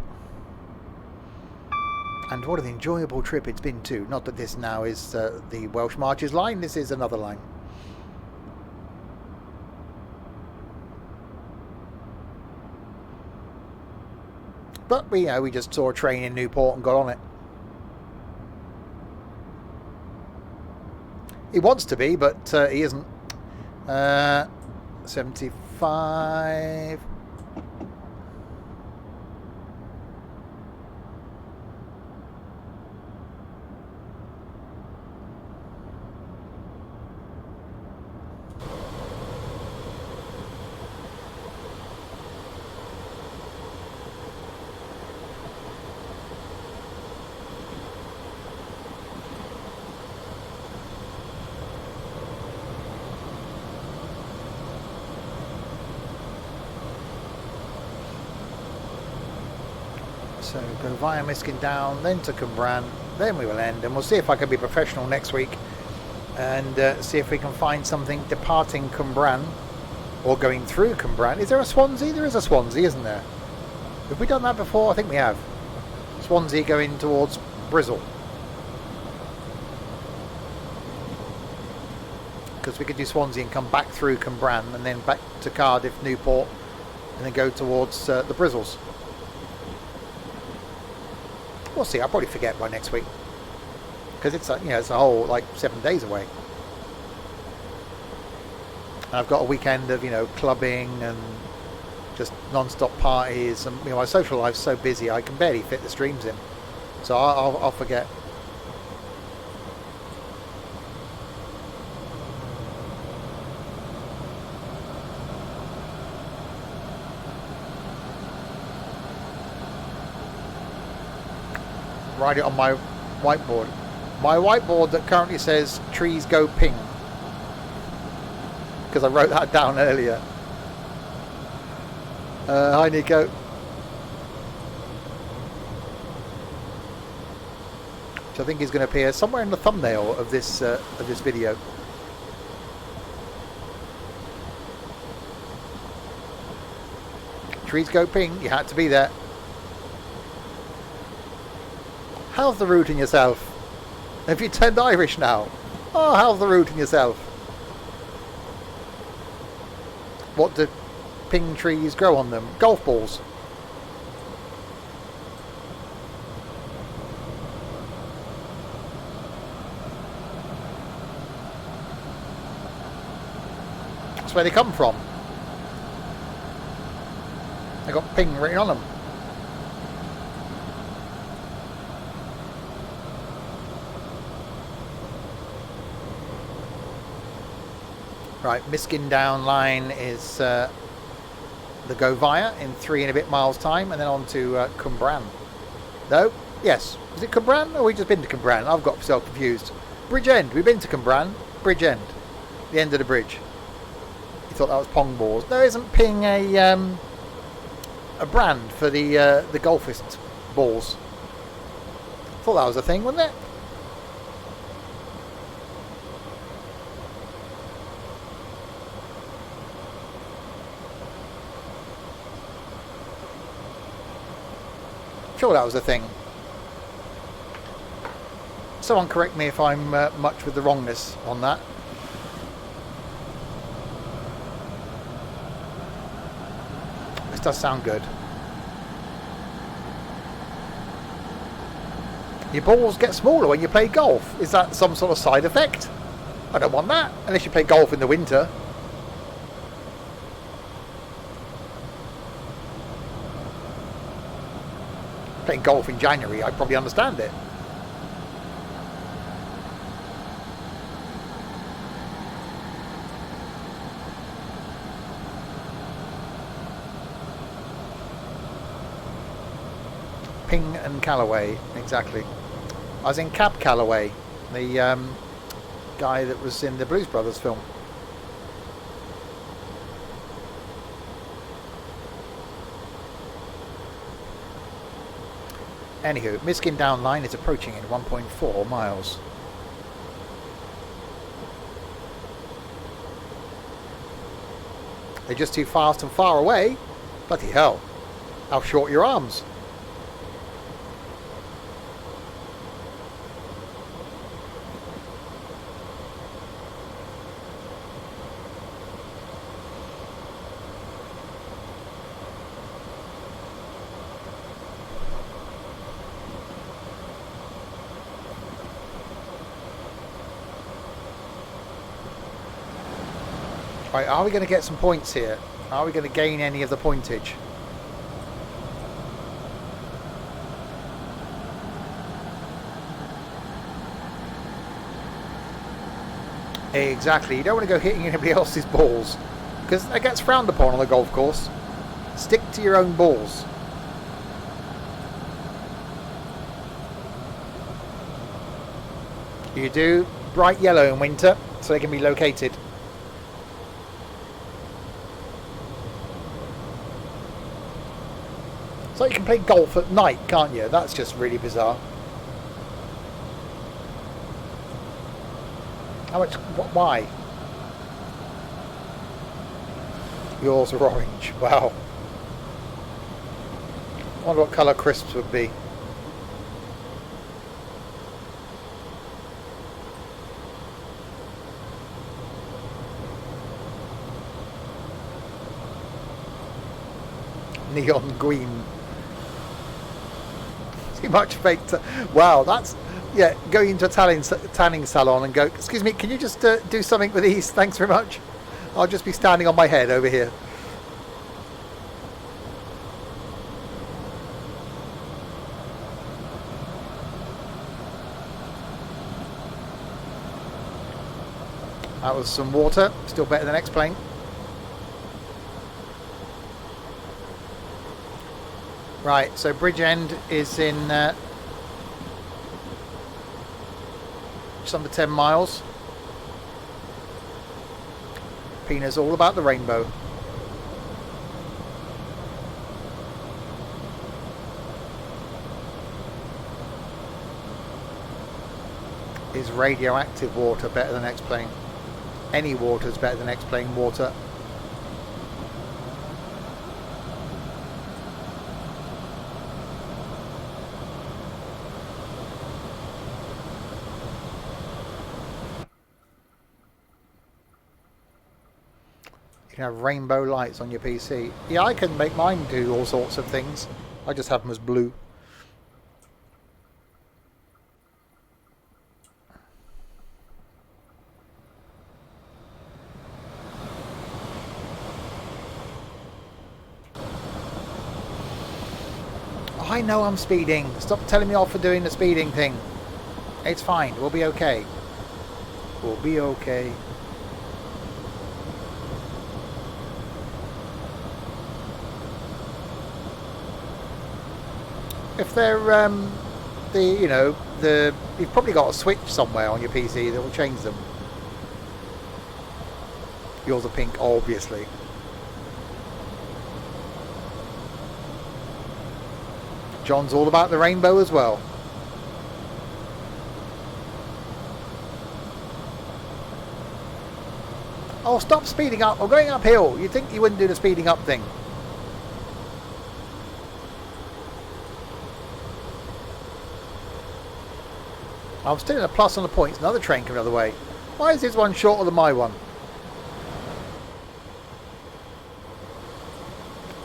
And what an enjoyable trip it's been too. Not that this now is the Welsh Marches Line, this is another line. But we just saw a train in Newport and got on it. He wants to be, but he isn't. 75. So go via Miskin Down, then to Cwmbran, then we will end, and we'll see if I can be professional next week and see if we can find something departing Cwmbran or going through Cwmbran. Is there a Swansea? There is a Swansea, isn't there? Have we done that before? I think we have. Swansea going towards Bristol. Because we could do Swansea and come back through Cwmbran and then back to Cardiff, Newport, and then go towards the Bristles. We'll see, I'll probably forget by next week. because it's it's a whole like 7 days away. And I've got a weekend of clubbing and just non-stop parties, and my social life's so busy I can barely fit the streams in, so I'll forget. Write it on my whiteboard. My whiteboard that currently says trees go ping, because I wrote that down earlier. Hi Nico. Which I think is going to appear somewhere in the thumbnail of this video. Trees go ping. You had to be there. How's the root in yourself? Have you turned Irish now? Oh, how's the root in yourself? What do ping trees grow on them? Golf balls. That's where they come from. They got ping written on them. Right, Miskin Down line is the go via in 3 and a bit miles time, and then on to Cwmbran. No? Yes. Is it Cwmbran, or have we just been to Cwmbran? I've got myself confused. Bridge End. We've been to Cwmbran. Bridge End. The end of the bridge. You thought that was pong balls. No, isn't ping a brand for the golfist balls? Thought that was a thing, wasn't it? Sure, that was a thing. Someone correct me if I'm much with the wrongness on that. This does sound good. Your balls get smaller when you play golf. Is that some sort of side effect? I don't want that, unless you play golf in the winter. Playing golf in January, I'd probably understand it. Ping and Callaway, exactly. I was in Cab Calloway, the guy that was in the Blues Brothers film. Anywho, Miskin Down line is approaching in 1.4 miles. They're just too fast and far away. Bloody hell. How short are your arms? Right, are we going to get some points here? Are we going to gain any of the pointage? Exactly, you don't want to go hitting anybody else's balls, because that gets frowned upon on a golf course. Stick to your own balls. You do bright yellow in winter, so they can be located. So you can play golf at night, can't you? That's just really bizarre. How much? Why? Yours are orange. Wow. I wonder what colour crisps would be. Neon green. Too much fake. Wow, that's Yeah, going into a tanning salon and go, excuse me, can you just do something with these? Thanks very much. I'll just be standing on my head over here. That was some water, still better than X-Plane. Right, so Bridgend is in just under 10 miles. Pina's all about the rainbow. Is radioactive water better than X-Plane? Any water is better than X-Plane water. You can have rainbow lights on your PC. Yeah, I can make mine do all sorts of things. I just have them as blue. I know I'm speeding. Stop telling me off for doing the speeding thing. It's fine. We'll be okay. We'll be okay. If they're you've probably got a switch somewhere on your PC that will change them. Yours are pink, obviously. John's all about the rainbow as well. Oh, stop speeding up. I'm going uphill. You'd think you wouldn't do the speeding up thing. I'm still in a plus on the points. Another train coming the other way. Why is this one shorter than my one?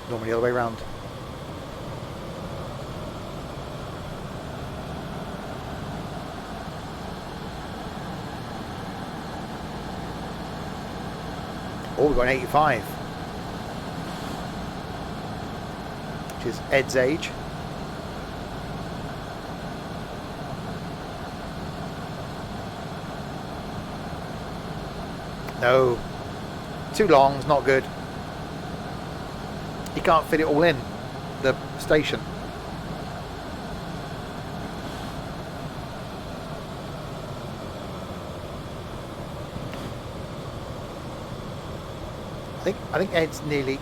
Normally the other way around. Oh, we've got an 85. Which is Ed's age. No. Too long, it's not good. You can't fit it all in the station. I think Ed's nearly,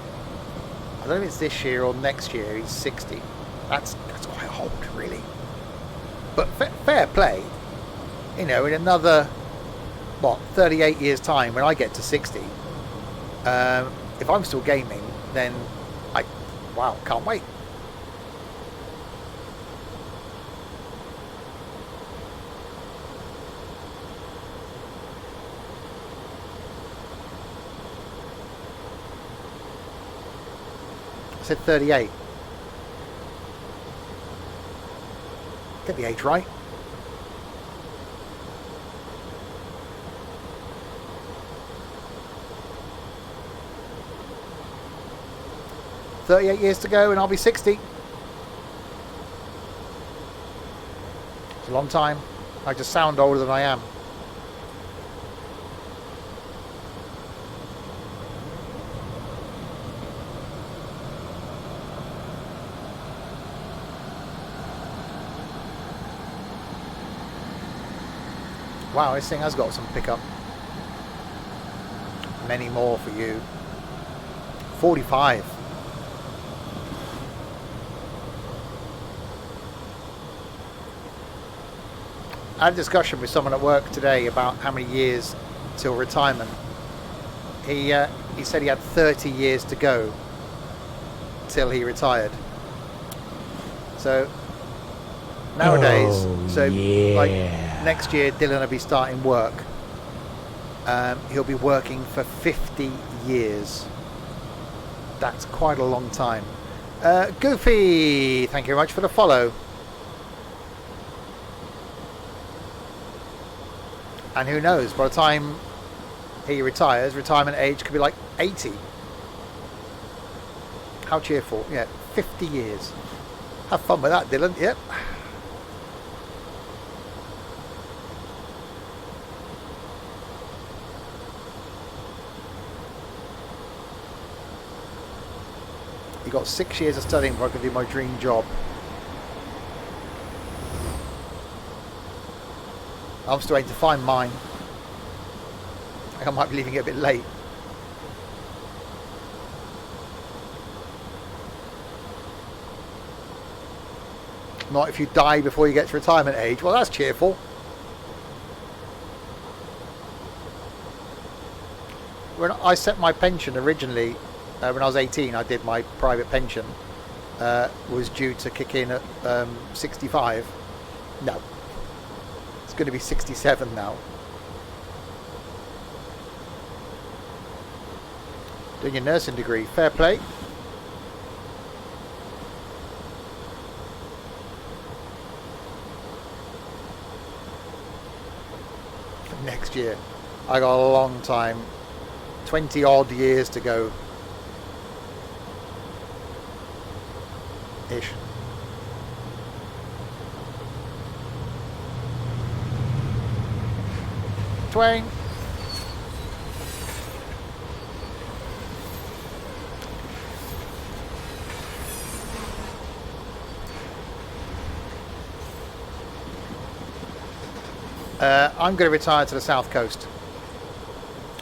I don't know if it's this year or next year, he's 60. That's quite old, really. But fair play. You know, in another 38 years time when I get to 60, if I'm still gaming, then can't wait. I said 38. Get the age right. "38 years to go and I'll be 60. It's a long time. I just sound older than I am. Wow, this thing has got some pickup. Many more for you. 45. I had a discussion with someone at work today about how many years till retirement. He said he had 30 years to go till he retired. So nowadays, like next year, Dylan will be starting work. He'll be working for 50 years. That's quite a long time. Goofy, thank you very much for the follow. And who knows, by the time he retires, retirement age could be like 80. How cheerful. Yeah, 50 years. Have fun with that, Dylan. Yep. You got 6 years of studying before I can do my dream job. I'm still waiting to find mine. I think I might be leaving it a bit late. Not if you die before you get to retirement age. Well, that's cheerful. When I set my pension originally, when I was 18, I did my private pension. Was due to kick in at 65. No. It's going to be 67 now. Doing your nursing degree. Fair play. Next year. I got a long time. 20 odd years to go. Ish. Twain. I'm going to retire to the south coast.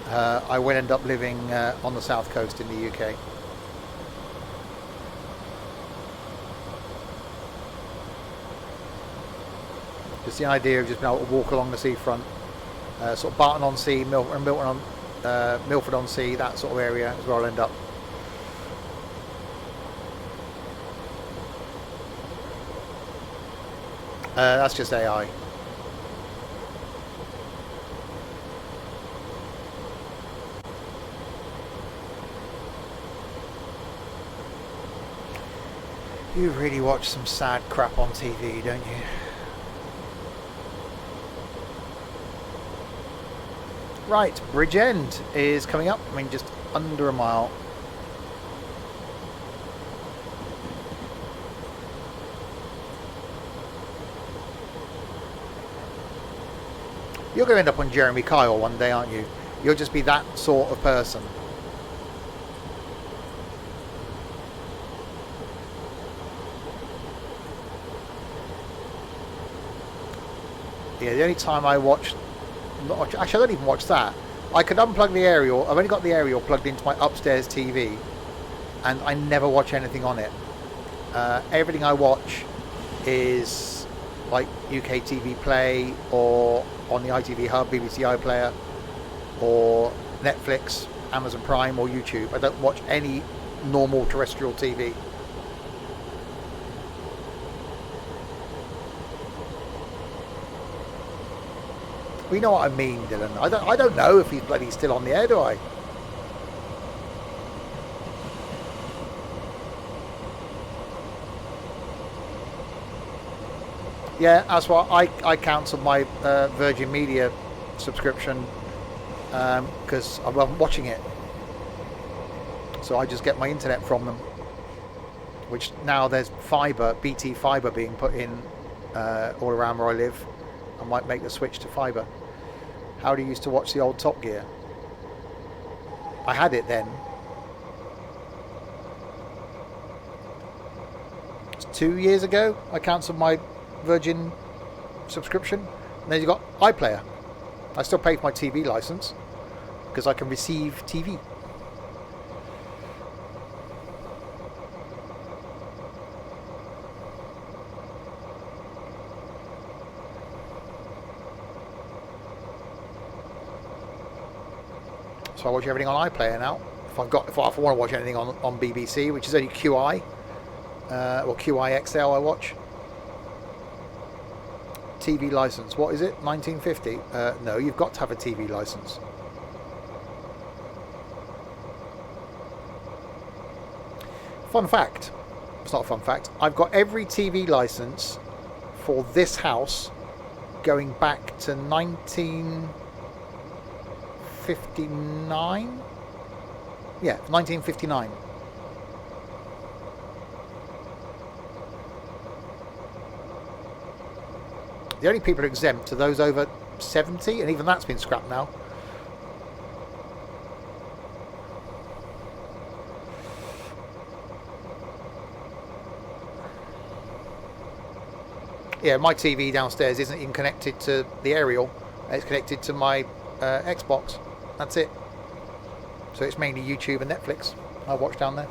I will end up living on the south coast in the UK. Just the idea of just being able to walk along the seafront, sort of Barton-on-Sea, Milford-on-Sea, that sort of area is where I'll end up. That's just AI. You really watch some sad crap on TV, don't you? Right, Bridgend is coming up. I mean, just under a mile. You're going to end up on Jeremy Kyle one day, aren't you? You'll just be that sort of person. Yeah, the only time I watch... Actually, I don't even watch that. I could unplug the aerial. I've only got the aerial plugged into my upstairs TV, and I never watch anything on it. Everything I watch is like UK TV Play, or on the ITV Hub, BBC iPlayer, or Netflix, Amazon Prime, or YouTube. I don't watch any normal terrestrial TV. We know what I mean, Dylan. I don't know if he's bloody still on the air, do I? Yeah, that's why I cancelled my Virgin Media subscription because I wasn't watching it. So I just get my internet from them. Which now there's fibre, BT fibre being put in all around where I live. I might make the switch to fibre. How do you used to watch the old Top Gear? I had it then. It's 2 years ago I cancelled my Virgin subscription. And then you got iPlayer. I still pay for my TV license because I can receive TV. So I watch everything on iPlayer now. If I want to watch anything on BBC, which is only QI or QI XL, I watch. TV license. What is it? 1950? No, you've got to have a TV license. Fun fact. It's not a fun fact. I've got every TV license for this house going back to 19 1959. Yeah, 1959. The only people exempt are those over 70, and even that's been scrapped now. Yeah, my TV downstairs isn't even connected to the aerial. It's connected to my Xbox. That's it. So it's mainly YouTube and Netflix I watch down there.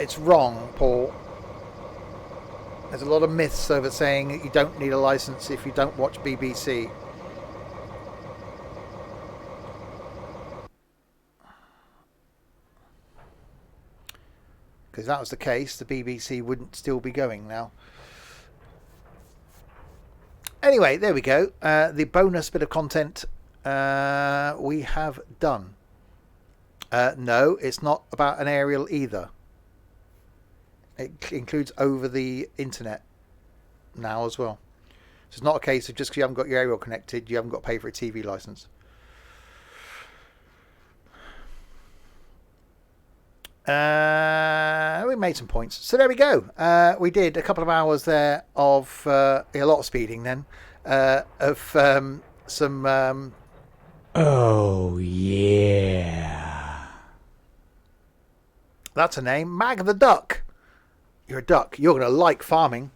It's wrong, Paul. There's a lot of myths over saying that you don't need a license if you don't watch BBC. Because if that was the case, the BBC wouldn't still be going now. Anyway, there we go. The bonus bit of content we have done. No, it's not about an aerial either. It includes over the internet now as well. So it's not a case of just because you haven't got your aerial connected, you haven't got to pay for a TV license. We made some points. So there we go. We did a couple of hours there of a lot of speeding then. Of some... Oh, yeah. That's a name. Mag the Duck. You're a duck. You're going to like farming.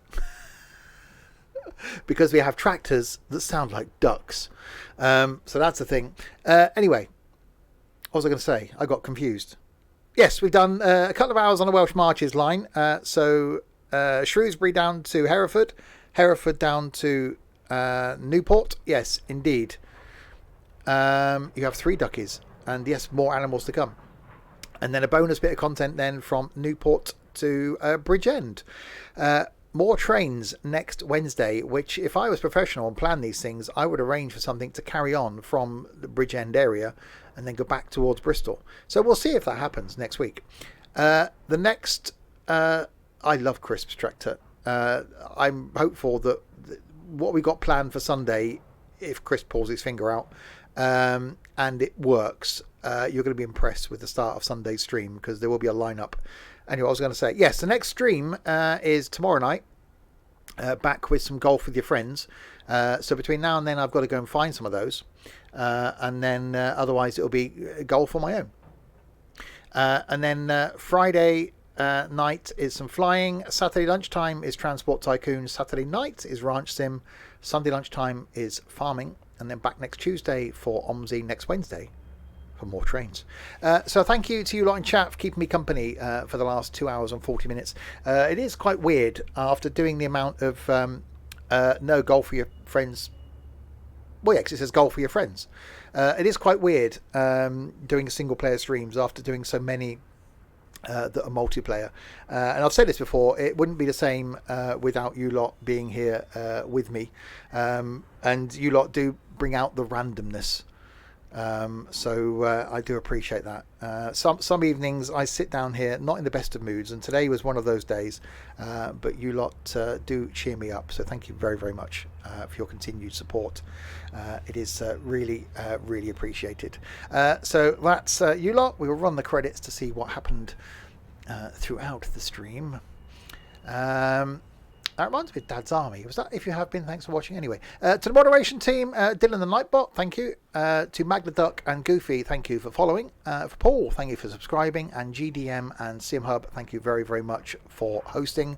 Because we have tractors that sound like ducks. So that's the thing. Anyway, what was I going to say? I got confused. Yes, we've done a couple of hours on the Welsh Marches Line. So Shrewsbury down to Hereford. Hereford down to Newport. Yes, indeed. You have 3 duckies. And yes, more animals to come. And then a bonus bit of content then from Newport to Bridgend. More trains next Wednesday, which if I was professional and planned these things, I would arrange for something to carry on from the Bridgend area and then go back towards Bristol. So we'll see if that happens next week. The next, I love Crisp's tractor. I'm hopeful that what we got planned for Sunday, if Chris pulls his finger out and it works, you're going to be impressed with the start of Sunday's stream because there will be a lineup. Anyway, I was going to say, yes, the next stream is tomorrow night, back with some golf with your friends. So between now and then, I've got to go and find some of those. And then otherwise, it'll be golf on my own. And then Friday night is some flying. Saturday lunchtime is Transport Tycoon. Saturday night is Ranch Sim. Sunday lunchtime is farming. And then back next Tuesday for OMSI next Wednesday. For more trains. So thank you to you lot in chat for keeping me company for the last 2 hours and 40 minutes. It is quite weird after doing the amount of no golf for your friends. Well, yeah, 'cause it says golf for your friends. It is quite weird doing single player streams after doing so many that are multiplayer. And I've said this before, it wouldn't be the same without you lot being here with me. And you lot do bring out the randomness. So I do appreciate that. Some evenings I sit down here not in the best of moods, and today was one of those days, but you lot do cheer me up, so thank you very, very much for your continued support. It is really appreciated. So that's you lot. We will run the credits to see what happened throughout the stream. That reminds me of Dad's Army. Was that If You Have Been? Thanks for watching anyway. To the moderation team, Dylan the Nightbot, thank you. To Magda Duck and Goofy, thank you for following. For Paul, thank you for subscribing. And GDM and SimHub, thank you very, very much for hosting.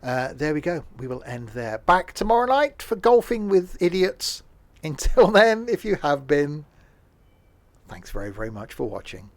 There we go. We will end there. Back tomorrow night for Golfing with Idiots. Until then, if you have been, thanks very, very much for watching.